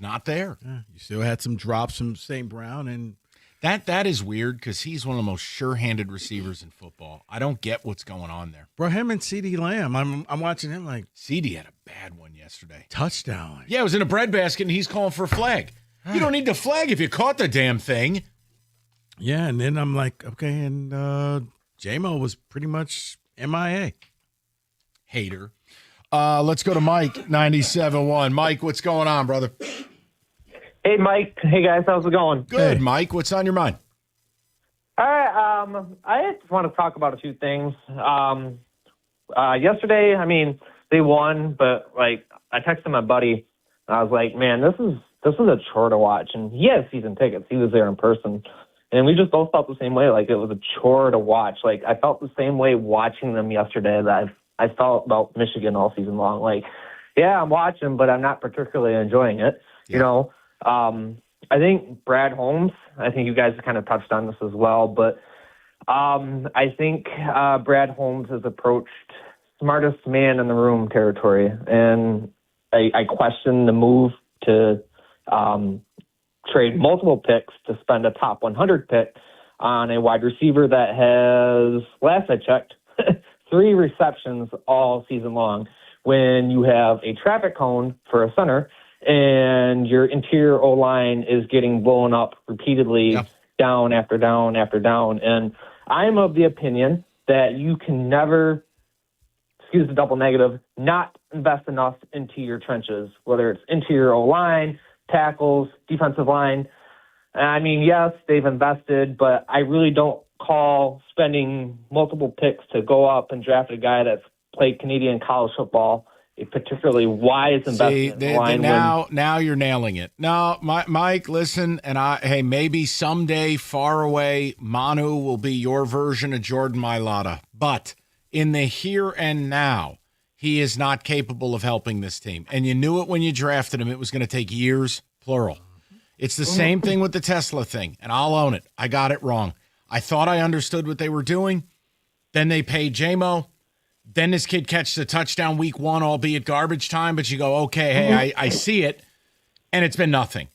not there. Yeah, you still had some drops from St. Brown, and that is weird because he's one of the most sure-handed receivers in football. I don't get what's going on there. Bro, him and CeeDee Lamb, I'm watching him like CeeDee had a bad one yesterday. Touchdown. Yeah, it was in a breadbasket, and he's calling for a flag. You don't need to flag if you caught the damn thing. Yeah, and then I'm like, okay, and J-Mo was pretty much MIA. Hater. Let's go to Mike, 97.1. Mike, what's going on, brother? Hey, Mike. Hey, guys. How's it going? Good, hey. Mike. What's on your mind? All right. I just want to talk about a few things. Yesterday, I mean, they won, but, like, I texted my buddy, and I was like, man, this is a chore to watch. And he has season tickets. He was there in person. And we just both felt the same way. Like, it was a chore to watch. Like, I felt the same way watching them yesterday that I felt about Michigan all season long. Like, yeah, I'm watching, but I'm not particularly enjoying it. Yeah. You know, I think Brad Holmes, I think you guys kind of touched on this as well, but I think Brad Holmes has approached smartest man in the room territory. And I question the move to trade multiple picks to spend a top 100 pick on a wide receiver that has, last I checked, 3 receptions all season long, when you have a traffic cone for a center and your interior O-line is getting blown up repeatedly, down after down after down. And I'm of the opinion that you can never, excuse the double negative, not invest enough into your trenches, whether it's interior O-line, tackles, defensive line. I mean, yes, they've invested, but I really don't call spending multiple picks to go up and draft a guy that's played Canadian college football a particularly wise investment. Now you're nailing it. No, Mike, listen, and maybe someday far away, Manu will be your version of Jordan Mailata, but in the here and now, he is not capable of helping this team. And you knew it when you drafted him. It was going to take years, plural. It's the same thing with the Tesla thing, and I'll own it. I got it wrong. I thought I understood what they were doing. Then they paid J-Mo. Then this kid catches a touchdown week 1, albeit garbage time, but you go, okay, hey, I see it, and it's been nothing.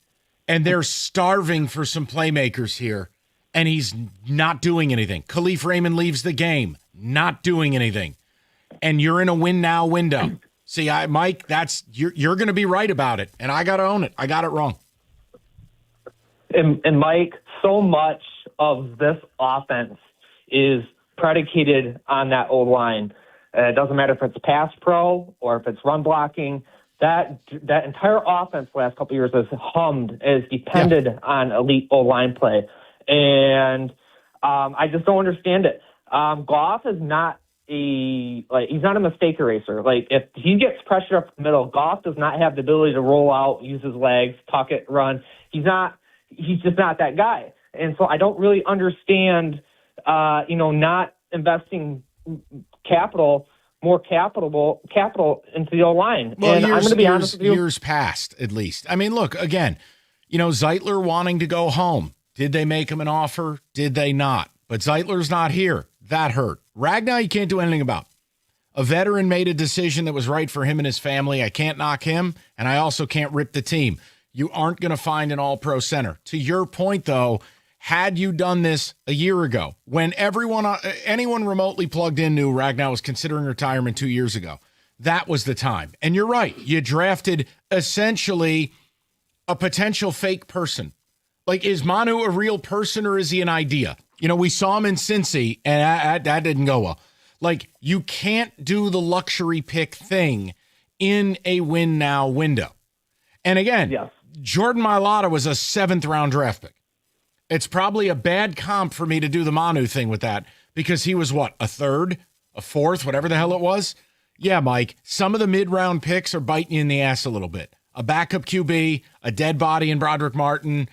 And they're starving for some playmakers here, and he's not doing anything. Khalif Raymond leaves the game, not doing anything. And you're in a win now window. See, Mike, you're going to be right about it, and I got to own it. I got it wrong. And Mike, so much of this offense is predicated on that old line. It doesn't matter if it's pass pro or if it's run blocking. That entire offense the last couple of years has hummed, has depended on elite O-line play. And I just don't understand it. Goff is not he's not a mistake eraser. Like, if he gets pressure up the middle, Goff does not have the ability to roll out, use his legs, tuck it, run. He's just not that guy. And so I don't really understand, not investing more capital into the O-line. Well, and I'm going to be honest with you. Years past, at least. I mean, look, again, Zeitler wanting to go home. Did they make him an offer? Did they not? But Zeitler's not here. That hurt. Ragnow, you can't do anything about. A veteran made a decision that was right for him and his family. I can't knock him, and I also can't rip the team. You aren't going to find an all-pro center. To your point, though, had you done this a year ago, when anyone remotely plugged in knew Ragnow was considering retirement 2 years ago, that was the time. And you're right. You drafted essentially a potential fake person. Like, is Manu a real person or is he an idea? You know, we saw him in Cincy, and that didn't go well. Like, you can't do the luxury pick thing in a win now window. And again, Jordan Mailata was a 7th-round draft pick. It's probably a bad comp for me to do the Manu thing with that because he was, what, a 3rd, a 4th, whatever the hell it was? Yeah, Mike, some of the mid-round picks are biting you in the ass a little bit. A backup QB, a dead body in Broderick Martin,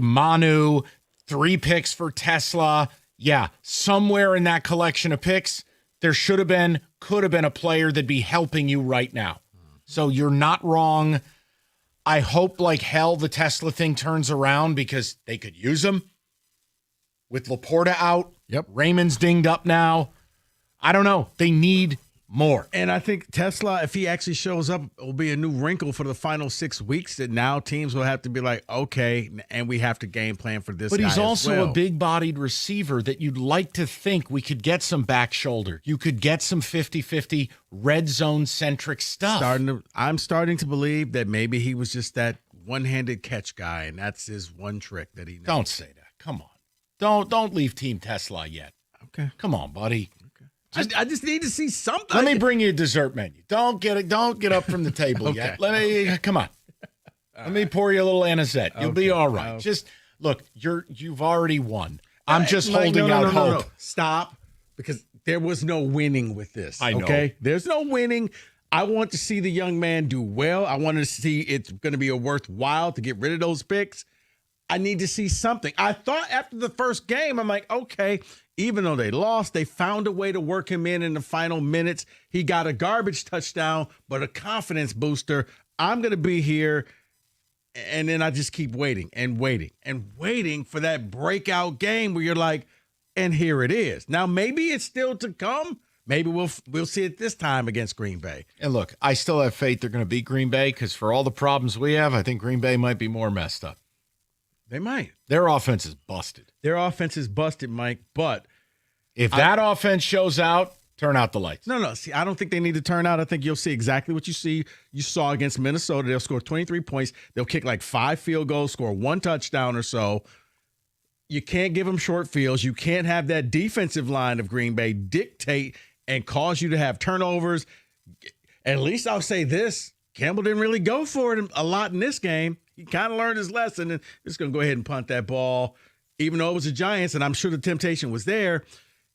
Manu, 3 picks for Tesla. Yeah, somewhere in that collection of picks, there could have been a player that'd be helping you right now. So you're not wrong. I hope like hell the Tesla thing turns around because they could use him. With Laporta out, Raymond's dinged up now. I don't know. They need more. And I think Tesla, if he actually shows up, will be a new wrinkle for the final 6 weeks that now teams will have to be like, okay, and we have to game plan for this. But guy he's also a big-bodied receiver that you'd like to think we could get some back shoulder. You could get some 50-50 red zone-centric stuff. I'm starting to believe that maybe he was just that one-handed catch guy, and that's his one trick that he knows. Don't say that. Come on. Don't leave Team Tesla yet. Okay. Come on, buddy. I just need to see something. Let me bring you a dessert menu. Don't get up from the table yet. Come on. Let me pour you a little anisette. You'll be all right. Just look, you've already won. I'm just holding out hope. No. Stop, because there was no winning with this. I know. Okay, there's no winning. I want to see the young man do well. I want to see it's going to be a worthwhile to get rid of those picks. I need to see something. I thought after the first game, I'm like, okay, even though they lost, they found a way to work him in the final minutes. He got a garbage touchdown, but a confidence booster. I'm going to be here. And then I just keep waiting and waiting and waiting for that breakout game where you're like, and here it is. Now, maybe it's still to come. Maybe we'll see it this time against Green Bay. And look, I still have faith they're going to beat Green Bay because for all the problems we have, I think Green Bay might be more messed up. They might. Their offense is busted. Their offense is busted, Mike. But if that offense shows out, turn out the lights. No. See, I don't think they need to turn out. I think you'll see exactly what you saw against Minnesota. They'll score 23 points. They'll kick like 5 field goals, score 1 touchdown or so. You can't give them short fields. You can't have that defensive line of Green Bay dictate and cause you to have turnovers. At least I'll say this. Campbell didn't really go for it a lot in this game. He kind of learned his lesson and just going to go ahead and punt that ball, even though it was the Giants, and I'm sure the temptation was there.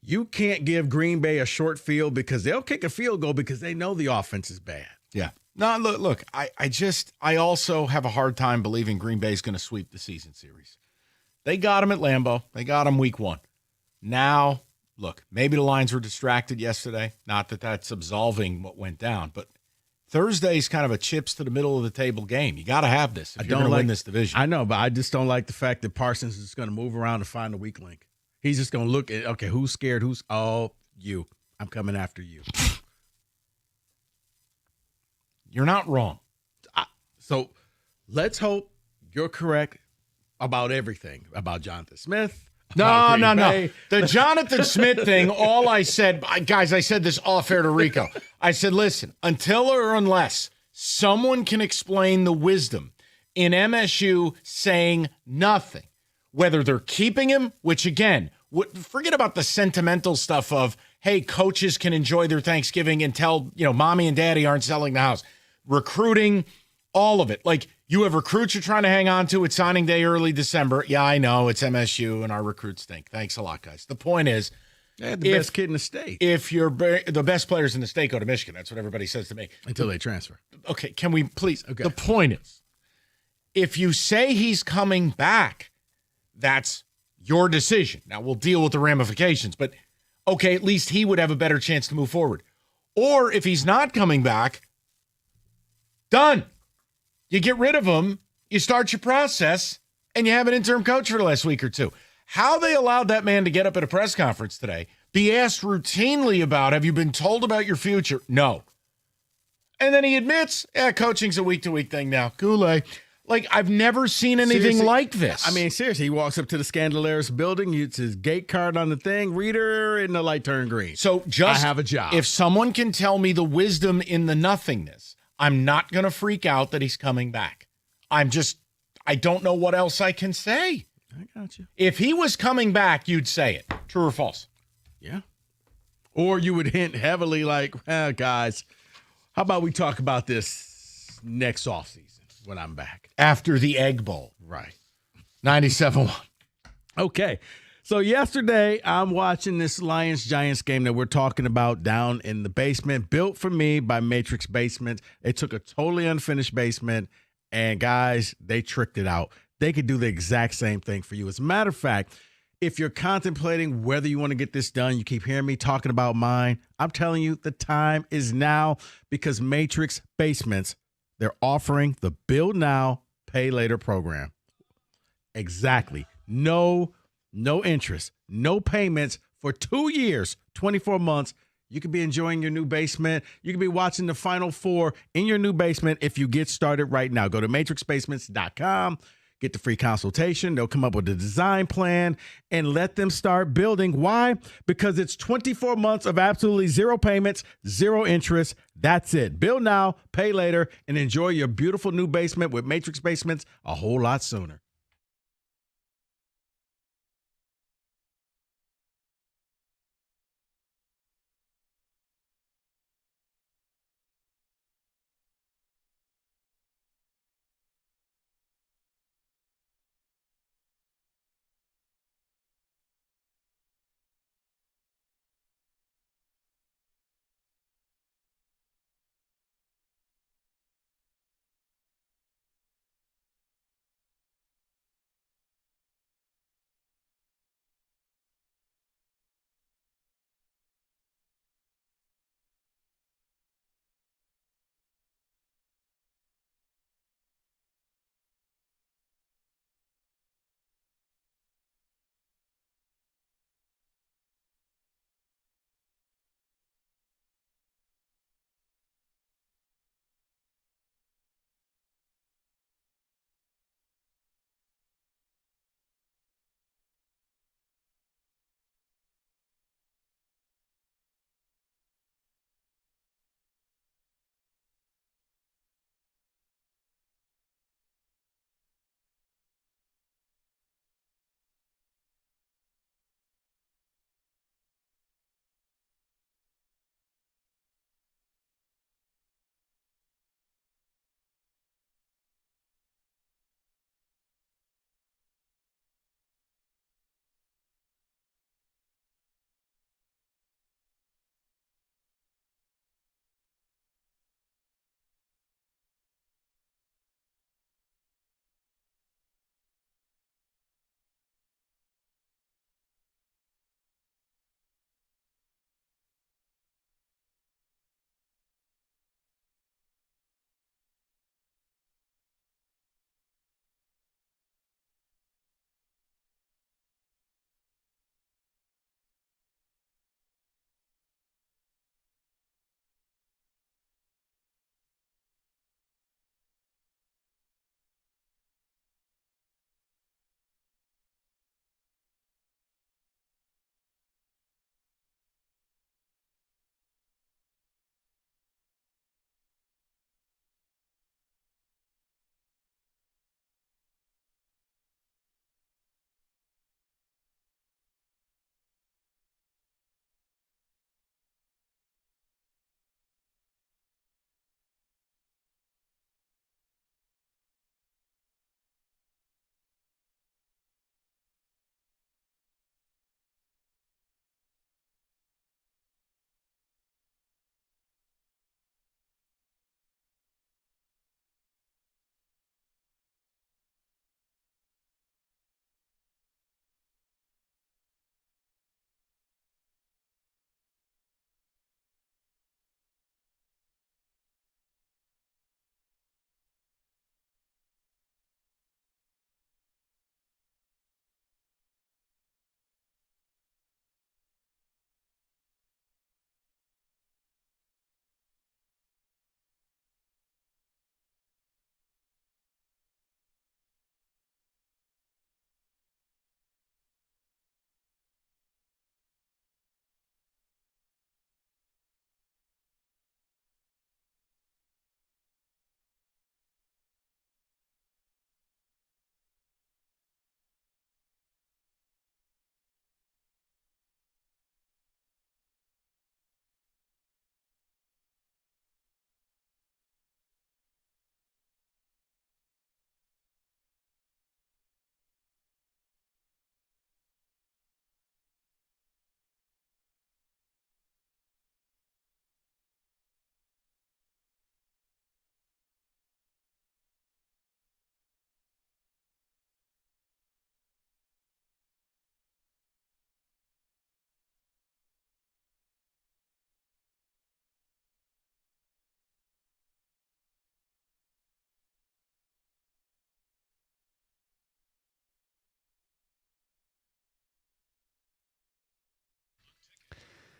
You can't give Green Bay a short field because they'll kick a field goal because they know the offense is bad. Yeah. No, look, I also have a hard time believing Green Bay is going to sweep the season series. They got him at Lambeau. They got him week 1. Now, look, maybe the Lions were distracted yesterday. Not that that's absolving what went down, but Thursday's kind of a chips to the middle of the table game. You got to have this if you're going to win this division. I know, but I just don't like the fact that Parsons is going to move around to find a weak link. He's just going to look at, okay, who's scared? You. I'm coming after you. You're not wrong. So let's hope you're correct about everything, about Jonathan Smith. No. The Jonathan Smith thing, all I said, guys, I said this off air to Rico. I said, listen, until or unless someone can explain the wisdom in MSU saying nothing, whether they're keeping him, which again, forget about the sentimental stuff of, hey, coaches can enjoy their Thanksgiving and tell, mommy and daddy aren't selling the house. Recruiting, all of it. Like, you have recruits you're trying to hang on to at signing day early December. Yeah, I know. It's MSU and our recruits stink. Thanks a lot, guys. The point is, they had the best kid in the state. If you're the best players in the state go to Michigan, that's what everybody says to me. Until they transfer. Okay, can we please? Okay. The point is, if you say he's coming back, that's your decision. Now, we'll deal with the ramifications, but okay, at least he would have a better chance to move forward. Or if he's not coming back, done. You get rid of him, you start your process, and you have an interim coach for the last week or two. How they allowed that man to get up at a press conference today, be asked routinely about, have you been told about your future? No. And then he admits, coaching's a week-to-week thing now. Goulet. Like, I've never seen anything Seriously, like this. I mean, seriously, he walks up to the Scandalaris building, it's his gate card on the thing, reader, and the light turned green. So just I have a job. If someone can tell me the wisdom in the nothingness, I'm not going to freak out that he's coming back. I don't know what else I can say. I got you. If he was coming back, you'd say it. True or false? Yeah. Or you would hint heavily like, guys, how about we talk about this next offseason when I'm back? After the Egg Bowl. Right. 97-1. Okay. So yesterday, I'm watching this Lions-Giants game that we're talking about down in the basement, built for me by Matrix Basement. They took a totally unfinished basement, and guys, they tricked it out. They could do the exact same thing for you. As a matter of fact, if you're contemplating whether you want to get this done, you keep hearing me talking about mine. I'm telling you, the time is now because Matrix Basements, they're offering the Build Now, Pay Later program. Exactly. No interest, no payments for 2 years, 24 months. You could be enjoying your new basement. You could be watching the Final Four in your new basement if you get started right now. Go to matrixbasements.com. Get the free consultation. They'll come up with a design plan and let them start building. Why? Because it's 24 months of absolutely zero payments, zero interest. That's it. Build now, pay later, and enjoy your beautiful new basement with Matrix Basements a whole lot sooner.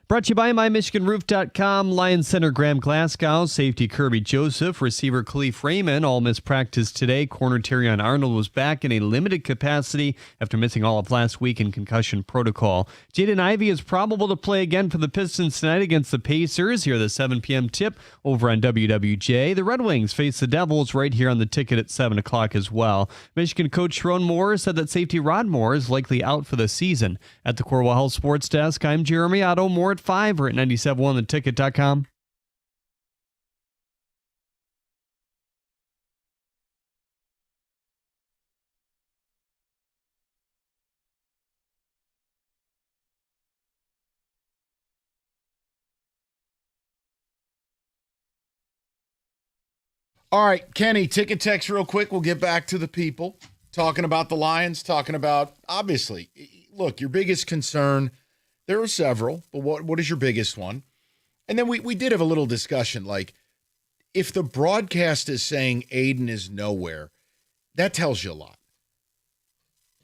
Brought to you by MyMichiganRoof.com, Lions Center Graham Glasgow, safety Kirby Joseph, receiver Khalif Raymond, all missed practice today. Corner Terrion Arnold was back in a limited capacity after missing all of last week in concussion protocol. Jaden Ivey is probable to play again for the Pistons tonight against the Pacers. Here, the 7 p.m. tip over on WWJ. The Red Wings face the Devils right here on the ticket at 7 o'clock as well. Michigan coach Sharon Moore said that safety Rod Moore is likely out for the season. At the Corwell Health Sports Desk, I'm Jeremy Otto. More at 5 or at 97.1theticket.com. All right, Kenny, ticket text real quick. We'll get back to the people. Talking about the Lions, talking about, obviously, look, your biggest concern, there are several, but what is your biggest one? And then we did have a little discussion, like, if the broadcast is saying Aiden is nowhere, that tells you a lot.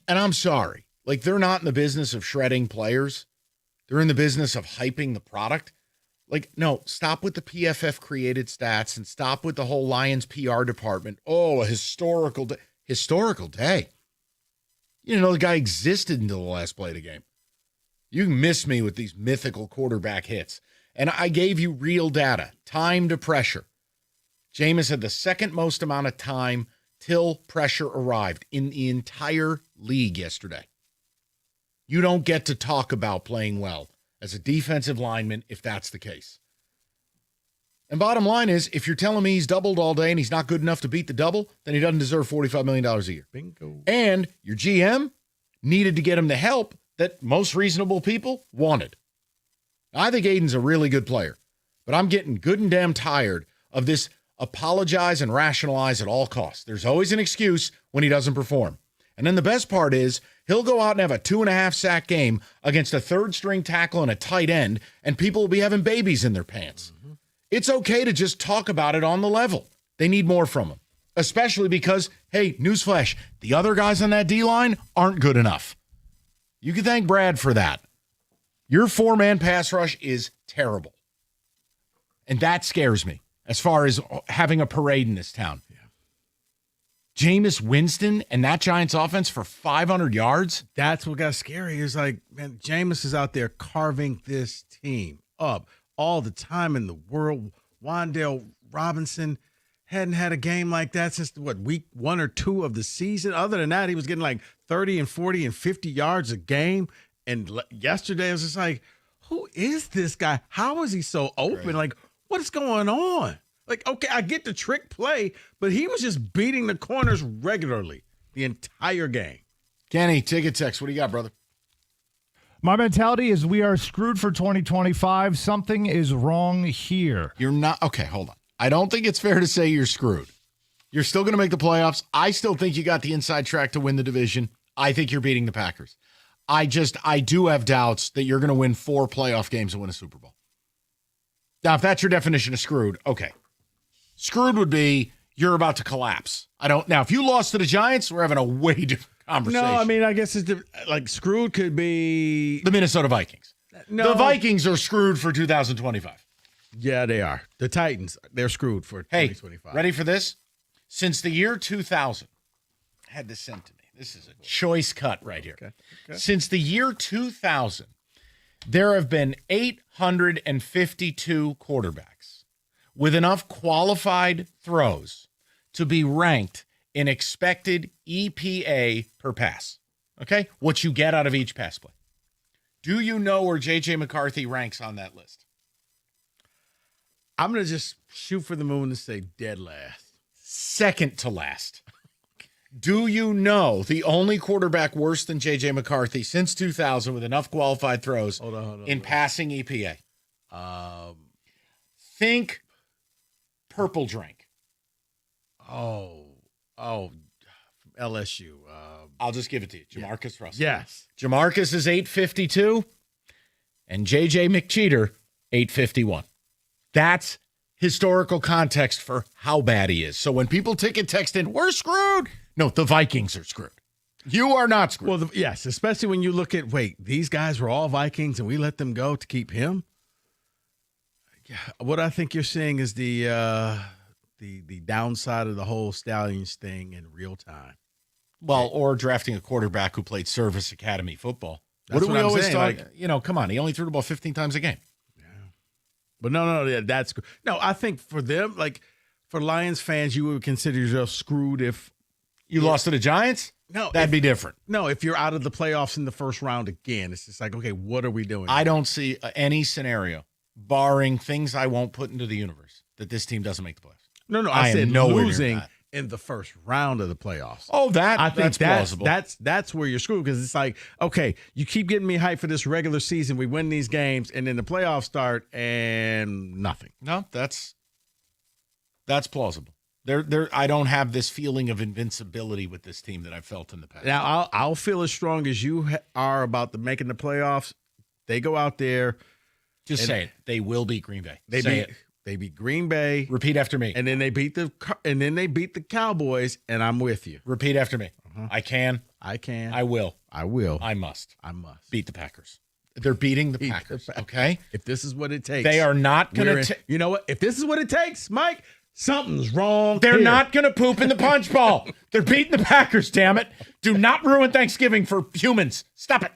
And I'm sorry. Like, they're not in the business of shredding players. They're in the business of hyping the product. Like, no, stop with the PFF created stats and stop with the whole Lions PR department. Oh, a historical day. Historical day. You didn't know the guy existed until the last play of the game. You can miss me with these mythical quarterback hits. And I gave you real data. Time to pressure. Jameis had the second most amount of time till pressure arrived in the entire league yesterday. You don't get to talk about playing well as a defensive lineman if that's the case. And bottom line is, if you're telling me he's doubled all day and he's not good enough to beat the double, then he doesn't deserve $45 million a year. Bingo. And your GM needed to get him the help that most reasonable people wanted. I think Aiden's a really good player, but I'm getting good and damn tired of this apologize and rationalize at all costs. There's always an excuse when he doesn't perform. And then the best part is he'll go out and have a 2.5 sack game against a third string tackle and a tight end, and people will be having babies in their pants. Mm-hmm. It's okay to just talk about it on the level. They need more from him, especially because, hey, newsflash, the other guys on that D-line aren't good enough. You can thank Brad for that. Your 4-man pass rush is terrible. And that scares me as far as having a parade in this town. Yeah. Jameis Winston and that Giants offense for 500 yards? That's what got scary. It's like, man, Jameis is out there carving this team up all the time in the world. Wan'Dale Robinson hadn't had a game like that since, week 1 or 2 of the season? Other than that, he was getting like 30 and 40 and 50 yards a game. And yesterday, I was just like, who is this guy? How is he so open? Crazy. Like, what is going on? Like, okay, I get the trick play, but he was just beating the corners regularly the entire game. Kenny, ticket text. What do you got, brother? My mentality is we are screwed for 2025. Something is wrong here. You're not. Okay, hold on. I don't think it's fair to say you're screwed. You're still going to make the playoffs. I still think you got the inside track to win the division. I think you're beating the Packers. I do have doubts that you're going to win 4 playoff games and win a Super Bowl. Now, if that's your definition of screwed, okay. Screwed would be you're about to collapse. Now, if you lost to the Giants, we're having a way different conversation. No, I mean, I guess it's like screwed could be the Minnesota Vikings. No. The Vikings are screwed for 2025. Yeah, they are. The Titans, they're screwed for 2025. Ready for this? Since the year 2000, I had this sent to me. This is a choice cut right here. Okay. Since the year 2000, there have been 852 quarterbacks with enough qualified throws to be ranked in expected EPA per pass. Okay? What you get out of each pass play. Do you know where J.J. McCarthy ranks on that list? I'm going to just shoot for the moon and say dead last. Second to last. Do you know the only quarterback worse than J.J. McCarthy since 2000 with enough qualified throws in passing EPA? Think purple drink. Oh, LSU. I'll just give it to you. Jamarcus Russell. Yes. Jamarcus is 852 and J.J. McCheater 851. That's historical context for how bad he is. So when people ticket text in, we're screwed. No, the Vikings are screwed. You are not screwed. Well, yes, especially when you look at, these guys were all Vikings and we let them go to keep him. What I think you're seeing is the downside of the whole Stallions thing in real time. Well, or drafting a quarterback who played Service Academy football. That's what do we I'm always saying, talk? Come on. He only threw the ball 15 times a game. But that's no. I think for them, like for Lions fans, you would consider yourself screwed if you lost to the Giants. No, that'd be different. No, if you're out of the playoffs in the first round again, it's just like, okay, what are we doing? I don't see any scenario, barring things I won't put into the universe, that this team doesn't make the playoffs. No, I said am nowhere losing near that. in the first round of the playoffs. Oh, I think that's plausible. That's where you're screwed, because it's like, okay, you keep getting me hyped for this regular season. We win these games, and then the playoffs start, and nothing. No, that's plausible. I don't have this feeling of invincibility with this team that I've felt in the past. Now, I'll feel as strong as you are about making the playoffs. They go out there. Just say it. They will beat Green Bay. They beat Green Bay. Repeat after me. And then they beat the Cowboys, and I'm with you. Repeat after me. I can. I will. I must. Beat the Packers. They're beating the Packers, okay? If this is what it takes. They are not going to you know what? If this is what it takes, Mike, something's wrong. They're here. not going to poop in the punch bowl. They're beating the Packers, damn it. Do not ruin Thanksgiving for humans. Stop it.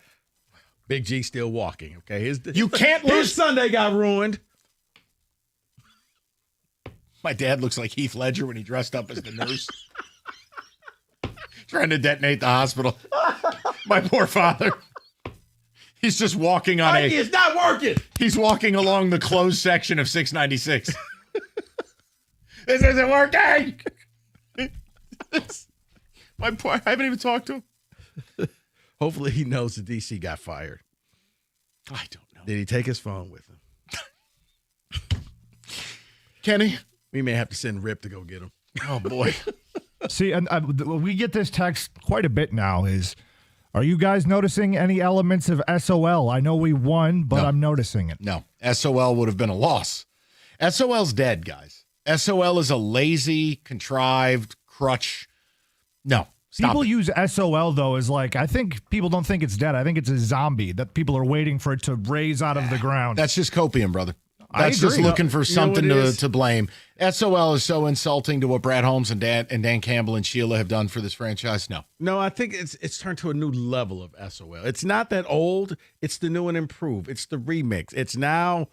Big G still walking, okay? You can't lose. His Sunday got ruined. My dad looks like Heath Ledger when he dressed up as the nurse. Trying to detonate the hospital. My poor father. He's just walking on Mikey, it's not working. He's walking along the closed section of 696. This isn't working. My poor, I haven't even talked to him. Hopefully he knows the DC got fired. I don't know. Did he take his phone with him? Kenny? We may have to send Rip to go get him. Oh, boy. See, and we get this text quite a bit now are you guys noticing any elements of SOL? I know we won, but I'm noticing it. No, SOL would have been a loss. SOL's dead, guys. SOL is a lazy, contrived crutch. No, stop People it. use SOL, though, as like, I think people don't think it's dead. I think it's a zombie that people are waiting for it to raise out of the ground. That's just copium, brother. I That's just agree. looking for something what it to blame. SOL is so insulting to what Brad Holmes and Dan Campbell and Sheila have done for this franchise. No, I think it's turned to a new level of SOL. It's not that old. It's the new and improved. It's the remix. It's now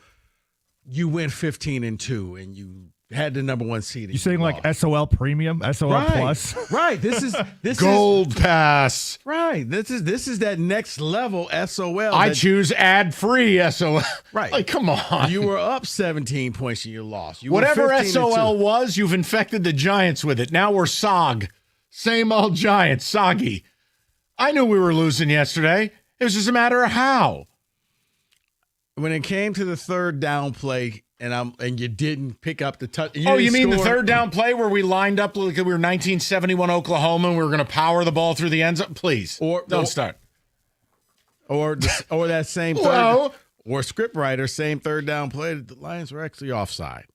you went 15-2 and you had the number one seed. You saying like SOL Premium, SOL Plus? Right. This Gold Pass. Right. This is that next level SOL. I choose ad-free SOL. Right. Like, come on. You were up 17 points and you lost. Whatever SOL was, you've infected the Giants with it. Now we're SOG. Same old Giants, soggy. I knew we were losing yesterday. It was just a matter of how. When it came to the third down play, and you didn't pick up the touch. You mean the third down play where we lined up like we were 1971 Oklahoma and we were going to power the ball through the end zone? Please, don't start. Or that same third, or scriptwriter, same third down play. The Lions were actually offside.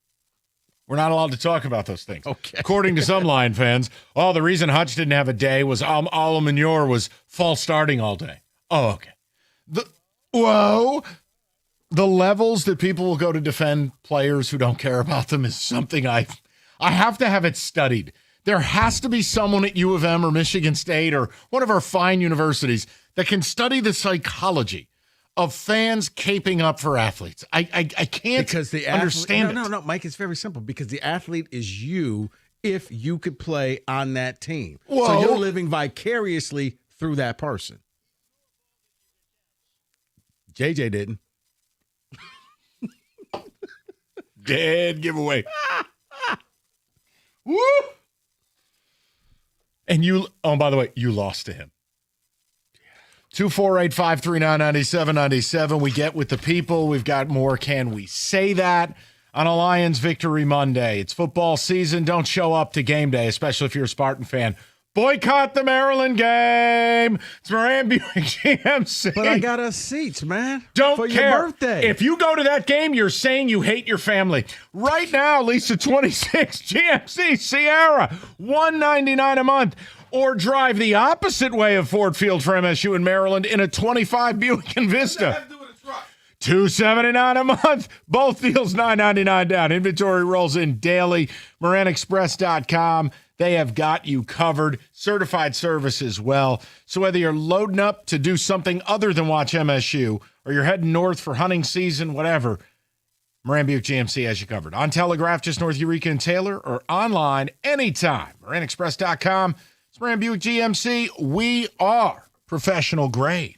We're not allowed to talk about those things. Okay. According to some Lion fans, the reason Hutch didn't have a day was Alamanure was false starting all day. Oh, okay. The levels that people will go to defend players who don't care about them is something I have to have it studied. There has to be someone at U of M or Michigan State or one of our fine universities that can study the psychology of fans caping up for athletes. I can't understand it. No, Mike, it's very simple because the athlete is you if you could play on that team. Whoa. So you're living vicariously through that person. JJ didn't. Dead giveaway. Woo! And by the way, you lost to him. 248-539-9797. We get with the people. We've got more. Can we say that on a Lions Victory Monday? It's football season. Don't show up to game day, especially if you're a Spartan fan. Boycott the Maryland game. It's Moran Buick GMC. But I got us seats, man. Don't for care. Your birthday. If you go to that game, you're saying you hate your family. Right now, Lisa 26 GMC Sierra, $199 a month. Or drive the opposite way of Ford Field for MSU in Maryland in a 25 Buick Envista. $279 a month. Both deals $9.99 down. Inventory rolls in daily. MoranExpress.com. They have got you covered. Certified service as well. So whether you're loading up to do something other than watch MSU or you're heading north for hunting season, whatever, Moran Buick GMC has you covered. On Telegraph, just north Eureka and Taylor, or online anytime. MoranExpress.com. It's Moran Buick GMC. We are professional grade.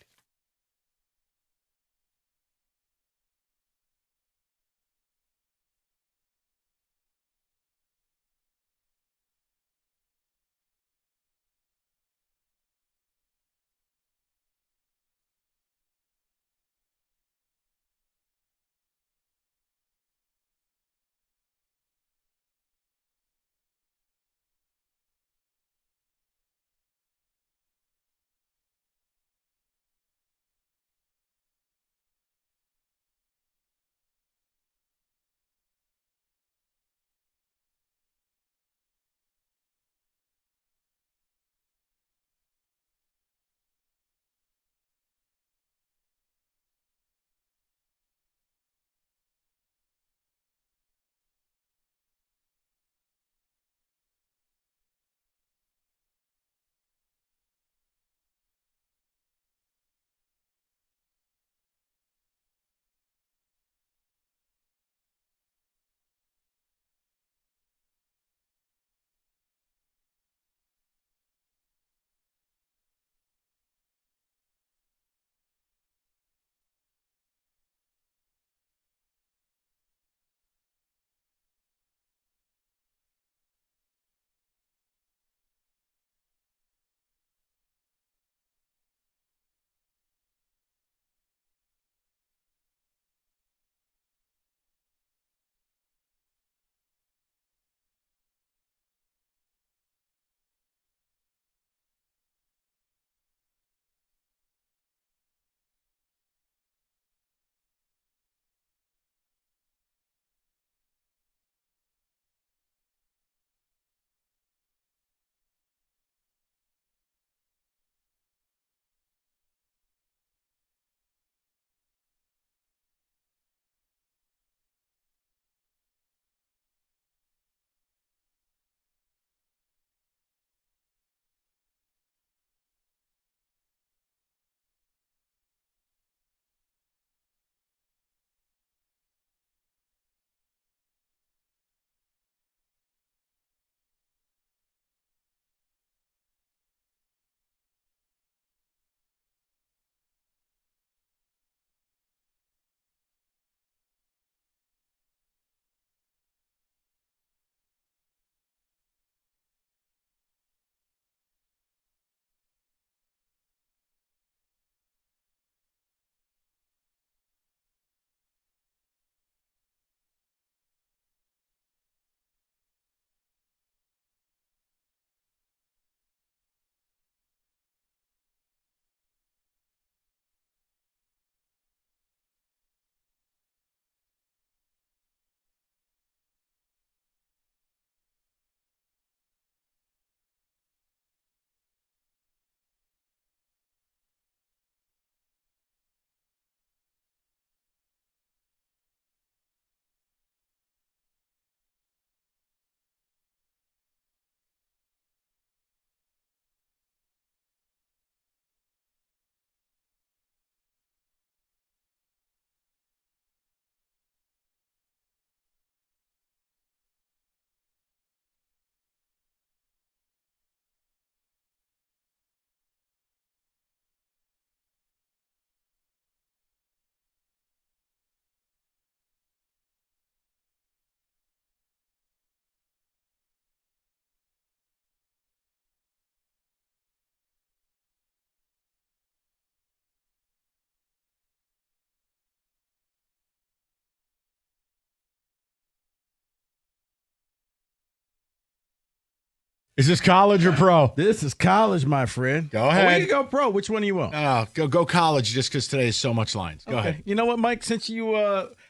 Is this college or pro? This is college, my friend. Go ahead. We can go pro. Which one do you want? Go college just because today is so much lines. Go ahead. You know what, Mike? Since you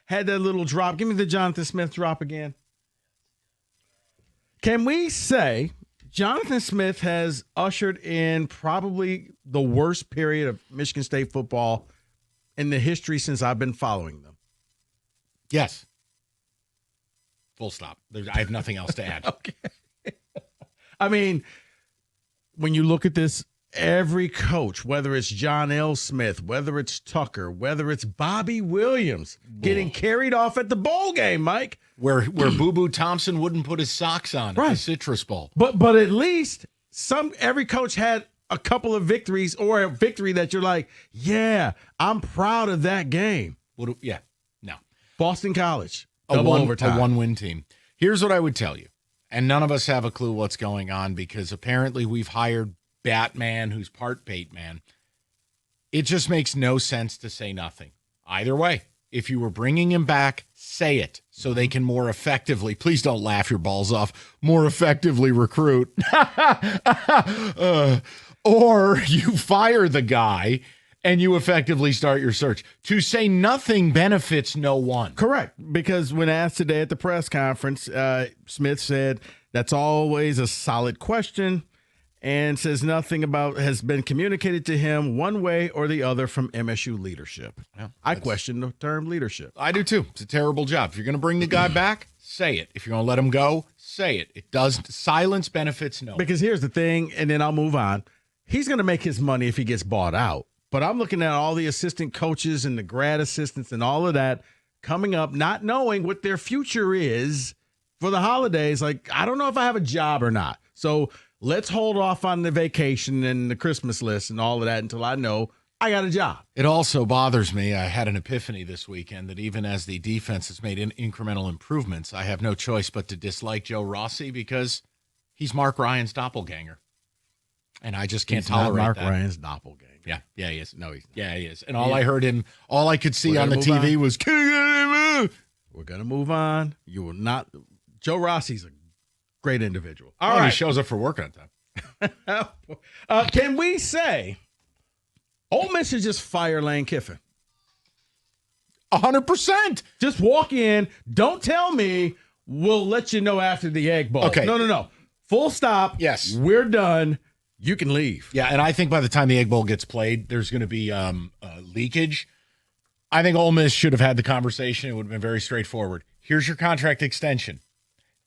had that little drop, give me the Jonathan Smith drop again. Can we say Jonathan Smith has ushered in probably the worst period of Michigan State football in the history since I've been following them. Yes. Full stop. I have nothing else to add. Okay. I mean, when you look at this, every coach, whether it's John L. Smith, whether it's Tucker, whether it's Bobby Williams, getting carried off at the bowl game, Mike. Where Boo Boo Thompson wouldn't put his socks on at the Citrus Bowl. But at least every coach had a couple of victories or a victory that you're like, yeah, I'm proud of that game. No. Boston College, A double overtime. one-win team. Here's what I would tell you, and none of us have a clue what's going on because apparently we've hired Batman, who's part Bateman. It just makes no sense to say nothing. Either way, if you were bringing him back, say it so they can more effectively, please don't laugh your balls off, more effectively recruit. Or you fire the guy and you effectively start your search. To say nothing benefits no one. Correct. Because when asked today at the press conference, Smith said that's always a solid question and says nothing about has been communicated to him one way or the other from MSU leadership. Yeah, I question the term leadership. I do too. It's a terrible job. If you're going to bring the guy back, say it. If you're going to let him go, say it. It does. Silence benefits no one. Because here's the thing, and then I'll move on. He's going to make his money if he gets bought out. But I'm looking at all the assistant coaches and the grad assistants and all of that coming up, not knowing what their future is for the holidays. Like, I don't know if I have a job or not. So let's hold off on the vacation and the Christmas list and all of that until I know I got a job. It also bothers me. I had an epiphany this weekend that even as the defense has made incremental improvements, I have no choice but to dislike Joe Rossi because he's Mark Ryan's doppelganger. And I just can't He's not tolerate Mark that. Ryan's doppelganger. Yeah, he is. No, he's not. Yeah, he is. And all I could see on the move TV on. was, We're going to move on. You will not. Joe Rossi's a great individual. All well, right. He shows up for work on time. Can we say Ole Miss should just fire Lane Kiffin? 100%. Just walk in. Don't tell me. We'll let you know after the Egg Bowl. Okay. No. Full stop. Yes. We're done. You can leave. Yeah, and I think by the time the Egg Bowl gets played, there's going to be leakage. I think Ole Miss should have had the conversation. It would have been very straightforward. Here's your contract extension.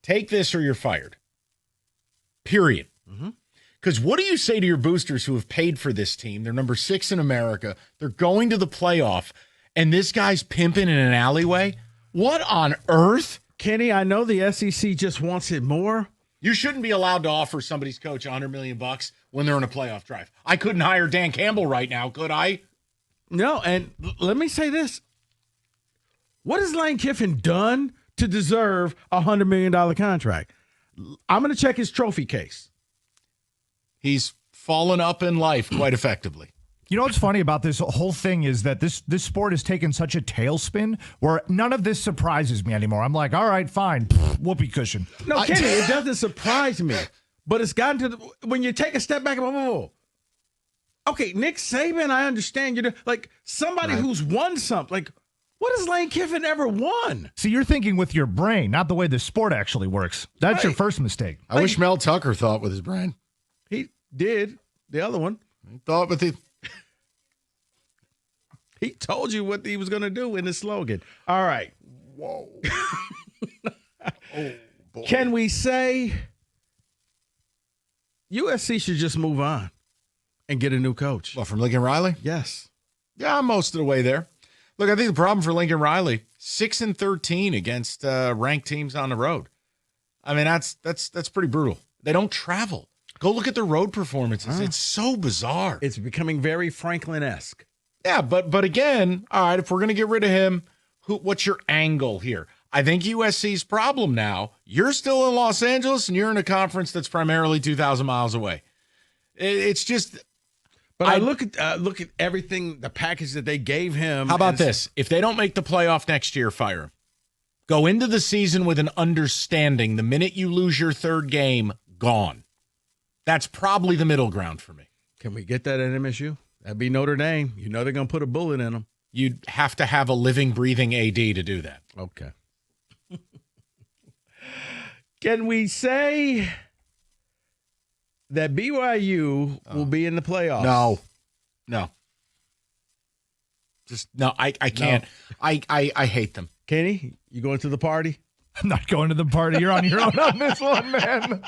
Take this or you're fired. Period. Because what do you say to your boosters who have paid for this team? They're number 6 in America. They're going to the playoff, and this guy's pimping in an alleyway? What on earth? Kenny, I know the SEC just wants it more. You shouldn't be allowed to offer somebody's coach $100 million when they're on a playoff drive. I couldn't hire Dan Campbell right now, could I? No, and let me say this. What has Lane Kiffin done to deserve a $100 million contract? I'm going to check his trophy case. He's fallen up in life quite effectively. You know what's funny about this whole thing is that this sport has taken such a tailspin where none of this surprises me anymore. I'm like, all right, fine, whoopee cushion. No, Kenny, it doesn't surprise me. But it's gotten to when you take a step back. Okay, Nick Saban, I understand. You're like somebody who's won something. Like, what has Lane Kiffin ever won? See, you're thinking with your brain, not the way the sport actually works. That's your first mistake. I wish Mel Tucker thought with his brain. He did. The other one. He thought with the... He told you what he was going to do in his slogan. All right. Whoa. Boy. Can we say USC should just move on and get a new coach? Well, from Lincoln Riley? Yes. Yeah, I'm most of the way there. Look, I think the problem for Lincoln Riley, 6-13 against ranked teams on the road. I mean, that's pretty brutal. They don't travel. Go look at their road performances. It's so bizarre. It's becoming very Franklin-esque. Yeah, but again, all right, if we're going to get rid of him, what's your angle here? I think USC's problem now, you're still in Los Angeles and you're in a conference that's primarily 2,000 miles away. It's just... But I look at everything, the package that they gave him. How about this? If they don't make the playoff next year, fire him. Go into the season with an understanding. The minute you lose your third game, gone. That's probably the middle ground for me. Can we get that at MSU? That'd be Notre Dame. You know they're going to put a bullet in them. You'd have to have a living, breathing AD to do that. Okay. Can we say that BYU will be in the playoffs? No. Just no, I can't. No. I hate them. Kenny, you going to the party? I'm not going to the party. You're on your own on this one, man.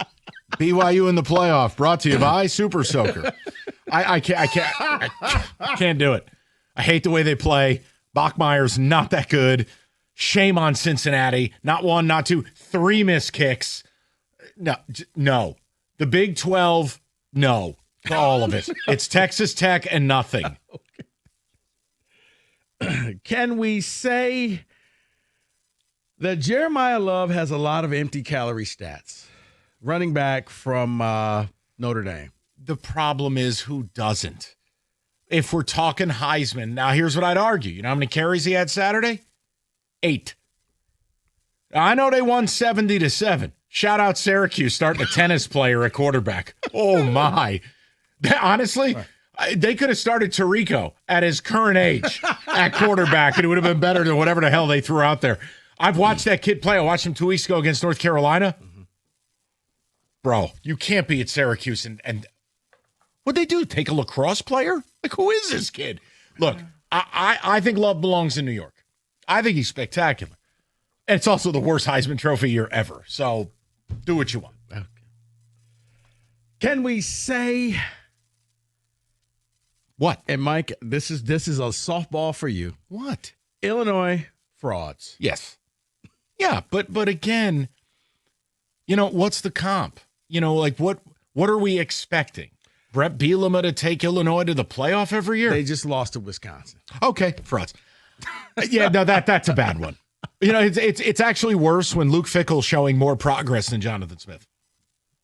BYU in the playoff, brought to you by Super Soaker. I can't do it. I hate the way they play. Bachmeier's not that good. Shame on Cincinnati. Not one, not two, 3 missed kicks. No. The Big 12, no. To all of it. It's Texas Tech and nothing. Can we say that Jeremiah Love has a lot of empty calorie stats? Running back from Notre Dame. The problem is, who doesn't? If we're talking Heisman, now here's what I'd argue. You know how many carries he had Saturday? 8. I know they won 70-7. Shout out Syracuse starting a tennis player at quarterback. Oh, my. Honestly, they could have started Tirico at his current age at quarterback, and it would have been better than whatever the hell they threw out there. I've watched that kid play. I watched him 2 weeks ago against North Carolina. Bro, you can't be at Syracuse and what'd they do? Take a lacrosse player? Like, who is this kid? Look, I think Love belongs in New York. I think he's spectacular. And it's also the worst Heisman Trophy year ever. So do what you want. Okay. Can we say what? And Mike, this is a softball for you. What? Illinois frauds. Yes. Yeah, but again, you know, what's the comp? You know, like what are we expecting? Brett Bielema to take Illinois to the playoff every year? They just lost to Wisconsin. Okay, frauds. Yeah, no, that's a bad one. You know, it's actually worse when Luke Fickle's showing more progress than Jonathan Smith.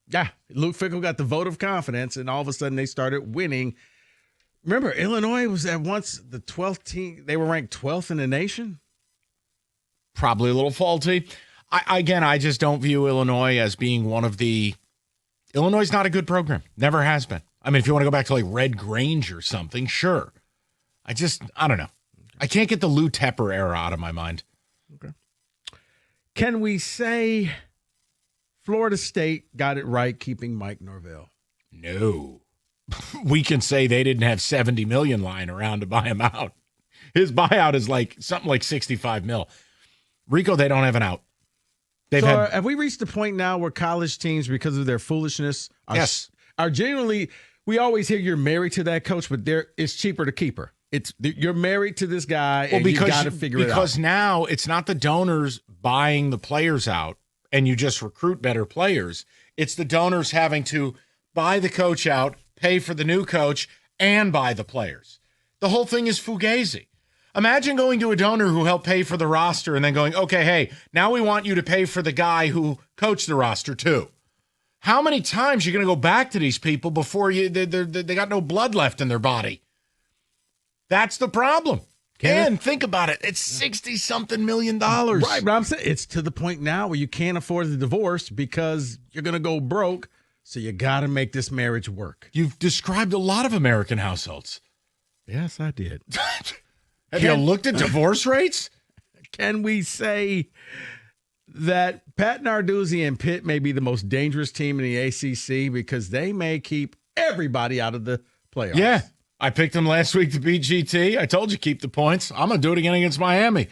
Yeah, Luke Fickle got the vote of confidence, and all of a sudden they started winning. Remember, Illinois was at once the 12th team. They were ranked 12th in the nation. Probably a little faulty. I just don't view Illinois as being one of the – Illinois is not a good program. Never has been. I mean, if you want to go back to like Red Grange or something, sure. I don't know. I can't get the Lou Tepper era out of my mind. Okay. Can we say Florida State got it right keeping Mike Norvell? No. We can say they didn't have $70 million lying around to buy him out. His buyout is like something like $65 million. Rico, they don't have an out. Have we reached the point now where college teams, because of their foolishness, are genuinely? We always hear you're married to that coach, but it's cheaper to keep her. You're married to this guy, and you got to figure it out. Because now it's not the donors buying the players out, and you just recruit better players. It's the donors having to buy the coach out, pay for the new coach, and buy the players. The whole thing is fugazi. Imagine going to a donor who helped pay for the roster and then going, okay, hey, now we want you to pay for the guy who coached the roster too. How many times are you going to go back to these people before they got no blood left in their body? That's the problem. And think about it. It's $60-something million. Right, but I'm saying it's to the point now where you can't afford the divorce because you're going to go broke, so you got to make this marriage work. You've described a lot of American households. Yes, I did. Have you looked at divorce rates? Can we say that Pat Narduzzi and Pitt may be the most dangerous team in the ACC because they may keep everybody out of the playoffs? Yeah. I picked them last week to beat GT. I told you keep the points. I'm going to do it again against Miami.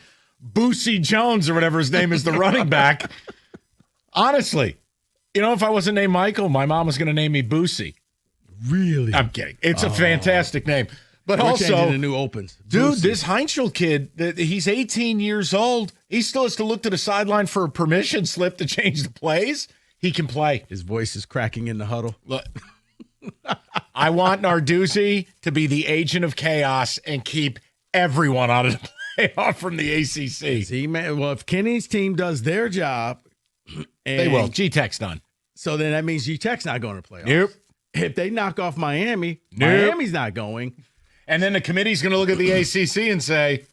Boosie Jones or whatever his name is, the running back. Honestly, you know, if I wasn't named Michael, my mom was going to name me Boosie. Really? I'm kidding. It's a fantastic name. But We're also, changing the new opens. Dude, Boosie. this Heinschel kid, he's 18 years old. He still has to look to the sideline for a permission slip to change the plays. He can play. His voice is cracking in the huddle. Look, I want Narduzzi to be the agent of chaos and keep everyone out of the playoff from the ACC. See, man, well, if Kenny's team does their job, they will. G-Tech's done. So then that means G-Tech's not going to playoffs. Nope. If they knock off Miami, Miami's not going. And then the committee's going to look at the ACC and say,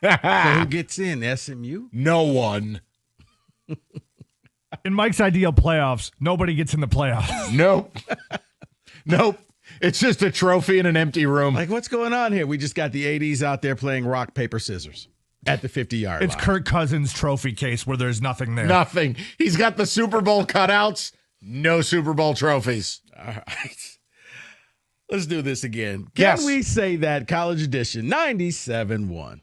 so who gets in? SMU? No one. In Mike's ideal playoffs, nobody gets in the playoffs. Nope. Nope. It's just a trophy in an empty room. Like, what's going on here? We just got the 80s out there playing rock, paper, scissors at the 50-yard line. It's Kirk Cousins' trophy case where there's nothing there. Nothing. He's got the Super Bowl cutouts. No Super Bowl trophies. All right. Let's do this again. Can Yes. we say that College Edition 97.1?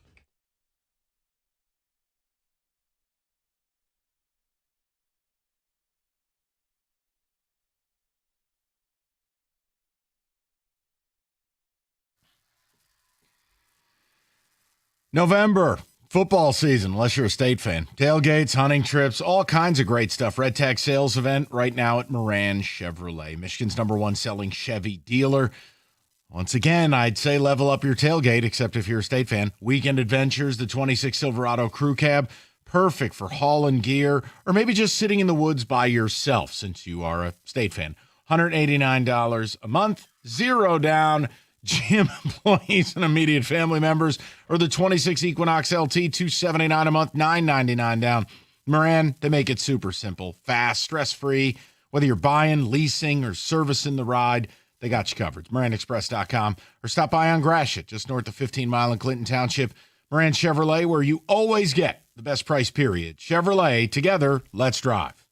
November, football season, unless you're a State fan. Tailgates, hunting trips, all kinds of great stuff. Red Tag sales event right now at Moran Chevrolet, Michigan's #1 selling Chevy dealer. Once again, I'd say level up your tailgate, except if you're a State fan. Weekend Adventures, the 26 Silverado Crew Cab, perfect for hauling gear, or maybe just sitting in the woods by yourself, since you are a State fan. $189 a month, zero down. Gym employees and immediate family members, or the 26 Equinox LT, $279 a month, $999 down. Moran, they make it super simple, fast, stress-free. Whether you're buying, leasing, or servicing the ride, they got you covered. MoranExpress.com, or stop by on Gratiot, just north of 15 Mile in Clinton Township. Moran Chevrolet, where you always get the best price, period. Chevrolet, together, let's drive.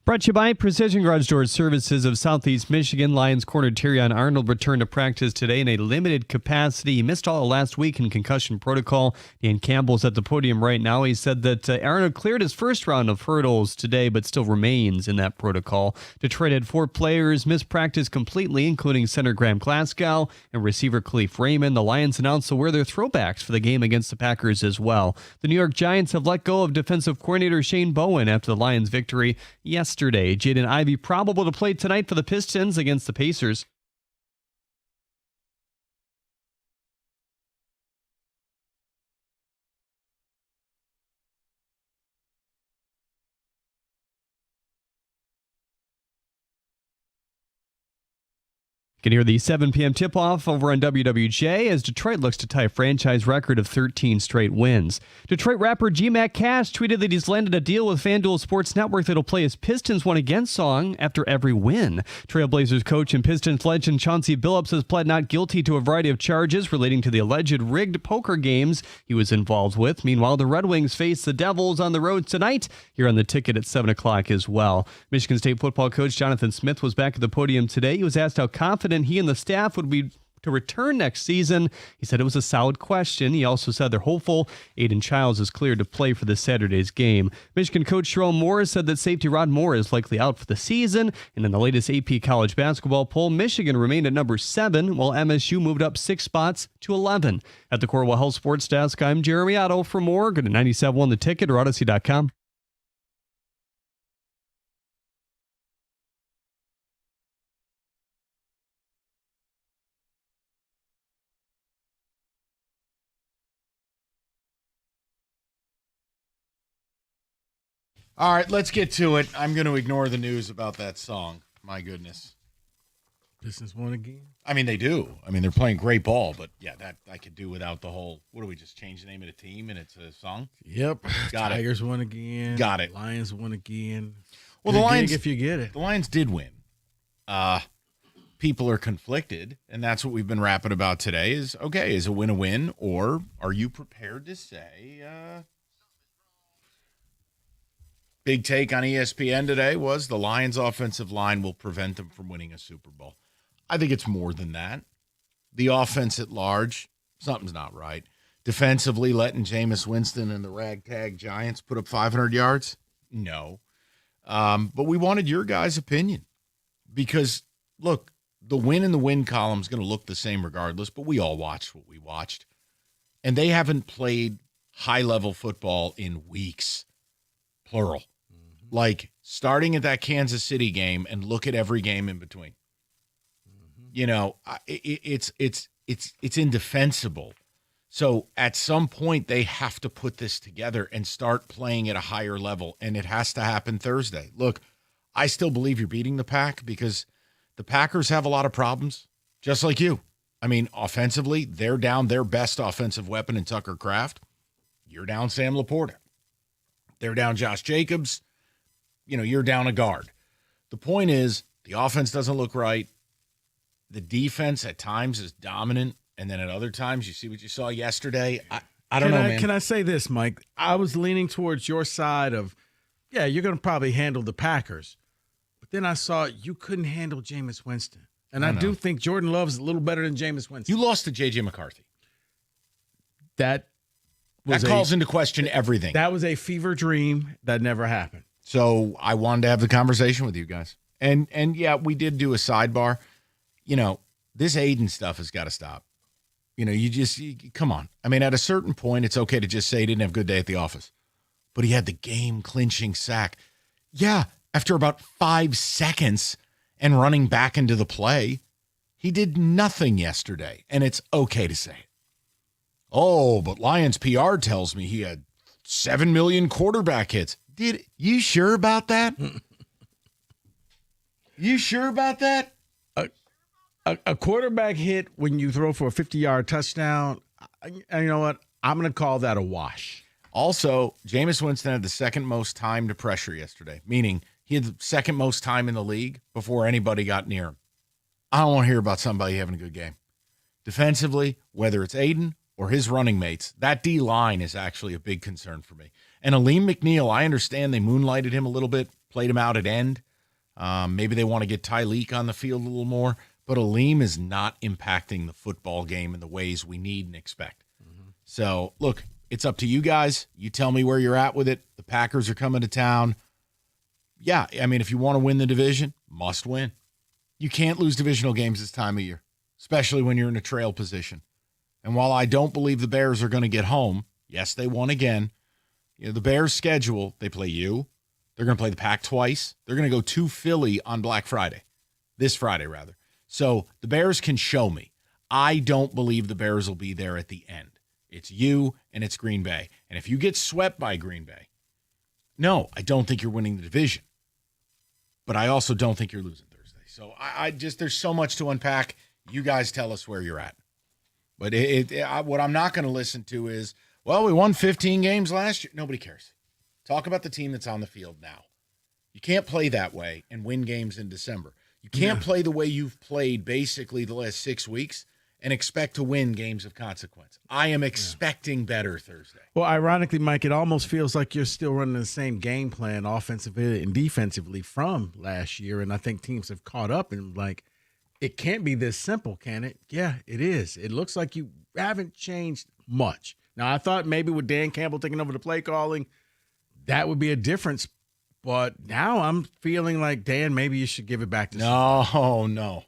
Brought to you by Precision Garage Door Services of Southeast Michigan. Lions corner Terrion Arnold returned to practice today in a limited capacity. He missed all of last week in concussion protocol. Dan Campbell's at the podium right now. He said that Arnold cleared his first round of hurdles today, but still remains in that protocol. Detroit had 4 players miss practice completely, including center Graham Glasgow and receiver Khalif Raymond. The Lions announced they'll wear their throwbacks for the game against the Packers as well. The New York Giants have let go of defensive coordinator Shane Bowen after the Lions' victory yesterday. Jaden Ivey probable to play tonight for the Pistons against the Pacers. You can hear the 7 p.m. tip-off over on WWJ as Detroit looks to tie a franchise record of 13 straight wins. Detroit rapper G-Mac Cash tweeted that he's landed a deal with FanDuel Sports Network that'll play his Pistons Won Again song after every win. Trailblazers coach and Pistons legend Chauncey Billups has pled not guilty to a variety of charges relating to the alleged rigged poker games he was involved with. Meanwhile, the Red Wings face the Devils on the road tonight. Here on the ticket at 7 o'clock as well. Michigan State football coach Jonathan Smith was back at the podium today. He was asked how confident he and the staff would be to return next season. He said it was a solid question. He also said they're hopeful Aiden Childs is cleared to play for this Saturday's game. Michigan coach Jerome Morris said that safety Rod Moore is likely out for the season. And in the latest AP college basketball poll, Michigan remained at number 7, while MSU moved up 6 spots to 11. At the Corwell Health Sports Desk, I'm Jeremy Otto. For more, go to 97.1 The Ticket or Odyssey.com. All right, let's get to it. I'm going to ignore the news about that song. My goodness. Pistons won again? I mean, they do. I mean, they're playing great ball, but yeah, that I could do without the whole, what do we just change the name of the team and it's a song? Yep. Got Tigers won again. Got it. Lions won again. Well, Good the Lions, gig if you get it. The Lions did win. People are conflicted, and that's what we've been rapping about today is, okay, is a win a win, or are you prepared to say, big take on ESPN today was the Lions' offensive line will prevent them from winning a Super Bowl. I think it's more than that. The offense at large, something's not right. Defensively, letting Jameis Winston and the ragtag Giants put up 500 yards? No. But we wanted your guys' opinion because, look, the win in the win column is going to look the same regardless, but we all watched what we watched. And they haven't played high-level football in weeks, plural. Like, starting at that Kansas City game and look at every game in between. You know, it's indefensible. So at some point, they have to put this together and start playing at a higher level, and it has to happen Thursday. Look, I still believe you're beating the Pack because the Packers have a lot of problems, just like you. I mean, offensively, they're down their best offensive weapon in Tucker Kraft. You're down Sam Laporta. They're down Josh Jacobs. You know, you're down a guard. The point is, the offense doesn't look right. The defense at times is dominant, and then at other times, you see what you saw yesterday. I don't know, man. Can I say this, Mike? I was leaning towards your side of, yeah, you're going to probably handle the Packers. But then I saw you couldn't handle Jameis Winston. And I do think Jordan Love is a little better than Jameis Winston. You lost to J.J. McCarthy. That calls into question everything. That was a fever dream that never happened. So I wanted to have the conversation with you guys. And yeah, we did do a sidebar. You know, this Aiden stuff has got to stop. You know, come on. I mean, at a certain point, it's okay to just say he didn't have a good day at the office. But he had the game-clinching sack. Yeah, after about 5 seconds and running back into the play, he did nothing yesterday. And it's okay to say it. Oh, but Lions PR tells me he had 7 million quarterback hits. Did you sure about that? You sure about that? A quarterback hit when you throw for a 50-yard touchdown, you know what? I'm going to call that a wash. Also, Jameis Winston had the second most time to pressure yesterday, meaning he had the second most time in the league before anybody got near him. I don't want to hear about somebody having a good game. Defensively, whether it's Aiden or his running mates, that D-line is actually a big concern for me. And Aleem McNeil, I understand they moonlighted him a little bit. played him out at end. Maybe they want to get Tyleek on the field a little more, but Aleem is not impacting the football game in the ways we need and expect. So, look, it's up to you guys. You tell me where you're at with it. The Packers are coming to town. Yeah, I mean, if you want to win the division, must win. You can't lose divisional games this time of year, especially when you're in a trail position. And while I don't believe the Bears are going to get home, yes, they won again. You know, the Bears' schedule, they play you. They're going to play the Pack twice. They're going to go to Philly on Black Friday, this Friday, rather. So the Bears can show me. I don't believe the Bears will be there at the end. It's you and it's Green Bay. And if you get swept by Green Bay, no, I don't think you're winning the division. But I also don't think you're losing Thursday. So I just, there's so much to unpack. You guys tell us where you're at. But what I'm not going to listen to is, well, we won 15 games last year. Nobody cares. Talk about the team that's on the field now. You can't play that way and win games in December. You can't play the way you've played basically the last 6 weeks and expect to win games of consequence. I am expecting better Thursday. Well, ironically, Mike, it almost feels like you're still running the same game plan offensively and defensively from last year, and I think teams have caught up and like, it can't be this simple, can it? Yeah, it is. It looks like you haven't changed much. Now, I thought maybe with Dan Campbell taking over the play calling, that would be a difference. But now I'm feeling like, Dan, maybe you should give it back to No.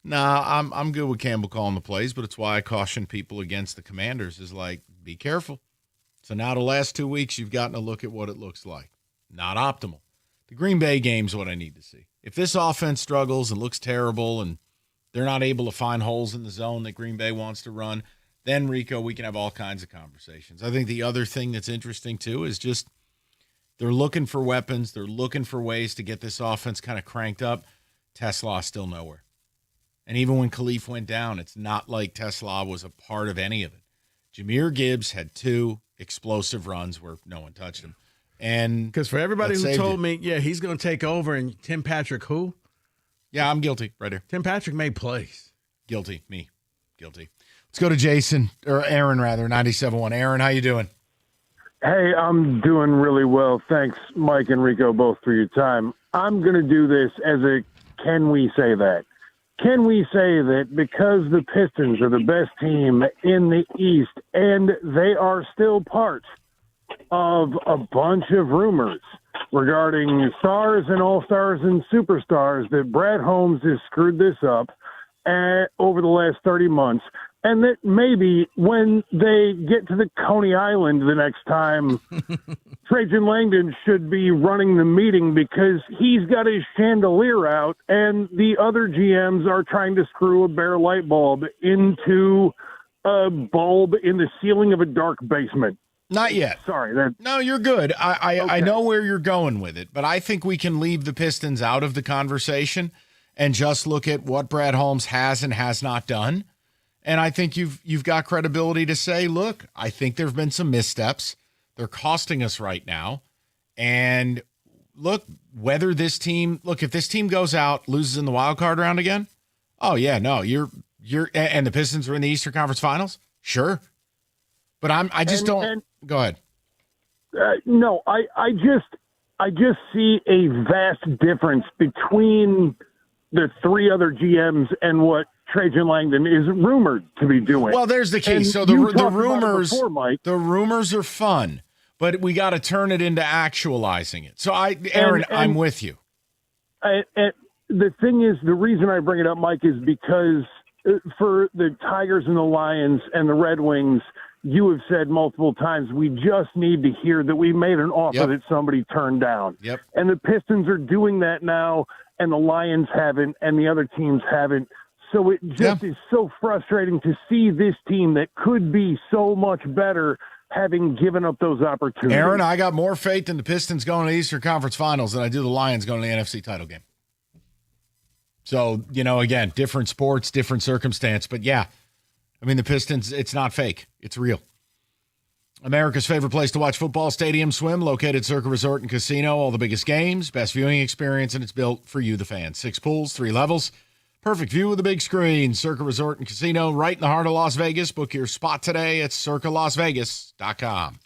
Nah, I'm good with Campbell calling the plays, but it's why I caution people against the Commanders is like, be careful. So now the last 2 weeks, you've gotten a look at what it looks like. Not optimal. The Green Bay game's what I need to see. If this offense struggles and looks terrible and they're not able to find holes in the zone that Green Bay wants to run, then, Rico, we can have all kinds of conversations. I think the other thing that's interesting, too, is just they're looking for weapons. They're looking for ways to get this offense kind of cranked up. Tesla is still nowhere. And even when Khalif went down, it's not like Tesla was a part of any of it. Jahmyr Gibbs had 2 explosive runs where no one touched him. And because for everybody who told me, he's going to take over, and Tim Patrick who? Yeah, I'm guilty right here. Tim Patrick made plays. Guilty. Me. Guilty. Let's go to Jason, or Aaron, rather, 97.1. Aaron, how you doing? Hey, I'm doing really well. Thanks, Mike and Rico, both for your time. I'm going to do this as a can we say that? Can we say that because the Pistons are the best team in the East and they are still part of a bunch of rumors regarding stars and all-stars and superstars that Brad Holmes has screwed this up over the last 30 months, and that maybe when they get to the Coney Island the next time, Trajan Langdon should be running the meeting because he's got his chandelier out and the other GMs are trying to screw a bare light bulb into a bulb in the ceiling of a dark basement. Not yet. Sorry. No, you're good. I know where you're going with it, but I think we can leave the Pistons out of the conversation and just look at what Brad Holmes has and has not done. And I think you've got credibility to say, look, I think there have been some missteps. They're costing us right now. And look, if this team goes out, loses in the wild card round again, oh yeah, no, you're and the Pistons are in the Eastern Conference Finals, sure. But go ahead. No, I just see a vast difference between the 3 other GMs and what Trajan Langdon is rumored to be doing. Well, there's the key. And so the rumors are fun, but we got to turn it into actualizing it. So Aaron, I'm with you. The thing is, the reason I bring it up, Mike, is because for the Tigers and the Lions and the Red Wings, you have said multiple times, we just need to hear that we made an offer that somebody turned down. Yep. And the Pistons are doing that now, and the Lions haven't, and the other teams haven't. So it just is so frustrating to see this team that could be so much better having given up those opportunities. Aaron, I got more faith in the Pistons going to the Eastern Conference Finals than I do the Lions going to the NFC title game. So, again, different sports, different circumstance. But, yeah, I mean, the Pistons, it's not fake. It's real. America's favorite place to watch football, Stadium Swim, located Circa Resort and Casino. All the biggest games, best viewing experience, and it's built for you, the fans. 6 pools, 3 levels. Perfect view of the big screen. Circa Resort and Casino, right in the heart of Las Vegas. Book your spot today at circalasvegas.com.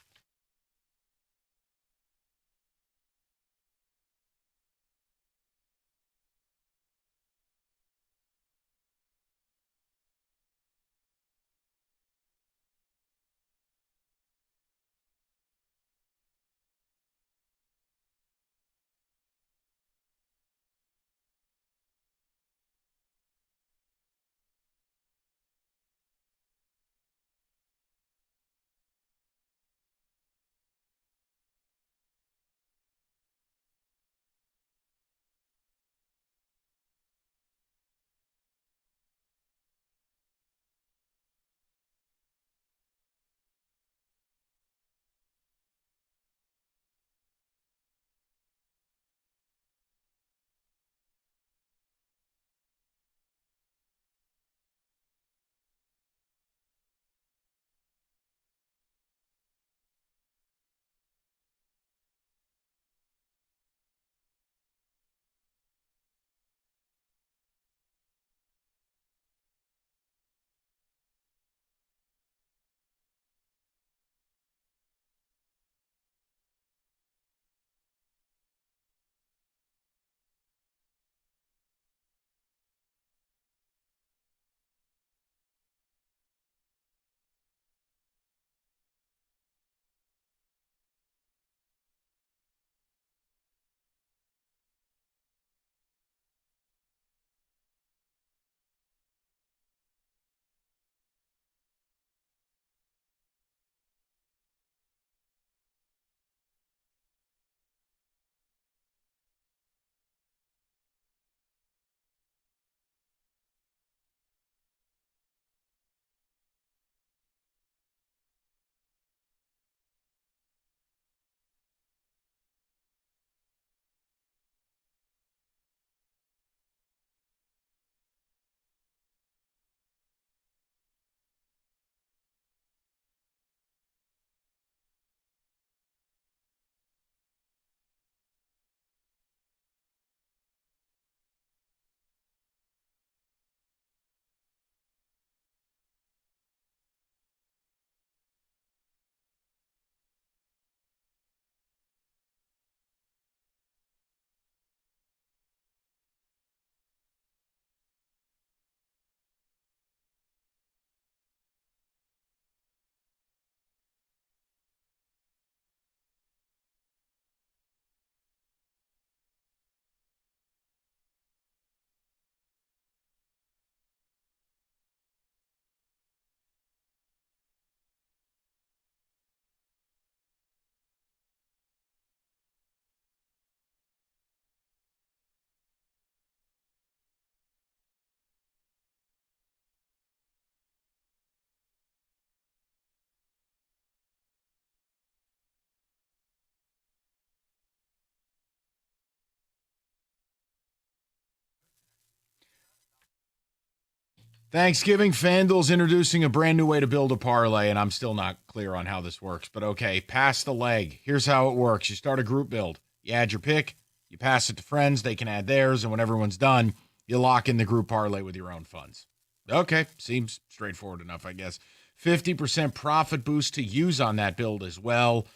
Thanksgiving, FanDuel's introducing a brand new way to build a parlay, and I'm still not clear on how this works. But okay, pass the leg. Here's how it works. You start a group build. You add your pick. You pass it to friends. They can add theirs, and when everyone's done, you lock in the group parlay with your own funds. Okay, seems straightforward enough, I guess. 50% profit boost to use on that build as well.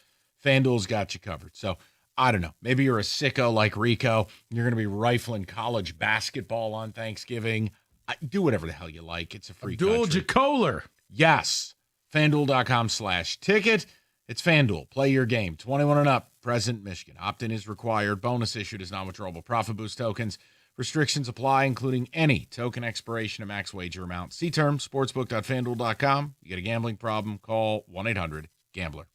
FanDuel's got you covered. So, I don't know. Maybe you're a sicko like Rico. You're going to be rifling college basketball on Thanksgiving. Do whatever the hell you like. It's a free Abdul country. Jacoler. Yes. FanDuel.com/ticket. It's FanDuel. Play your game. 21 and up. Present Michigan. Opt-in is required. Bonus issued as non-withdrawable profit boost tokens. Restrictions apply, including any token expiration and max wager amount. See terms, sportsbook.fanduel.com. You get a gambling problem, call 1-800-GAMBLER.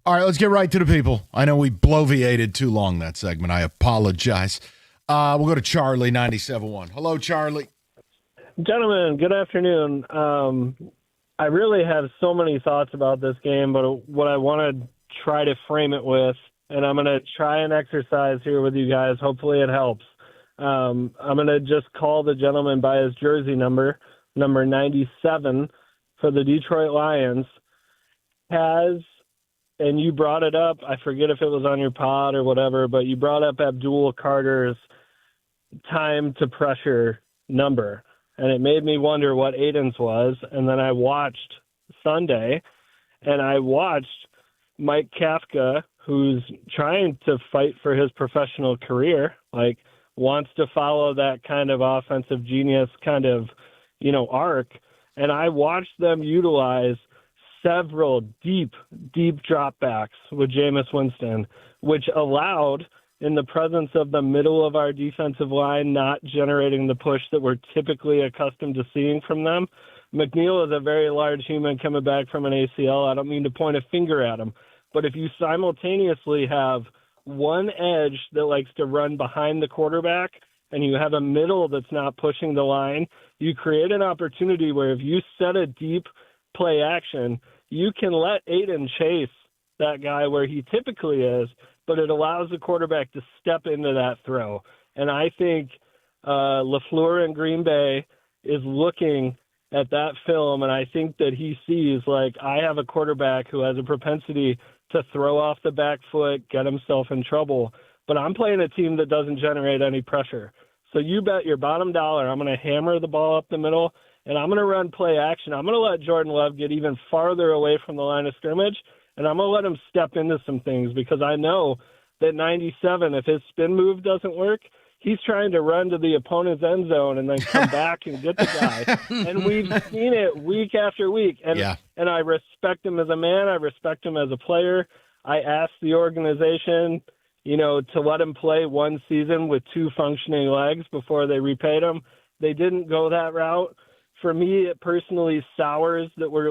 All right, let's get right to the people. I know we bloviated too long that segment. I apologize. We'll go to Charlie, 97.1. Hello, Charlie. Gentlemen, good afternoon. I really have so many thoughts about this game, but what I want to try to frame it with, and I'm going to try an exercise here with you guys. Hopefully it helps. I'm going to just call the gentleman by his jersey number 97 for the Detroit Lions. And you brought it up, I forget if it was on your pod or whatever, but you brought up Abdul Carter's time to pressure number. And it made me wonder what Aiden's was. And then I watched Sunday, and I watched Mike Kafka, who's trying to fight for his professional career, like wants to follow that kind of offensive genius kind of, arc. And I watched them utilize several deep dropbacks with Jameis Winston, which allowed, in the presence of the middle of our defensive line not generating the push that we're typically accustomed to seeing from them. McNeil is a very large human coming back from an ACL. I don't mean to point a finger at him, but if you simultaneously have one edge that likes to run behind the quarterback and you have a middle that's not pushing the line, you create an opportunity where if you set a deep play action, you can let Aiden chase that guy where he typically is, but it allows the quarterback to step into that throw. And I think LaFleur in Green Bay is looking at that film, and I think that he sees, I have a quarterback who has a propensity to throw off the back foot, get himself in trouble, but I'm playing a team that doesn't generate any pressure. So you bet your bottom dollar I'm going to hammer the ball up the middle, and I'm going to run play action. I'm going to let Jordan Love get even farther away from the line of scrimmage, and I'm going to let him step into some things because I know that 97, if his spin move doesn't work, he's trying to run to the opponent's end zone and then come back and get the guy. And we've seen it week after week. And I respect him as a man. I respect him as a player. I asked the organization, to let him play one season with 2 functioning legs before they repaid him. They didn't go that route. For me, it personally sours that we're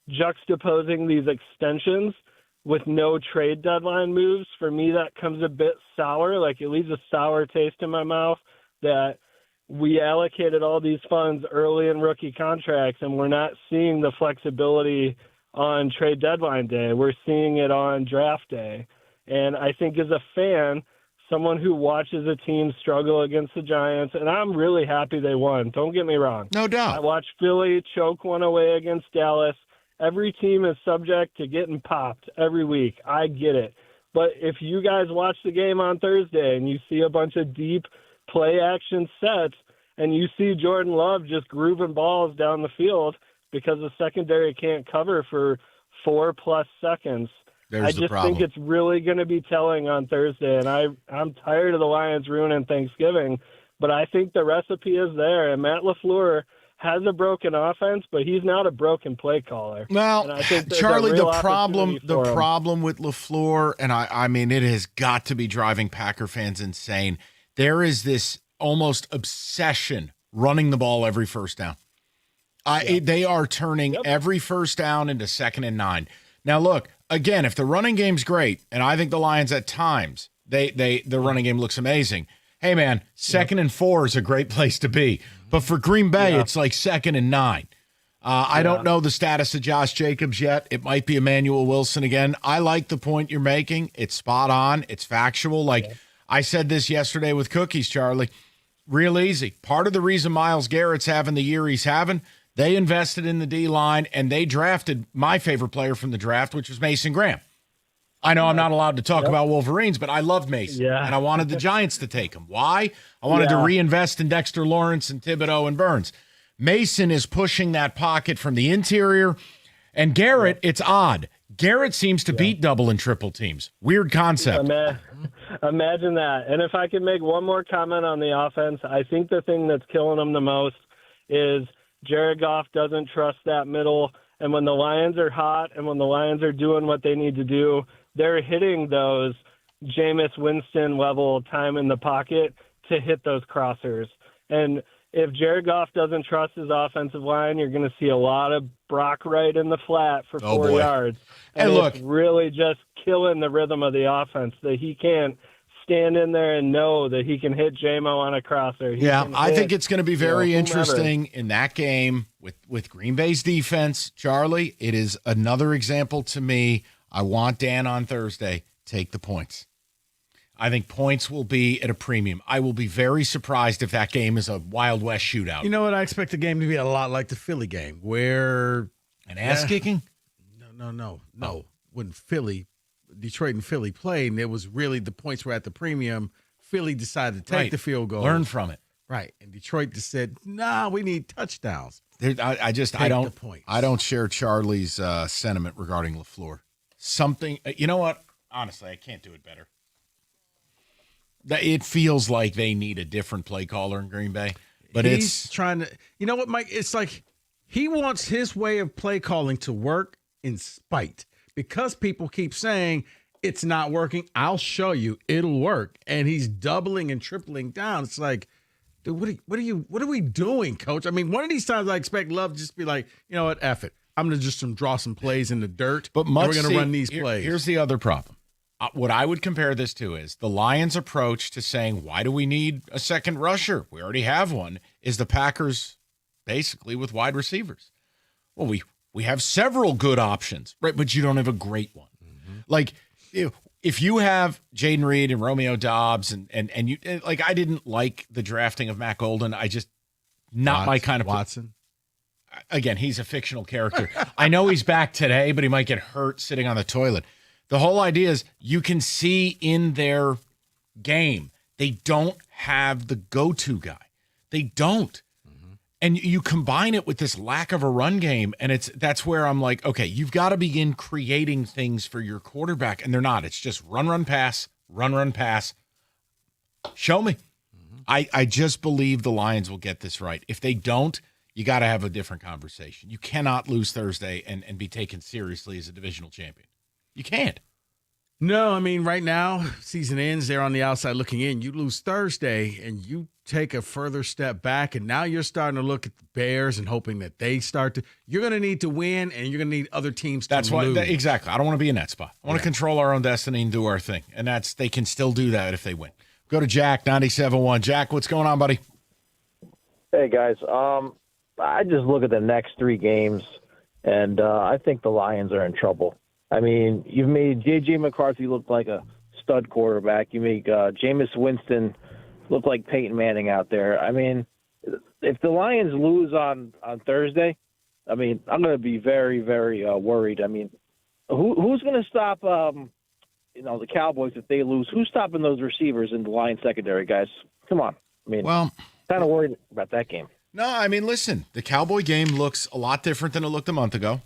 juxtaposing these extensions with no trade deadline moves. For me, that comes a bit sour. It leaves a sour taste in my mouth that we allocated all these funds early in rookie contracts and we're not seeing the flexibility on trade deadline day. We're seeing it on draft day. And I think as a fan, someone who watches a team struggle against the Giants, and I'm really happy they won. Don't get me wrong. No doubt. I watched Philly choke one away against Dallas. Every team is subject to getting popped every week. I get it. But if you guys watch the game on Thursday and you see a bunch of deep play action sets and you see Jordan Love just grooving balls down the field because the secondary can't cover for 4+ seconds, I just think it's really going to be telling on Thursday. And I'm tired of the Lions ruining Thanksgiving, but I think the recipe is there. And Matt LaFleur has a broken offense, but he's not a broken play caller. Well, Charlie, the problem with LaFleur, and I mean, it has got to be driving Packer fans insane. There is this almost obsession running the ball every first down. They are turning every first down into 2nd and 9. Now, look, again, if the running game's great, and I think the Lions at times, the running game looks amazing. Hey, man, 2nd and 4 is a great place to be. But for Green Bay, it's like 2nd and 9. I don't know the status of Josh Jacobs yet. It might be Emmanuel Wilson again. I like the point you're making. It's spot on. It's factual. Like I said this yesterday with Cookies, Charlie. Real easy. Part of the reason Myles Garrett's having the year he's having, they invested in the D-line, and they drafted my favorite player from the draft, which was Mason Graham. I know I'm not allowed to talk about Wolverines, but I loved Mason, and I wanted the Giants to take him. Why? I wanted to reinvest in Dexter Lawrence and Thibodeau and Burns. Mason is pushing that pocket from the interior, and Garrett, it's odd. Garrett seems to beat double and triple teams. Weird concept. Imagine that. And if I could make one more comment on the offense, I think the thing that's killing them the most is Jared Goff doesn't trust that middle. And when the Lions are hot and when the Lions are doing what they need to do, they're hitting those Jameis Winston level time in the pocket to hit those crossers. And if Jared Goff doesn't trust his offensive line, you're going to see a lot of Brock Wright in the flat for 4 yards. And it's really just killing the rhythm of the offense that he can't stand in there and know that he can hit J-Mo on a crosser. I think it's going to be very interesting in that game with Green Bay's defense. Charlie, it is another example to me. I want Dan on Thursday. Take the points. I think points will be at a premium. I will be very surprised if that game is a Wild West shootout. You know what? I expect the game to be a lot like the Philly game, where an ass kicking. No. When Detroit and Philly played, and it was really the points were at the premium. Philly decided to take the field goal, learn from it, right? And Detroit just said, "Nah, we need touchdowns." I don't share Charlie's sentiment regarding LaFleur. Something, you know what? Honestly, I can't do it better. It feels like they need a different play caller in Green Bay, but he's trying to. You know what, Mike? It's like he wants his way of play calling to work in spite, because people keep saying it's not working. I'll show you it'll work, and he's doubling and tripling down. It's like, dude, what are we doing, Coach? I mean, one of these times I expect Love to just be like, you know what, F it. I'm gonna just draw some plays in the dirt, but we're gonna run these plays. Here's the other problem. What I would compare this to is the Lions' approach to saying, why do we need a second rusher? We already have one, is the Packers basically with wide receivers. Well, we have several good options, right? But you don't have a great one. Mm-hmm. Like, if you have Jaden Reed and Romeo Doubs and you, like, I didn't like the drafting of Matt Golden. I just, not my kind of Watson. Again, he's a fictional character. I know he's back today, but he might get hurt sitting on the toilet. The whole idea is you can see in their game, they don't have the go-to guy. They don't. Mm-hmm. And you combine it with this lack of a run game, and that's where I'm like, okay, you've got to begin creating things for your quarterback, and they're not. It's just run, pass, run, pass. Show me. Mm-hmm. I just believe the Lions will get this right. If they don't, you got to have a different conversation. You cannot lose Thursday and be taken seriously as a divisional champion. You can't. No, I mean, right now, season ends, they're on the outside looking in. You lose Thursday, and you take a further step back, and now you're starting to look at the Bears and hoping that they start to – you're going to need to win, and you're going to need other teams to lose. Exactly. I don't want to be in that spot. I want to control our own destiny and do our thing, and they can still do that if they win. Go to Jack, 97.1. Jack, what's going on, buddy? Hey, guys. I just look at the next three games, and I think the Lions are in trouble. I mean, you've made J.J. McCarthy look like a stud quarterback. You make Jameis Winston look like Peyton Manning out there. I mean, if the Lions lose on Thursday, I mean, I'm going to be very, very worried. I mean, who's going to stop, the Cowboys if they lose? Who's stopping those receivers in the Lions secondary, guys? Come on. I mean, kind of worried about that game. No, I mean, listen, the Cowboy game looks a lot different than it looked a month ago.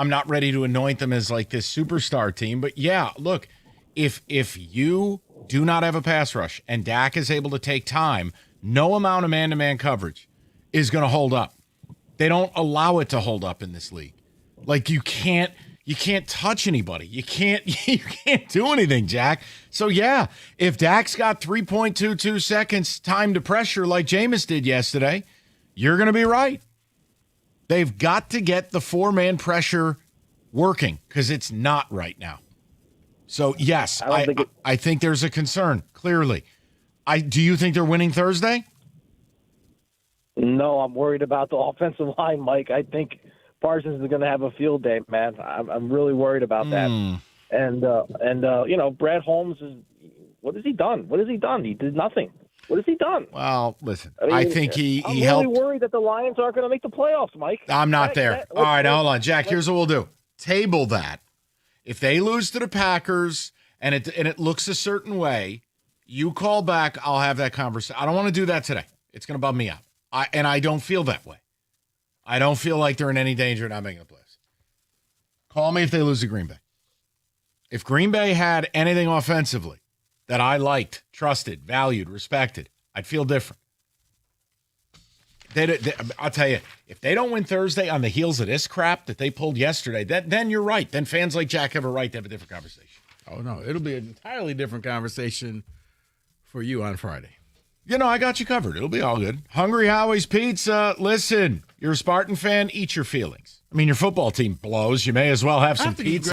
I'm not ready to anoint them as like this superstar team, but yeah, look, if you do not have a pass rush and Dak is able to take time, no amount of man-to-man coverage is going to hold up. They don't allow it to hold up in this league. Like you can't touch anybody. You can't do anything, Jack. So yeah, if Dak's got 3.22 seconds time to pressure like Jameis did yesterday, you're going to be right. They've got to get the four-man pressure working because it's not right now. So, yes, I think there's a concern, clearly. Do you think they're winning Thursday? No, I'm worried about the offensive line, Mike. I think Parsons is going to have a field day, man. I'm really worried about that. And Brad Holmes what has he done? What has he done? He did nothing. What has he done? Well, listen, I think he I'm helped. really worried that the Lions aren't going to make the playoffs, Mike. I'm not there. All right, hold on, Jack. Here's what we'll do: table that. If they lose to the Packers and it looks a certain way, you call back. I'll have that conversation. I don't want to do that today. It's going to bum me out. I don't feel that way. I don't feel like they're in any danger of not making the playoffs. Call me if they lose to Green Bay. If Green Bay had anything offensively that I trusted, valued, respected, I'd feel different. I'll tell you, if they don't win Thursday on the heels of this crap that they pulled yesterday, then you're right. Then fans like Jack have a right to have a different conversation. Oh, no. It'll be an entirely different conversation for you on Friday. I got you covered. It'll be all good. Hungry Howie's Pizza. Listen, you're a Spartan fan, eat your feelings. I mean, your football team blows. You may as well have some pizza.